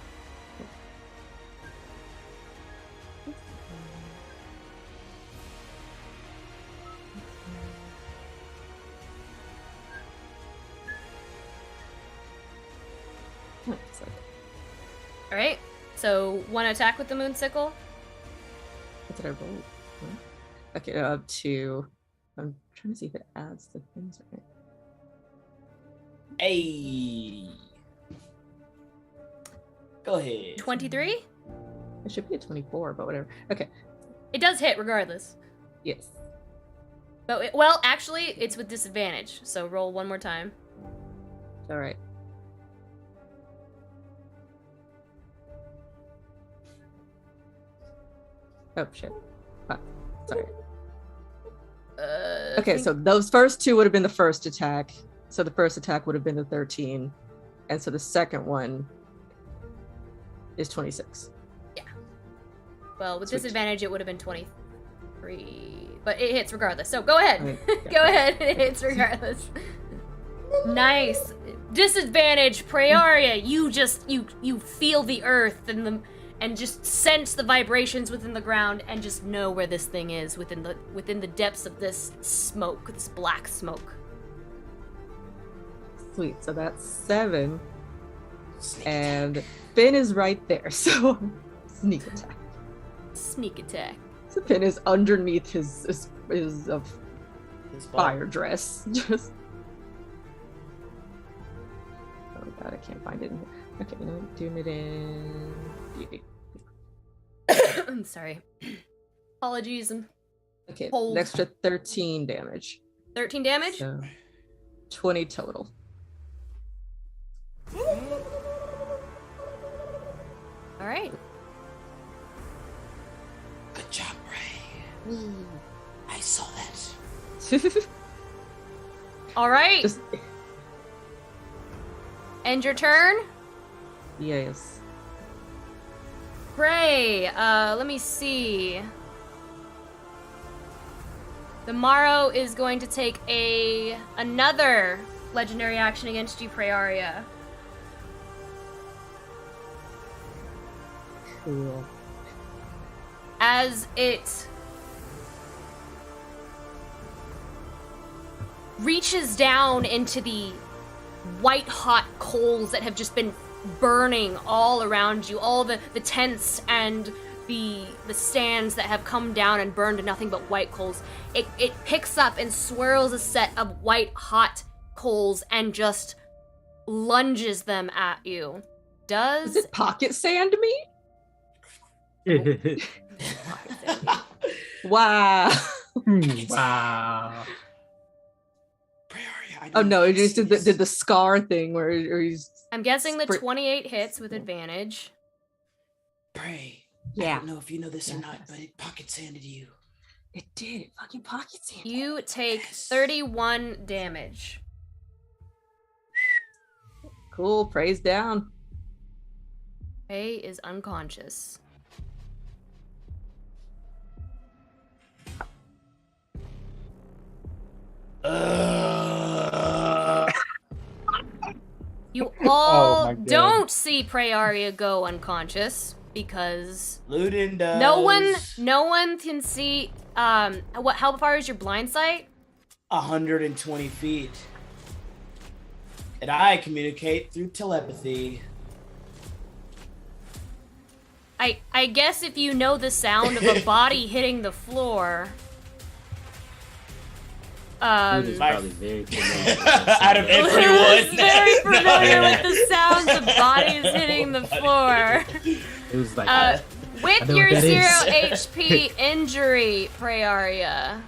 All right. So 1 attack with the moonsicle.
What did I roll? Okay, up to... I'm trying to see if it adds the things right.
Hey. Go ahead.
23?
It should be a 24, but whatever. Okay.
It does hit regardless.
Yes.
But well, actually, it's with disadvantage. So roll 1 more time.
All right. Oh shit. Fuck. Sorry. Okay, so those first 2 would have been the first attack. So the first attack would have been the 13. And so the second one is 26.
Yeah. Well, with
Sweet.
disadvantage, it would have been 23. But it hits regardless. So go ahead.
Okay.
Go ahead. It hits regardless. Nice. Disadvantage, Praeria. You feel the earth and just sense the vibrations within the ground and just know where this thing is within the depths of this smoke, this black smoke.
Sweet. So that's 7. And Finn is right there. So sneak attack.
Sneak attack.
So Finn is underneath his fire dress. Just. Oh god, I can't find it in here. Okay, you know what? Doing it in beauty.
I'm sorry. Apologies.
Okay,
Hold.
an extra 13 damage.
13 damage?
So 20 total.
All right.
Good job, Ray. I saw that.
All right. End your turn.
Yes.
Prey. Let me see. The Morrow is going to take another legendary action against you, Praeria.
Cool.
As it reaches down into the white hot coals that have just been burning all around you, all the tents and the stands that have come down and burned to nothing but white coals. It picks up and swirls a set of white hot coals and just lunges them at you.
Is it pocket sand meat? Wow.
Wow.
Oh no, it just did the scar thing where he's...
I'm guessing the 28 hits with advantage.
Pray.
Yeah.
I don't know if you know this or not, but it pocket sanded you.
It did. It fucking pocket sanded.
You take 31 damage.
Cool. Praise down.
Prey is unconscious. You all don't see Praeria go unconscious because
Ludin does.
no one can see. How far is your blind sight?
120 feet. And I communicate through telepathy.
I guess if you know the sound of a body hitting the floor.
Food is probably very familiar.
Out of everyone.
Who's very familiar with the sounds of bodies hitting the floor.
It was like
With your 0 HP injury, Praeria,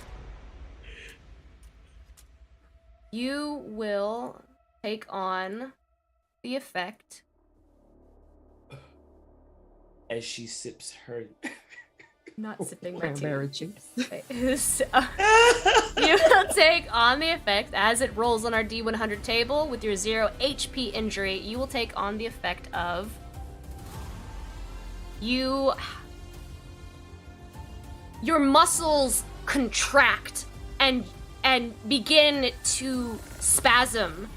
you will take on the effect
as she sips her.
Not sipping my tea.
Cranberry juice.
You will take on the effect as it rolls on our D100 table with your 0 HP injury. You will take on the effect of your muscles contract and begin to spasm.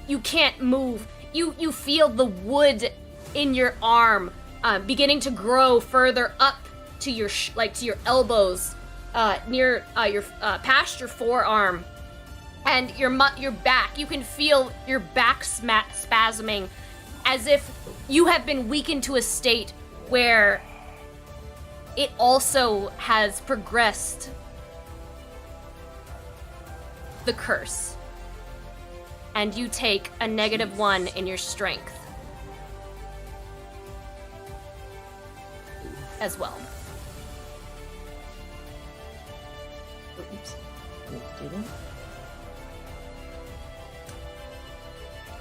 You can't move. You feel the wood in your arm beginning to grow further up to your to your elbows, near your past your forearm, and your back. You can feel your back spasming, as if you have been weakened to a state where it also has progressed the curse, and you take a -1 in your strength as well.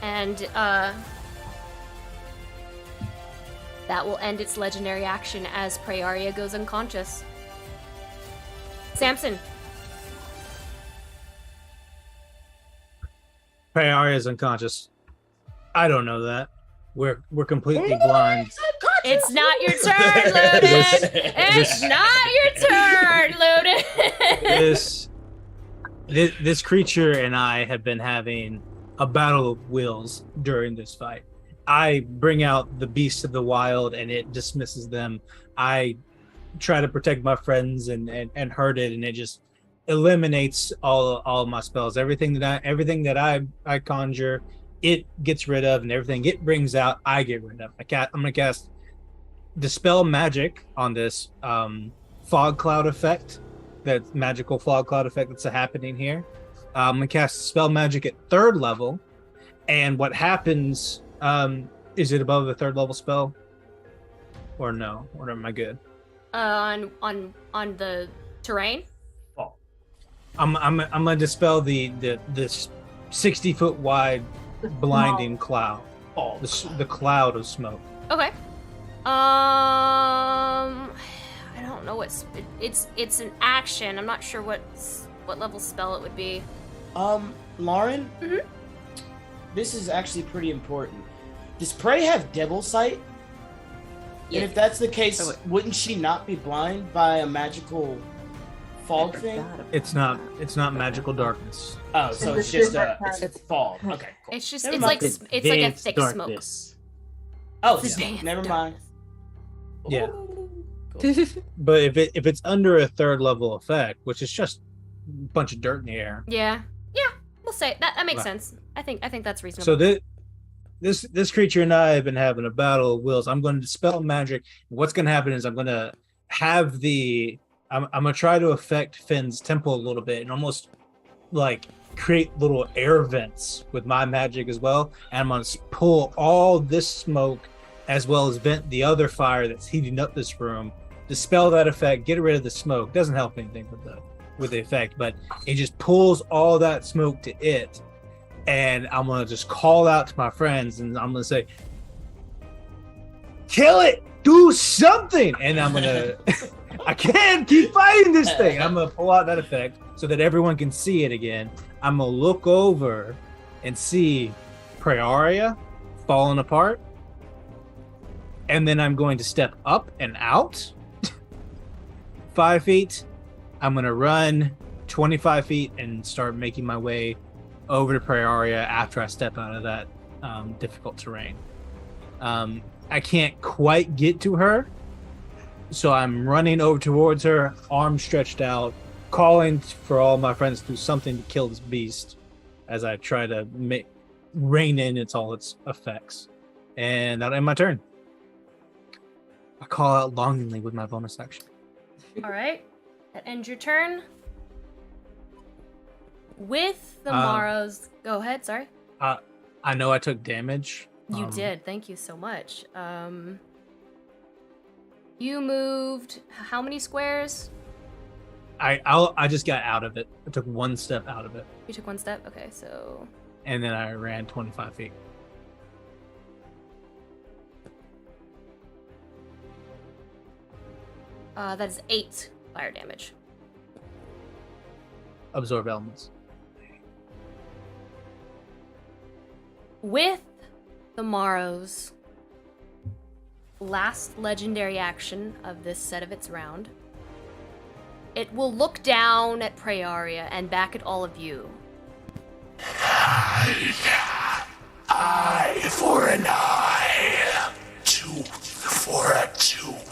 And that will end its legendary action as Praeria goes unconscious. Samson.
Praeria is unconscious. I don't know that. We're completely blind.
It's not your turn, Ludin! It's not your turn, Ludin!
This creature and I have been having a battle of wills during this fight. I bring out the beast of the wild and it dismisses them. I try to protect my friends and hurt it, and it just eliminates all of my spells. Everything that I conjure, it gets rid of, and everything it brings out, I get rid of. I'm gonna cast Dispel Magic on this fog cloud effect, that magical fog cloud effect that's happening here. I'm gonna cast Dispel Magic at 3rd level, and what happens? Is it above the 3rd level spell, or no? Or am I good?
On the terrain.
Oh, I'm gonna dispel this 60-foot wide blinding cloud. Oh, the cloud of smoke.
Okay. I don't know it's an action. I'm not sure what level spell it would be.
Lauren.
Mm-hmm.
This is actually pretty important. Does Prey have Devil Sight?
Yeah.
And if that's the case, wouldn't she not be blind by a magical fog thing?
It's not magical darkness.
Oh, so it's just it's fog. Okay, cool.
It's just
Never
it's
mind.
like a thick
darkness.
Oh,
It's
yeah. Never mind.
Yeah. But if it's under a 3rd level effect, which is just a bunch of dirt in the air.
Yeah, we'll say that makes
Right.
sense. I think that's reasonable.
So this creature and I have been having a battle of wills. I'm going to dispel magic. What's going to happen is I'm going to have I'm going to try to affect Finn's temple a little bit and almost like create little air vents with my magic as well. And I'm going to pull all this smoke as well as vent the other fire that's heating up this room, dispel that effect, get rid of the smoke. Doesn't help anything with the effect, but it just pulls all that smoke to it. And I'm gonna just call out to my friends and I'm gonna say, kill it, do something. And I'm gonna I can't keep fighting this thing. I'm gonna pull out that effect so that everyone can see it again. I'm gonna look over and see Praeria falling apart. And then I'm going to step up and out 5 feet. I'm going to run 25 feet and start making my way over to Praeria after I step out of that difficult terrain. I can't quite get to her, So I'm running over towards her, arms stretched out, calling for all my friends to do something to kill this beast as I try to rein in all its effects. And that'll end my turn. I call out longingly with my bonus action.
All right. That ends your turn. With the Morrows... Go ahead, sorry.
I know I took damage.
You did. Thank you so much. You moved how many squares?
I just got out of it. I took one step out of it.
You took one step? Okay, so...
And then I ran 25 feet.
That is 8 fire damage.
Absorb elements.
With the Morrow's last legendary action of this set of its round, it will look down at Praeria and back at all of you.
Eye for an eye, tooth for a tooth.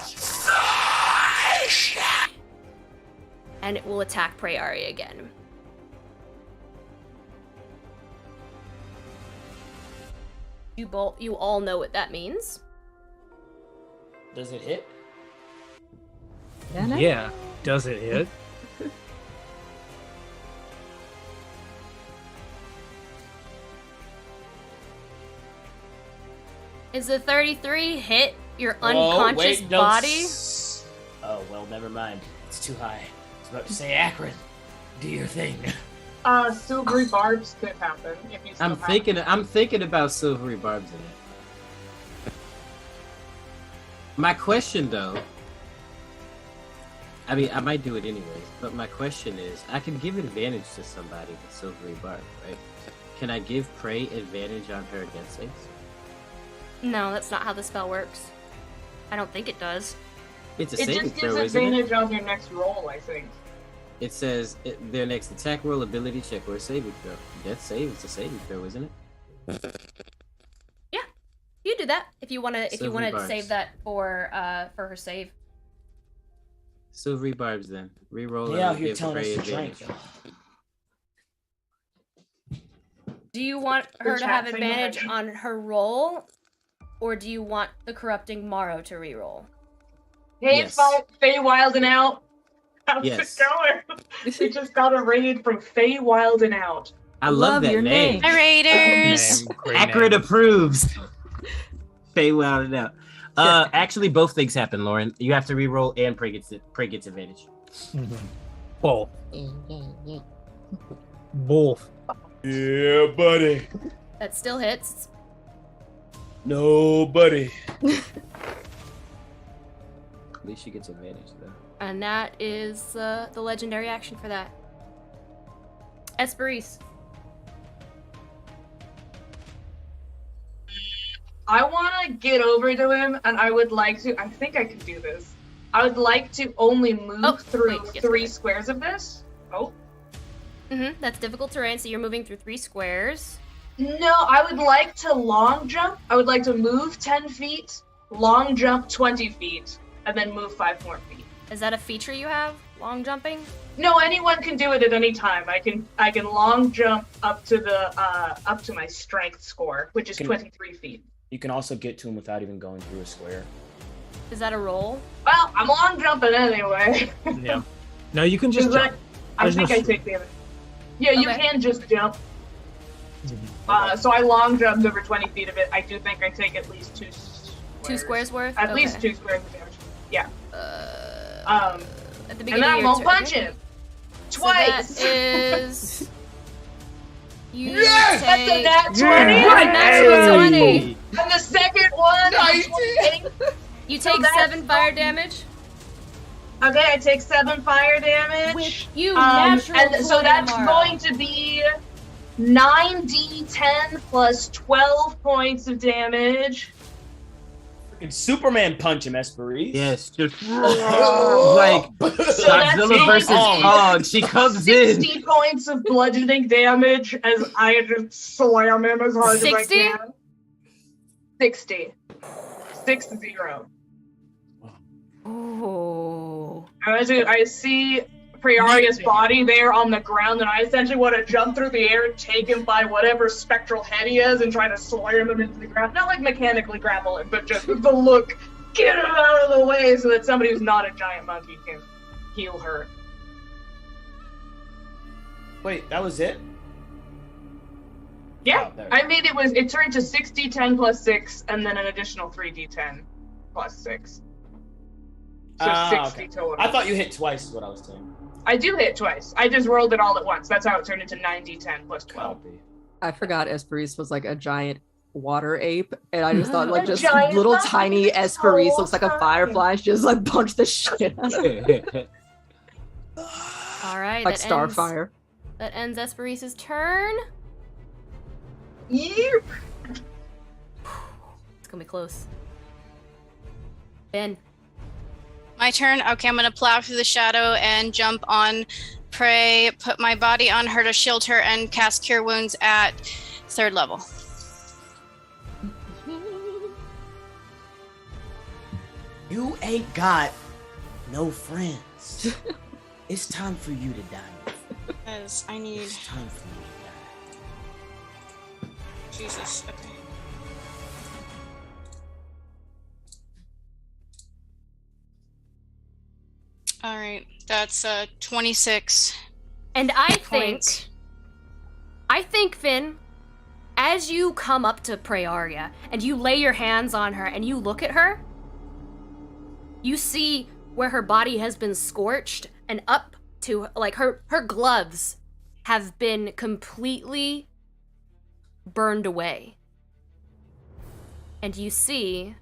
And it will attack Praeria again. You all know what that means.
Does it hit?
Yeah. Does it hit?
Is a 33 hit your unconscious body?
Oh, well, never mind. It's too high. I was about to say, Akron, do your thing.
Silvery barbs could happen if you still
I'm thinking about silvery barbs in it. My question, though, I mean, I might do it anyways, but my question is, I can give advantage to somebody with silvery barb, right? Can I give Prey advantage on her against saves?
No, that's not how the spell works. I don't think it does.
It's a saving
just
throw,
gives
isn't
advantage
it?
on your next roll, I think.
It says their next attack roll, ability check, or saving throw. Death save is a saving throw, isn't it?
Yeah, you do that if you want to. If you
Silvery
wanted to
barbs.
save that for her save.
Silvery barbs, then. Reroll.
Yeah,
and
you're
give
telling us
Prey
to
advantage.
drink.
Do you want her to have
chat, say
advantage
no.
on her roll, or do you want the corrupting Morrow to reroll?
Hey,
Yes.
Fey Wild and Out. How's
Yes.
it going? We just got a raid from Fey Wild and Out.
I love that
your
name.
Hi, Raiders.
Great
Akron
name.
approves. Fey wilded out. Actually, both things happen, Lauren. You have to reroll, and Prey gets advantage.
Both. Both.
Yeah, buddy.
That still hits.
No, buddy.
At least she gets advantage, though.
And that is the legendary action for that. Esperise.
I want to get over to him, and I would like to. I think I can do this. I would like to only move through
wait, yes,
3
go ahead.
squares of this. Oh.
That's difficult terrain, so you're moving through 3 squares.
No, I would like to long jump. I would like to move 10 feet, long jump 20 feet, and then move 5 more feet.
Is that a feature you have? Long jumping?
No, anyone can do it at any time. I can long jump up to the up to my strength score, which is 23 feet.
You can also get to him without even going through a square.
Is that a roll?
Well, I'm long jumping anyway.
Yeah. No, you can just
Does that-
jump.
I
There's
think
no
I take damage. Yeah, you
Okay.
can just jump. So I long jumped over 20 feet of it. I do think I take at least 2 squares.
2 squares worth?
At least
Okay.
2 squares of damage. Yeah.
At the
And
beginning
then I
of your
won't
turn.
punch him. Twice.
So that is... You
Yes! That's a
take...
nat 20.
Natural 20.
And the second one, is 28.
You take
that's
7 fire damage.
Okay, I take 7 fire damage.
You natural
and so
20
that's
tomorrow.
going to be 9d10 plus 12 points of damage.
Freaking Superman punch him, Esperise.
Yes, just
Oh.
like
So that's
Godzilla
going
versus
to be
Kong. She comes in.
60 points of bludgeoning damage as I just slam him as hard
60?
as I can. 60. 60.
Oh.
I see Priaria's body there on the ground, and I essentially want to jump through the air and take him by whatever spectral head he is and try to slam him into the ground. Not like mechanically grapple him, but just the look. Get him out of the way so that somebody who's not a giant monkey can heal her.
Wait, that was it?
Yeah,
Oh,
I mean it turned to 6d10 plus 6, and then an additional 3d10 plus 6. So 60
okay.
total.
I thought you hit twice is what I was saying.
I do hit twice. I just rolled it all at once. That's how it turned into 9d10 plus 12.
I forgot Esperise was like a giant water ape, and I just thought like
A
just
giant
little
monkey
tiny
this
Esperise
whole
looks like a
time.
firefly. She just like punched the shit out of it.
All right.
Like
that
Starfire.
That ends Esperise's turn.
Yep.
It's gonna be close. Ben.
My turn. Okay, I'm gonna plow through the shadow and jump on Prey, put my body on her to shield her, and cast Cure Wounds at 3rd level.
You ain't got no friends. It's time for you to die.
Because I need.
It's time for you to die.
Jesus. Okay. All right, that's 26.
And I
points.
think, Finn, as you come up to Praeria and you lay your hands on her and you look at her, you see where her body has been scorched and up to, like, her gloves have been completely burned away. And you see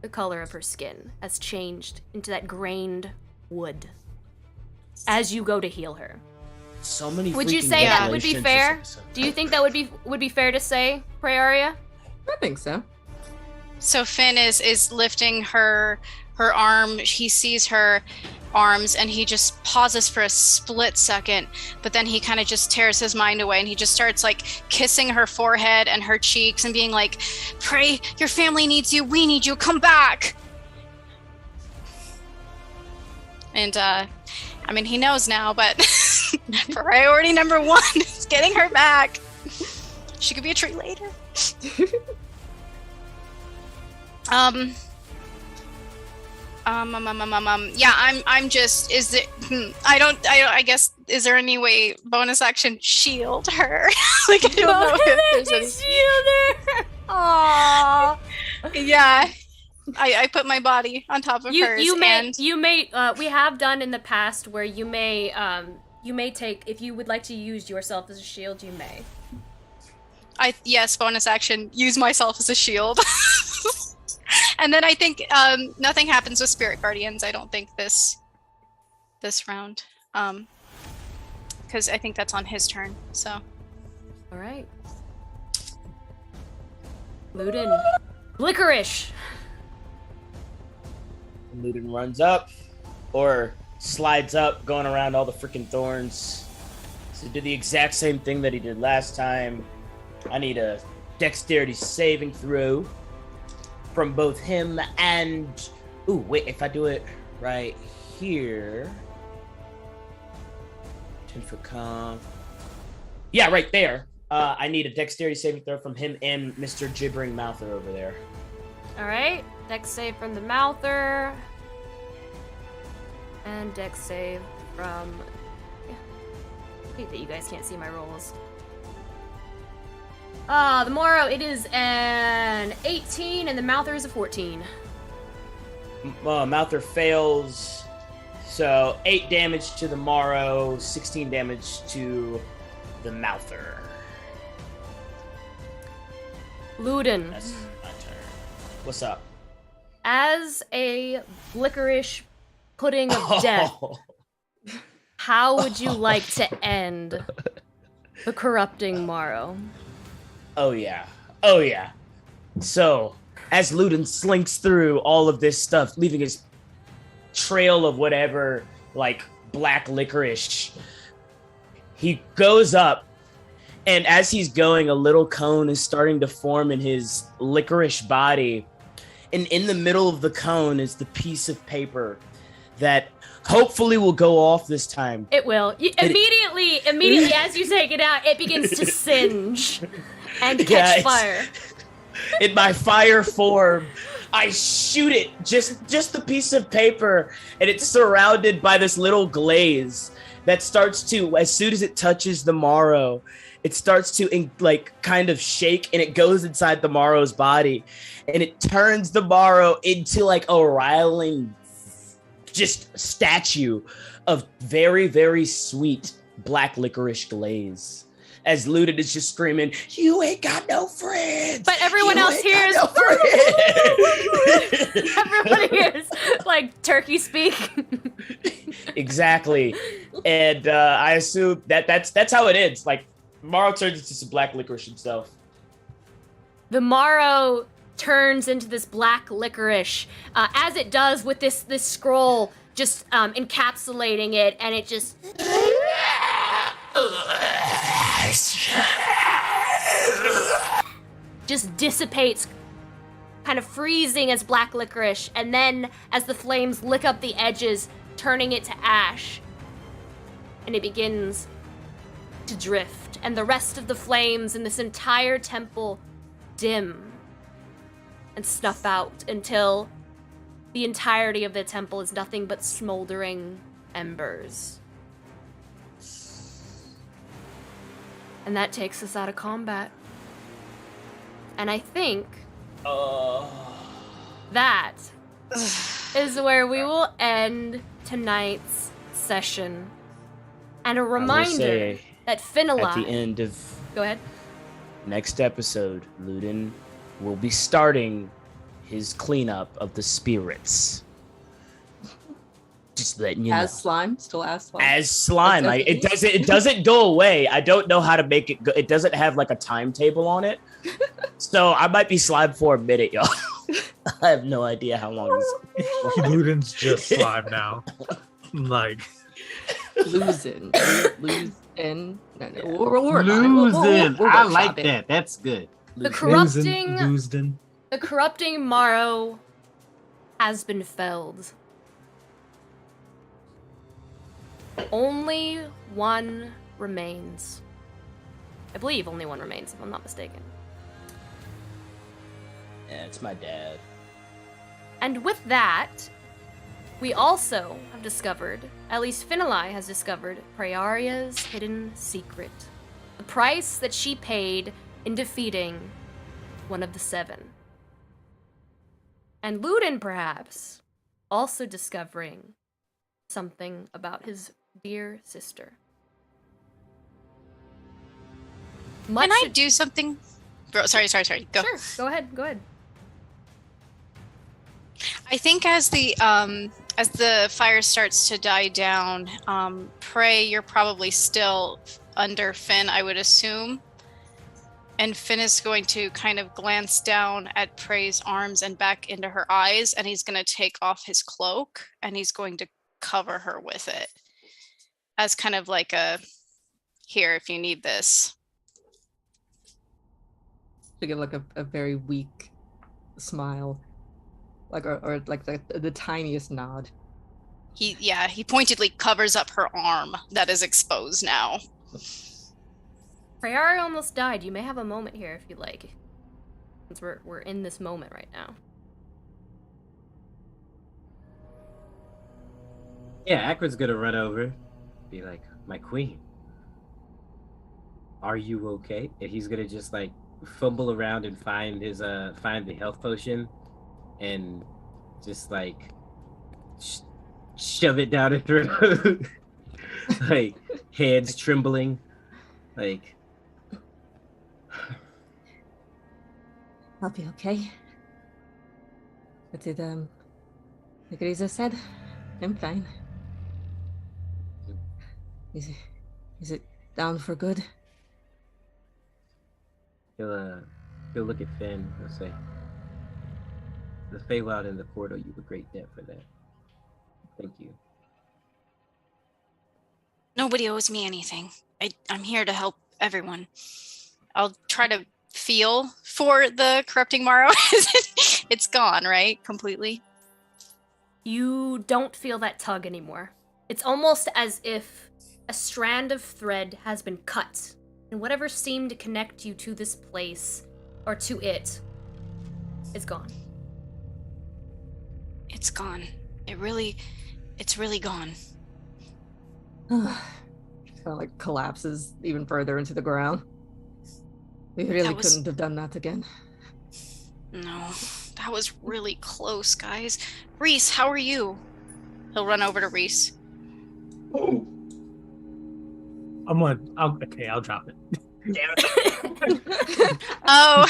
the color of her skin has changed into that grained wood as you go to heal her.
So many.
Would you
freaking
say that would be
revelations
fair?
this episode.
Do you think that would be fair to say, Praeria?
I think so.
So Finn is lifting her arm. He sees her arms and he just pauses for a split second, but then he kind of just tears his mind away and he just starts like kissing her forehead and her cheeks and being like, "Pray, your family needs you. We need you. Come back." And I mean, he knows now, but priority number 1 is getting her back. She could be a tree later. Yeah, I'm just, is it, I guess, is there any way bonus action shield her? Like, I don't know if there's any.
Shield her! Aww.
Yeah. I put my body on top of hers.
You may, we have done in the past where you may take, if you would like to use yourself as a shield, you may.
Yes, bonus action, use myself as a shield. And then I think nothing happens with Spirit Guardians, I don't think, this round. Because I think that's on his turn, so.
Alright. Luden. Licorice!
Luden runs up, or slides up, going around all the freaking thorns. So do the exact same thing that he did last time. I need a dexterity saving throw from both him and... Ooh, wait, if I do it right here... 10-foot com... Yeah, right there. I need a dexterity saving throw from him and Mr. Gibbering Mouther over there.
Alright, dex save from the Mouther. And dex save from... I hate that you guys can't see my rolls. The Morrow, it is an 18, and the Mouther is a 14.
Mouther fails, so 8 damage to the Morrow, 16 damage to the Mouther.
Luden.
That's my turn. What's up?
As a licorice pudding of death, how would you like to end the corrupting Morrow?
Oh yeah. Oh yeah. So, as Luden slinks through all of this stuff, leaving his trail of whatever, like, black licorice, he goes up, and as he's going, a little cone is starting to form in his licorice body, And in the middle of the cone is the piece of paper that hopefully will go off this time.
It will. Immediately as you take it out, it begins to singe and catch fire.
In my fire form, I shoot it, just the piece of paper, and it's surrounded by this little glaze that starts to, as soon as it touches the Morrow, it starts to kind of shake, and it goes inside the Morrow's body, and it turns the Morrow into like a riling, just statue of very, very sweet black licorice glaze. As Ludin is just screaming, "You ain't got no friends!"
But everyone else hears.
No
Everyone hears like turkey speak.
Exactly, and I assume that's how it ends. Like Morrow turns into some black licorice himself.
The Morrow turns into this black licorice, as it does with this scroll just encapsulating it, and it just dissipates, kind of freezing as black licorice, and then as the flames lick up the edges, turning it to ash, and it begins to drift, and the rest of the flames in this entire temple dim and snuff out until the entirety of the temple is nothing but smoldering embers. And that takes us out of combat. And I think that is where we will end tonight's session. And a reminder that Finali...
At the end of...
Go ahead.
Next episode, Ludin will be starting his cleanup of the spirits. Just letting you know.
As slime? Still as slime?
As slime. It doesn't go away. I don't know how to make it go. It doesn't have like a timetable on it. So I might be slime for a minute, y'all. I have no idea how long this is.
Ludin's just slime now. Like
losing. No.
Losing. I like that. That's good.
The corrupting Morrow has been felled. Only one remains. I believe only one remains, if I'm not mistaken.
Yeah, it's my dad.
And with that, we also have discovered, at least Finali has discovered, Prayaria's hidden secret. The price that she paid in defeating one of the seven. And Ludin, perhaps, also discovering something about his dear sister.
Can I do something? Bro, sorry. Go.
Sure, go ahead.
I think as the fire starts to die down, Prey, you're probably still under Finn, I would assume. And Finn is going to kind of glance down at Prey's arms and back into her eyes, and he's going to take off his cloak, and he's going to cover her with it. As kind of like a, here, if you need this.
To give like a very weak smile. Like or like the tiniest nod.
He pointedly covers up her arm that is exposed now.
Prayari almost died. You may have a moment here if you'd like. Since we're in this moment right now.
Yeah, Akron's gonna run over, be like, "My queen, are you okay?" And he's gonna just like fumble around and find the health potion, and just like shove it down her throat, like hands trembling, like.
I'll be okay. What did Griza said? I'm fine. Is it down for good?
He'll look at Finn. He'll say, "The Feywild and the portal, you were great debt for that. Thank you."
Nobody owes me anything. I'm here to help everyone. I'll try to feel for the corrupting marrow? It's gone, right? Completely.
You don't feel that tug anymore. It's almost as if a strand of thread has been cut, and whatever seemed to connect you to this place, or to it, is gone.
It's gone. It's really gone.
Kind of like collapses even further into the ground. We really couldn't have done that again.
No, that was really close, guys. Reese, how are you? He'll run over to Reese.
Oh. I'll drop it.
Damn it.
Oh.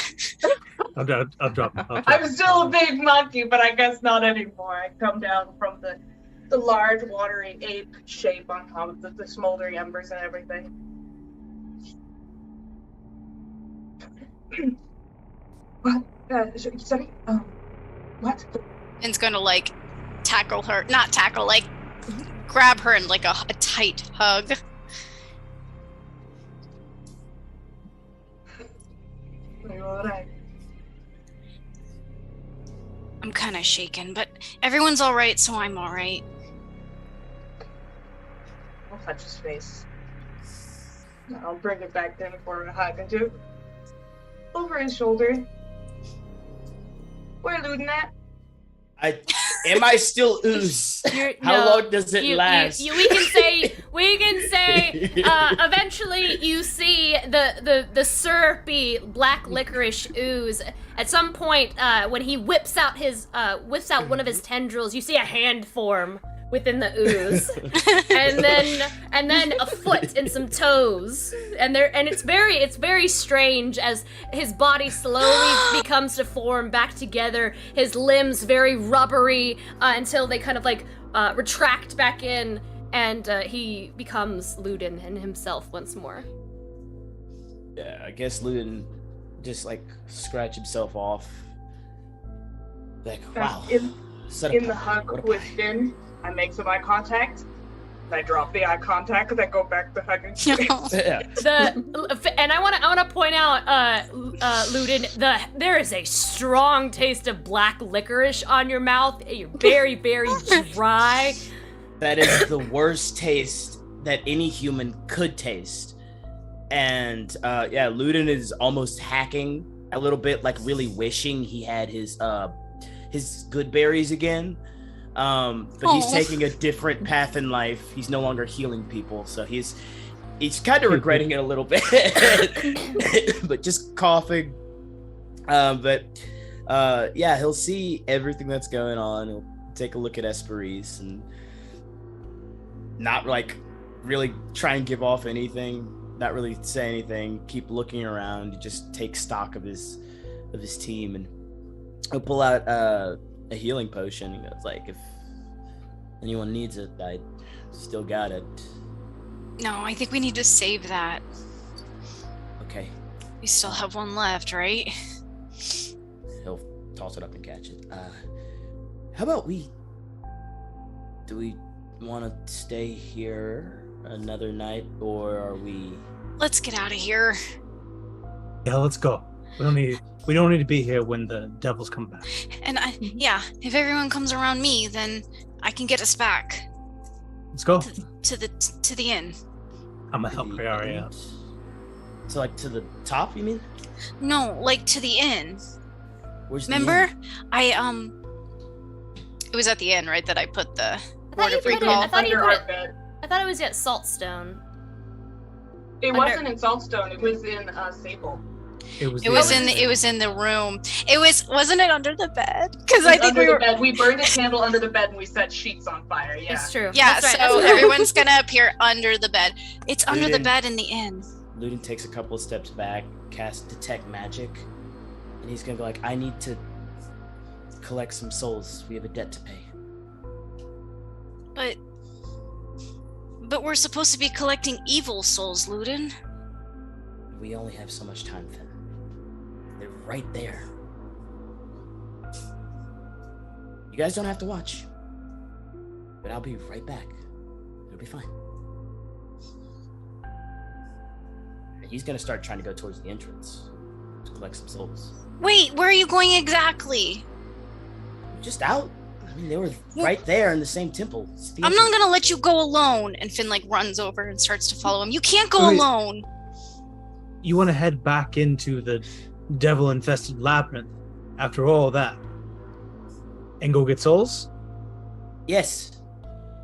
I'll drop it.
I'm still a big monkey, but I guess not anymore. I come down from the large watery ape shape on top of the smoldering embers and everything. What? Sorry? What?
Finn's gonna like tackle her, not tackle, like grab her in like a tight hug.
Are you alright?
I'm kind of shaken, but everyone's all right, so I'm all right.
I'll touch his face. I'll bring it back to him for a hug and do over his shoulder. Where Luden at?
Am I still ooze? How long does it last?
We can say. Eventually, you see the syrupy black licorice ooze. At some point, when he whips out one of his tendrils, you see a hand form within the ooze, and then a foot and some toes, and it's very strange as his body slowly becomes to form back together. His limbs very rubbery until they kind of like retract back in, and he becomes Luden and himself once more.
Yeah, I guess Luden just like scratch himself off. Like, wow.
In the hug with Finn, I make some eye contact. I drop the eye contact and I go back to hugging.
And I want to point out, Luden, there is a strong taste of black licorice on your mouth. You're very, very dry.
That is the worst taste that any human could taste. And Luden is almost hacking a little bit, like really wishing he had his good berries again. But he's taking a different path in life. He's no longer healing people, so he's kind of regretting it a little bit, but just coughing. He'll see everything that's going on. He'll take a look at Esperise and not like really try and give off anything, not really say anything, keep looking around, just take stock of his team, and he'll pull out a healing potion. He goes like, if anyone needs it, I still got it.
No, I think we need to save that.
Okay.
We still have one left, right?
He'll toss it up and catch it. How about do we want to stay here another night, or are we...
Let's get out of here.
Yeah, let's go. We don't need to be here when the devils come back.
And if everyone comes around me, then I can get us back.
Let's go.
To the inn.
I'm gonna help Priori out.
So like to the top, you mean?
No, like to the inn.
Where's
Remember?
the inn?
It was at the inn, right, that I put the
Ward
of Recall.
I thought it was at Saltstone.
It wasn't in Saltstone. It was in Sable.
It was in the room. Wasn't it under the bed? Because I think
we burned a candle under the bed and we set sheets on fire. Yeah,
it's true.
Yeah,
that's
so
right.
everyone's gonna appear under the bed. It's under the bed in the inn.
Luden takes a couple of steps back, casts Detect Magic, and he's gonna go like, I need to collect some souls. We have a debt to pay.
But we're supposed to be collecting evil souls, Luden.
We only have so much time, Finn. They're right there. You guys don't have to watch. But I'll be right back. It'll be fine. And he's gonna start trying to go towards the entrance. to collect some souls.
Wait, where are you going exactly?
Just out. I mean, they were right there in the same temple.
I'm not gonna let you go alone. And Finn like runs over and starts to follow him. You can't go alone.
You want to head back into the devil-infested labyrinth after all that, and go get souls?
Yes.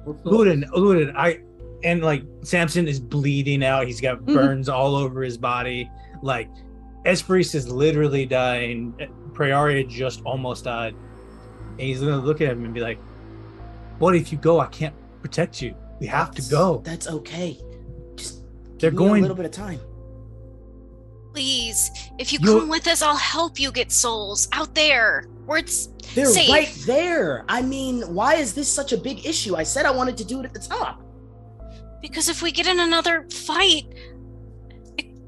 Ludin, and like Samson is bleeding out. He's got burns all over his body. Like Esperis is literally dying. Praeria just almost died. And he's gonna look at him and be like, "What if you go? I can't protect you. We have to go."
That's okay. Just
they're
give me
going
a little bit of time.
Please, if you come with us, I'll help you get souls out there where it's
They're
safe.
right there. I mean, why is this such a big issue? I said I wanted to do it at the top.
Because if we get in another fight,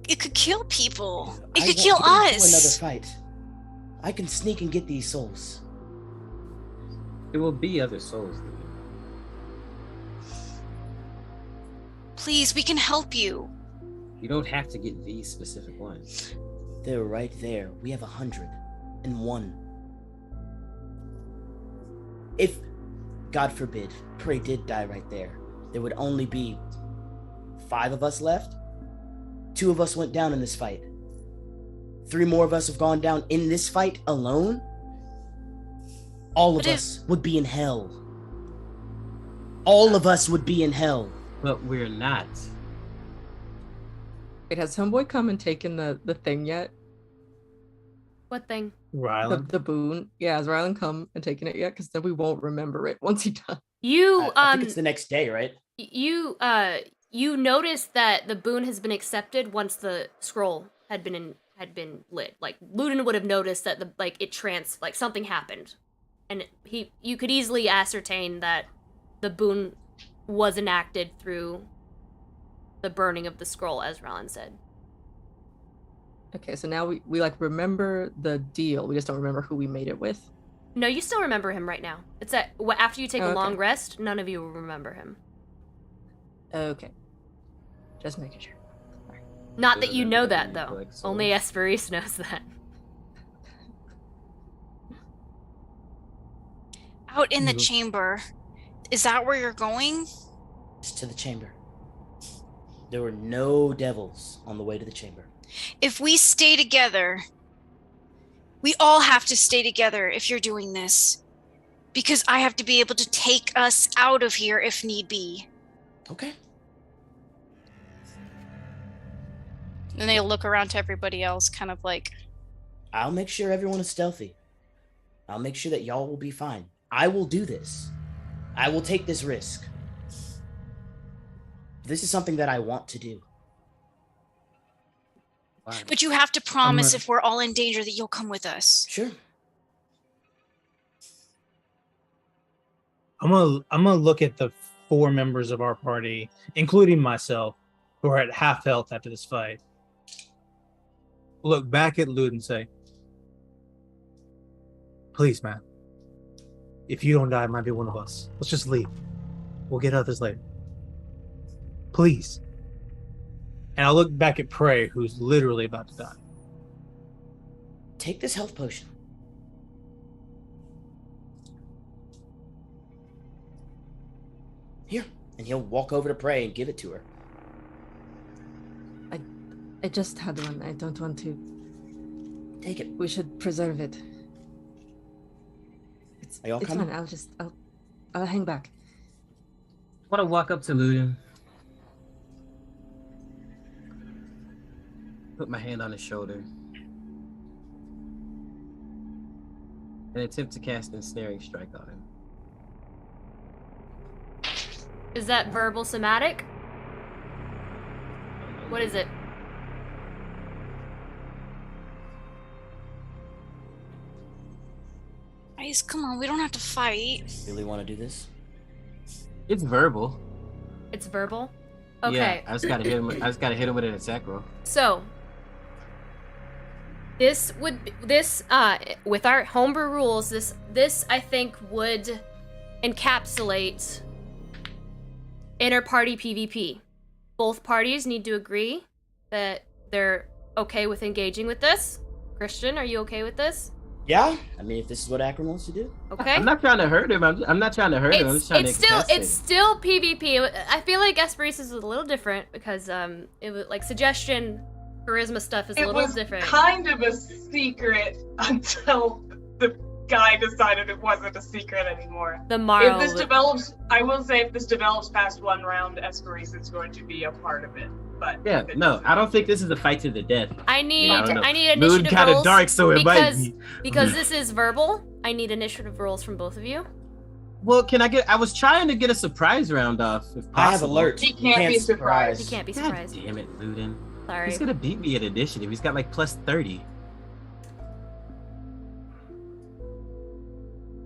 it could kill people. It could kill
I won't get into
us.
another fight. I can sneak and get these souls.
There will be other souls.
Please, we can help you.
You don't have to get these specific ones.
They're right there. We have 101. If, God forbid, Prey did die right there, there would only be 5 of us left. 2 of us went down in this fight. 3 more of us have gone down in this fight alone. All of us would be in hell. All of us would be in hell.
But we're not.
Wait, has Homeboy come and taken the thing yet?
What thing?
Rylan?
The boon. Yeah, has Rylan come and taken it yet? Because then we won't remember it once he does.
I think it's the next day, right?
You noticed that the boon has been accepted once the scroll had been lit. Like Ludin would have noticed that something happened, and you could easily ascertain that the boon was enacted through the burning of the scroll, as Rylan said.
Okay, so now we like remember the deal. We just don't remember who we made it with.
No, you still remember him right now. It's that after you take a
Okay.
long rest, none of you will remember him.
Okay. Just making sure.
Not that you know that, though. Only Esperis knows that.
Out in the chamber. Is that where you're going?
It's to the chamber. There were no devils on the way to the chamber.
If we stay together, we all have to stay together if you're doing this. Because I have to be able to take us out of here if need be.
Okay.
And they look around to everybody else, kind of like...
I'll make sure everyone is stealthy. I'll make sure that y'all will be fine. I will do this. I will take this risk. This is something that I want to do.
But you have to promise if we're all in danger that you'll come with us.
Sure.
I'm gonna look at the 4 members of our party, including myself, who are at half health after this fight. Look back at Lud and say, "Please, man. If you don't die, it might be one of us. Let's just leave. We'll get others later. Please." And I'll look back at Prey, who's literally about to die.
Take this health potion. Here. And he'll walk over to Prey and give it to her.
I just had one. I don't want to.
Take it.
We should preserve it.
Are y'all
It's
coming?
fine. I'll hang back.
I want to walk up to Ludin. Put my hand on his shoulder. And attempt to cast Ensnaring Strike on him.
Is that verbal somatic? What is it?
Guys, come on, we don't have to fight.
Really want to do this?
It's verbal.
It's verbal? Okay.
Yeah, I just gotta hit him. I just gotta hit him with an attack roll.
So, with our homebrew rules, this I think would encapsulate inter-party PvP. Both parties need to agree that they're okay with engaging with this. Christian, are you okay with this?
Yeah, I mean, if this is what Akron wants to do.
Okay.
I'm not trying to hurt him. I'm not trying to hurt him. I'm just trying to
It's still PvP. I feel like Esperis is a little different because it was like suggestion, charisma stuff is a little different.
It was kind of a secret until the guy decided it wasn't a secret anymore.
The Marl.
If this develops, I will say, if this develops past one round, Esperis is going to be a part of it. But
yeah, no, I don't think this is a fight to the death.
I need initiative
Mood kind of
rolls
dark, so it might be.
because this is verbal. I need initiative rolls from both of you.
Well, I was trying to get a surprise round off, if possible.
I have alert.
He can't be surprised.
He can't be surprised.
God damn it, Luden.
Sorry.
He's gonna beat me at initiative. He's got like plus 30.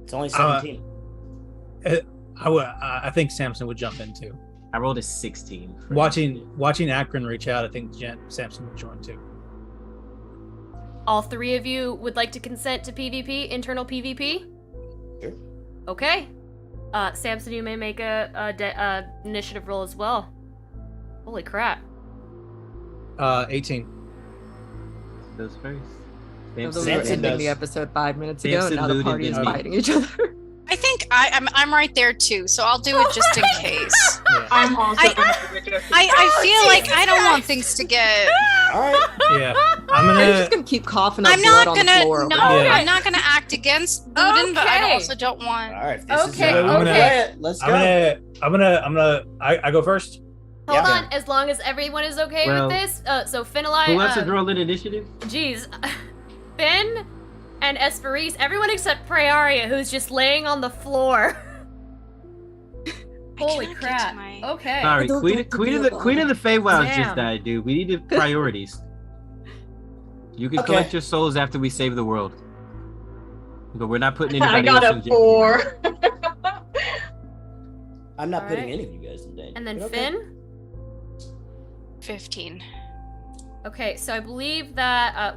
It's only 17.
I think Samson would jump in too.
I rolled a 16.
Watching Akron reach out, I think Samson would join too.
All three of you would like to consent to PvP, internal PvP?
Sure.
Okay. Samson, you may make a initiative roll as well. Holy crap.
18.
Those first.
So we were ending the episode 5 minutes ago, and now the party is fighting each other.
I think I'm right there too, so I'll do it just in case.
Yeah.
I'm also
I feel like I don't want things to get.
All right.
Yeah.
I'm just gonna keep coughing up
I'm
blood
not
on
gonna.
the floor.
No,
Yeah.
I'm not gonna act against Luden, but I
Okay.
also don't want.
All right. This
Okay,
is
okay.
Let's go.
I go first.
Hold
Yeah.
on, as long as everyone is okay
Well,
with this. So Finalai,
Who else is rolling initiative?
Jeez, Finn and Esperis, everyone except Praeria, who's just laying on the floor. Holy
cannot get
crap!
to my-
Okay.
Sorry,
don't
Queen
get to
of
be
the
alone.
Queen of the Feywilds
Damn.
just died, dude. We need priorities. You can
Okay.
collect your souls after we save the world. But we're not putting
I
anybody
got
else
a
in jeopardy.
4.
I'm not
All
putting
right.
any of you guys in danger.
And then
but okay.
Finn.
15.
Okay, so I believe that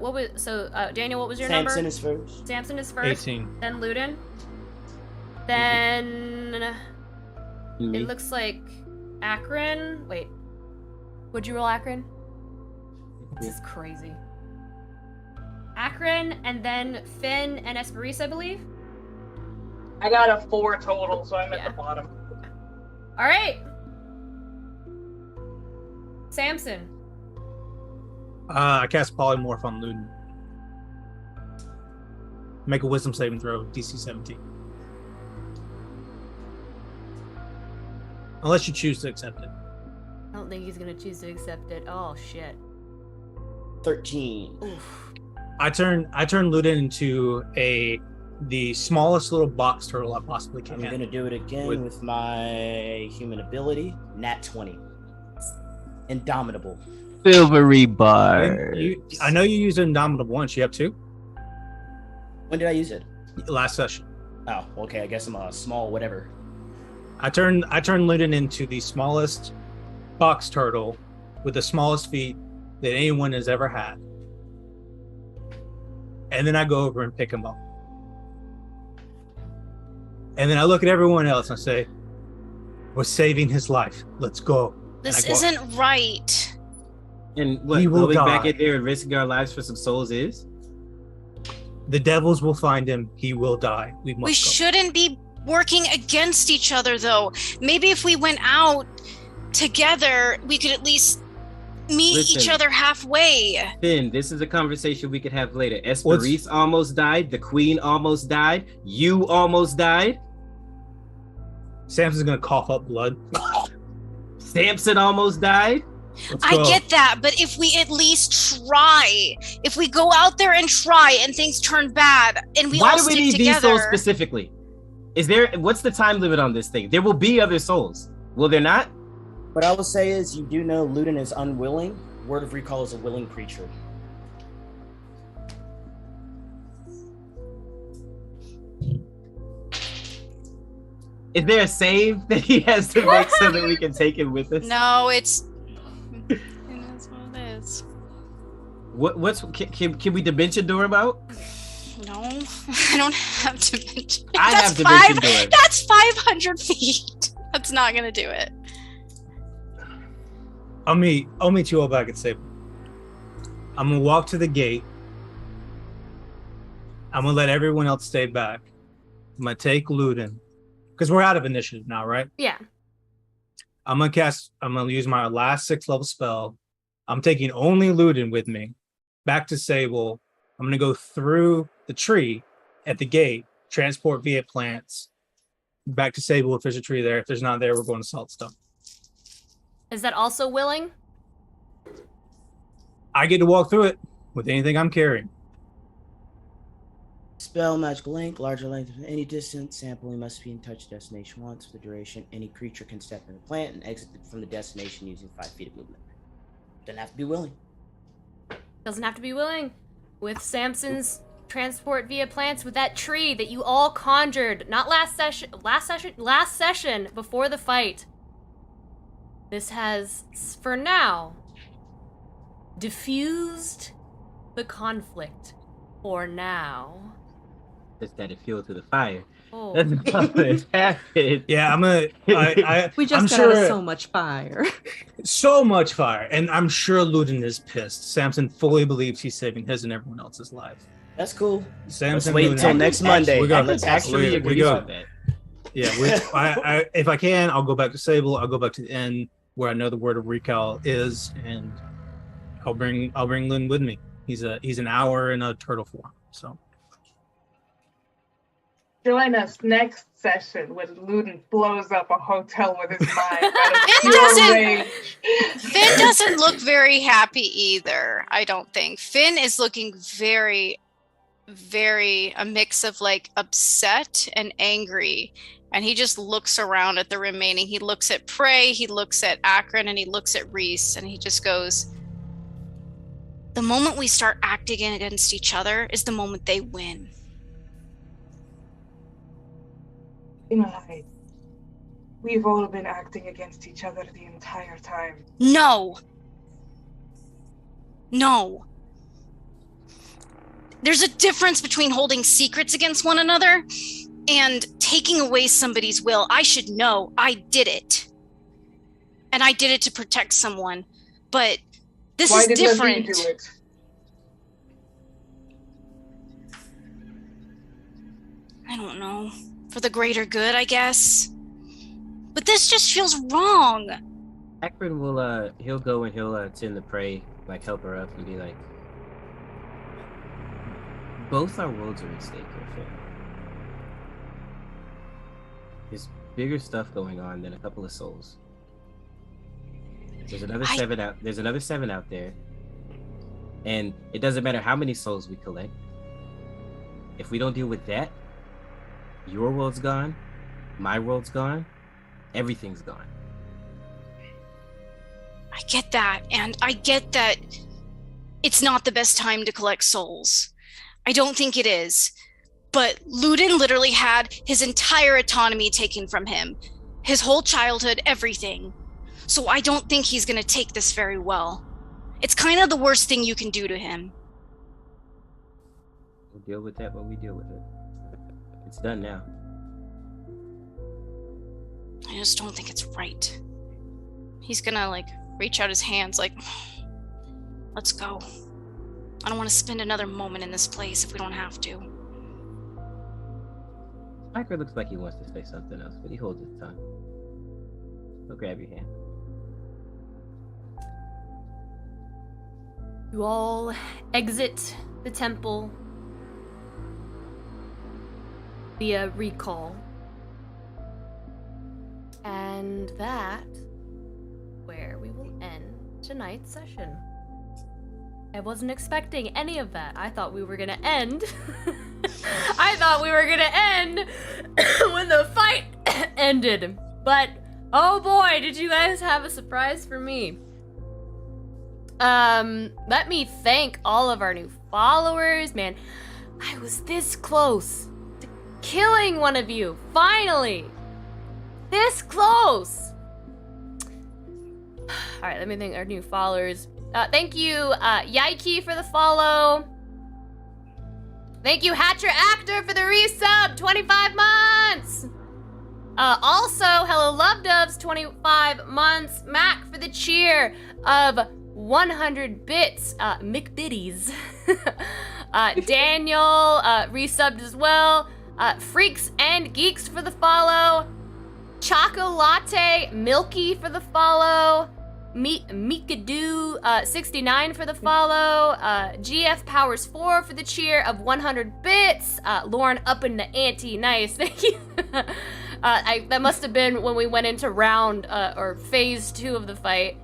Daniel, what was your number?
Samson is first.
Samson is first.
18.
Then Luden. Then
Me.
it looks like Akron. Wait, would you roll Akron? This is crazy. Akron, and then Finn and Esperis, I believe.
I got a 4 total, so I'm
Yeah.
at the bottom.
All right. Samson.
I cast Polymorph on Luden. Make a Wisdom saving throw, DC 17. Unless you choose to accept it.
I don't think he's gonna choose to accept it. Oh shit.
13.
Oof.
I turn Luden into the smallest little box turtle I possibly can.
I'm gonna do it again with my human ability. Nat 20. Indomitable.
Silvery bar.
I know you used Indomitable once. You have 2?
When did I use it?
Last session.
Oh, okay. I guess I'm a small whatever.
I turn Luden into the smallest box turtle with the smallest feet that anyone has ever had. And then I go over and pick him up. And then I look at everyone else and I say, "We're saving his life. Let's go."
This
And I go,
isn't right.
And what,
He will
going back
die.
in there and risking our lives for some souls is?
The devils will find him. He will die. We must
We
go.
shouldn't be working against each other, though. Maybe if we went out together, we could at least meet each
Listen.
other halfway.
Finn, this is a conversation we could have later. Esperis almost died. The queen almost died. You almost died.
Samson's gonna cough up blood.
Samson almost died.
Let's
I
go.
get that, but if we at least try, if we go out there and try and things turn bad and we
Why
all
do we
stick
need these souls
together,
specifically? What's the time limit on this thing? There will be other souls. Will there not?
What I will say is, you do know Luden is unwilling. Word of Recall is a willing creature.
Is there a save that he has to make so that we can take him with us?
no, it's that's what it is.
Can we dimension door him out?
No, I don't have dimension.
I
That's
have dimension door.
That's 500 feet. That's not gonna do it.
I'll meet you all back at Sable. I'm gonna walk to the gate, I'm gonna let everyone else stay back. I'm gonna take Ludin, because we're out of initiative now, right?
Yeah.
I'm gonna use my last 6th level spell. I'm taking only Ludin with me. Back to Sable. I'm gonna go through the tree at the gate, transport via plants. Back to Sable if there's a tree there. If there's not there, we're going to Saltstone.
Is that also willing?
I get to walk through it with anything I'm carrying.
Spell magical length, larger length of any distance. Sampling must be in touch destination once for the duration. Any creature can step in the plant and exit from the destination using 5 feet of movement. Doesn't have to be willing.
Doesn't have to be willing. With Samson's transport via plants, with that tree that you all conjured, not last session before the fight. This has, for now, diffused the conflict. For now.
Just added fuel to the fire.
Oh.
That's not what happened.
Yeah,
We just
I'm
got
sure
out of so much fire.
So much fire, and I'm sure Ludin is pissed. Samson fully believes he's saving his and everyone else's life.
That's cool.
Samson,
Let's wait until next Monday.
We go.
Let's actually
we go. Yeah, if I can, I'll go back to Sable. I'll go back to the inn where I know the word of recall is, and I'll bring Lynn with me. He's an hour in a turtle form. So
join us next session when Ludin blows up a hotel with his mind.
Finn doesn't look very happy either, I don't think. Finn is looking very, very a mix of like upset and angry. And he just looks around at the remaining. He looks at Prey, he looks at Akron, and he looks at Reese, and he just goes, the moment we start acting against each other is the moment they win.
We've all been acting against each other the entire time.
No. There's a difference between holding secrets against one another and taking away somebody's will. I should know. I did it. And I did it to protect someone. But this is different.
Why did do it?
I don't know. For the greater good, I guess. But this just feels wrong.
Akron will he'll go and he'll tend to Prey, like help her up and be like, both our worlds are at stake here, Finn. There's bigger stuff going on than a couple of souls. There's another 7 out. There's another 7 out there, and it doesn't matter how many souls we collect. If we don't deal with that, your world's gone, my world's gone, everything's gone.
I get that, and I get that it's not the best time to collect souls. I don't think it is. But Ludin literally had his entire autonomy taken from him. His whole childhood, everything. So I don't think he's going to take this very well. It's kind of the worst thing you can do to him.
We'll deal with that when we deal with it. It's done now.
I just don't think it's right. He's gonna reach out his hands let's go. I don't want to spend another moment in this place if we don't have to.
Spiker looks like he wants to say something else, but he holds his tongue. He'll grab your hand.
You all exit the temple via recall. And that where we will end tonight's session. I wasn't expecting any of that. I thought we were gonna end. I thought we were gonna end when the fight ended. But oh boy, did you guys have a surprise for me. Let me thank all of our new followers. Man, I was this close to killing one of you. Finally. This close. All right, let me thank our new followers. Thank you, Yike, for the follow. Thank you, Hatcher Actor, for the resub, 25 months. Also, Hello Love Doves, 25 months. Mac for the cheer of 100 bits. McBitties. Daniel resubbed as well. Freaks and Geeks for the follow. Choco Latte Milky for the follow. Mikadu 69 for the follow. GF Powers 4 for the cheer of 100 bits. Lauren up in the ante. Nice. Thank you. That must have been when we went into round or phase 2 of the fight.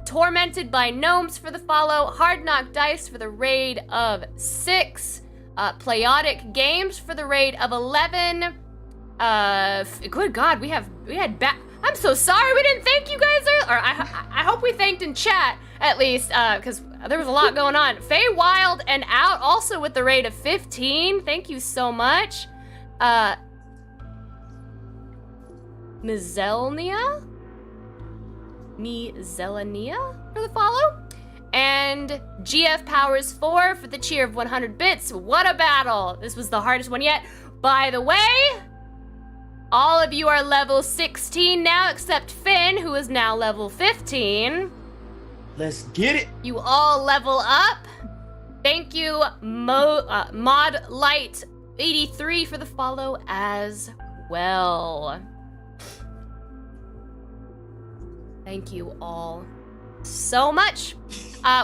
Tormented by Gnomes for the follow. Hard Knock Dice for the raid of 6. Playodic Games for the raid of 11. Good God, we had I'm so sorry we didn't thank you guys earlier. Or I hope we thanked in chat at least, because there was a lot going on. Faye Wild and Out also with the raid of 15. Thank you so much. Mizelnia for the follow. And GF Powers 4 for the cheer of 100 bits. What a battle. This was the hardest one yet. By the way, all of you are level 16 now, except Finn, who is now level 15.
Let's get it.
You all level up. Thank you, Mod Light 83 for the follow as well. Thank you all so much.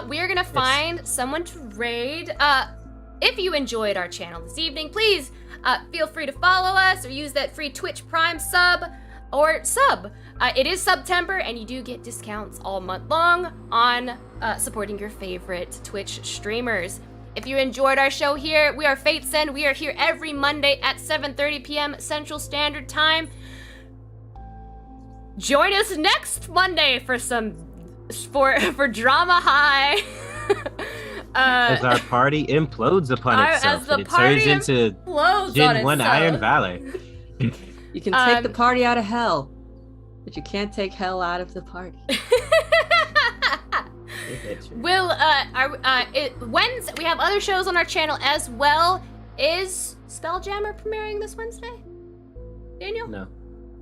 We're gonna find someone to raid. If you enjoyed our channel this evening, please feel free to follow us or use that free Twitch Prime sub. It is September, and you do get discounts all month long on supporting your favorite Twitch streamers. If you enjoyed our show here, we are Fate's End. We are here every Monday at 7:30 p.m. Central Standard Time. Join us next Monday for Drama High.
As our party implodes upon itself, and it turns into Gen 1 Iron Valor.
You can take the party out of hell, but you can't take hell out of the party.
Wednesday, we have other shows on our channel as well. Is Spelljammer premiering this Wednesday? Daniel?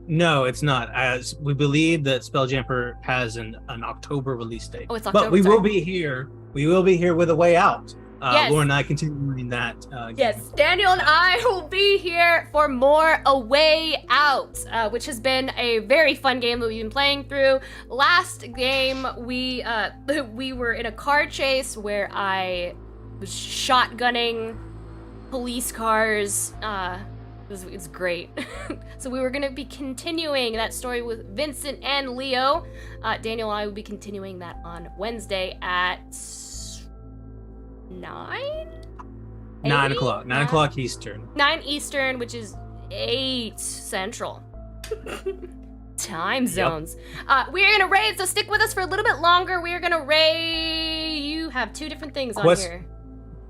No, it's not. As we believe that Spelljammer has an October release date.
Oh, it's October.
But we will be here. We will be here with A Way Out.
Yes.
Lauren and I continuing that.
Yes, Daniel and I will be here for more A Way Out, which has been a very fun game that we've been playing through. Last game, we were in a car chase where I was shotgunning police cars. It's great. So we were going to be continuing that story with Vincent and Leo. Daniel and I will be continuing that on Wednesday at 9?
9 o'clock. 9 o'clock Eastern.
9 Eastern, which is 8 Central. Time zones. We're going to raid, so stick with us for a little bit longer. We're going to raid... You have 2 different things on here.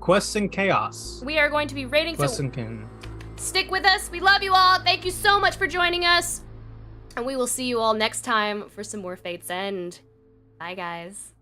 Quests and Chaos.
We are going to be raiding...
Quests and Chaos.
Stick with us. We love you all. Thank you so much for joining us. And we will see you all next time for some more Fate's End. Bye, guys.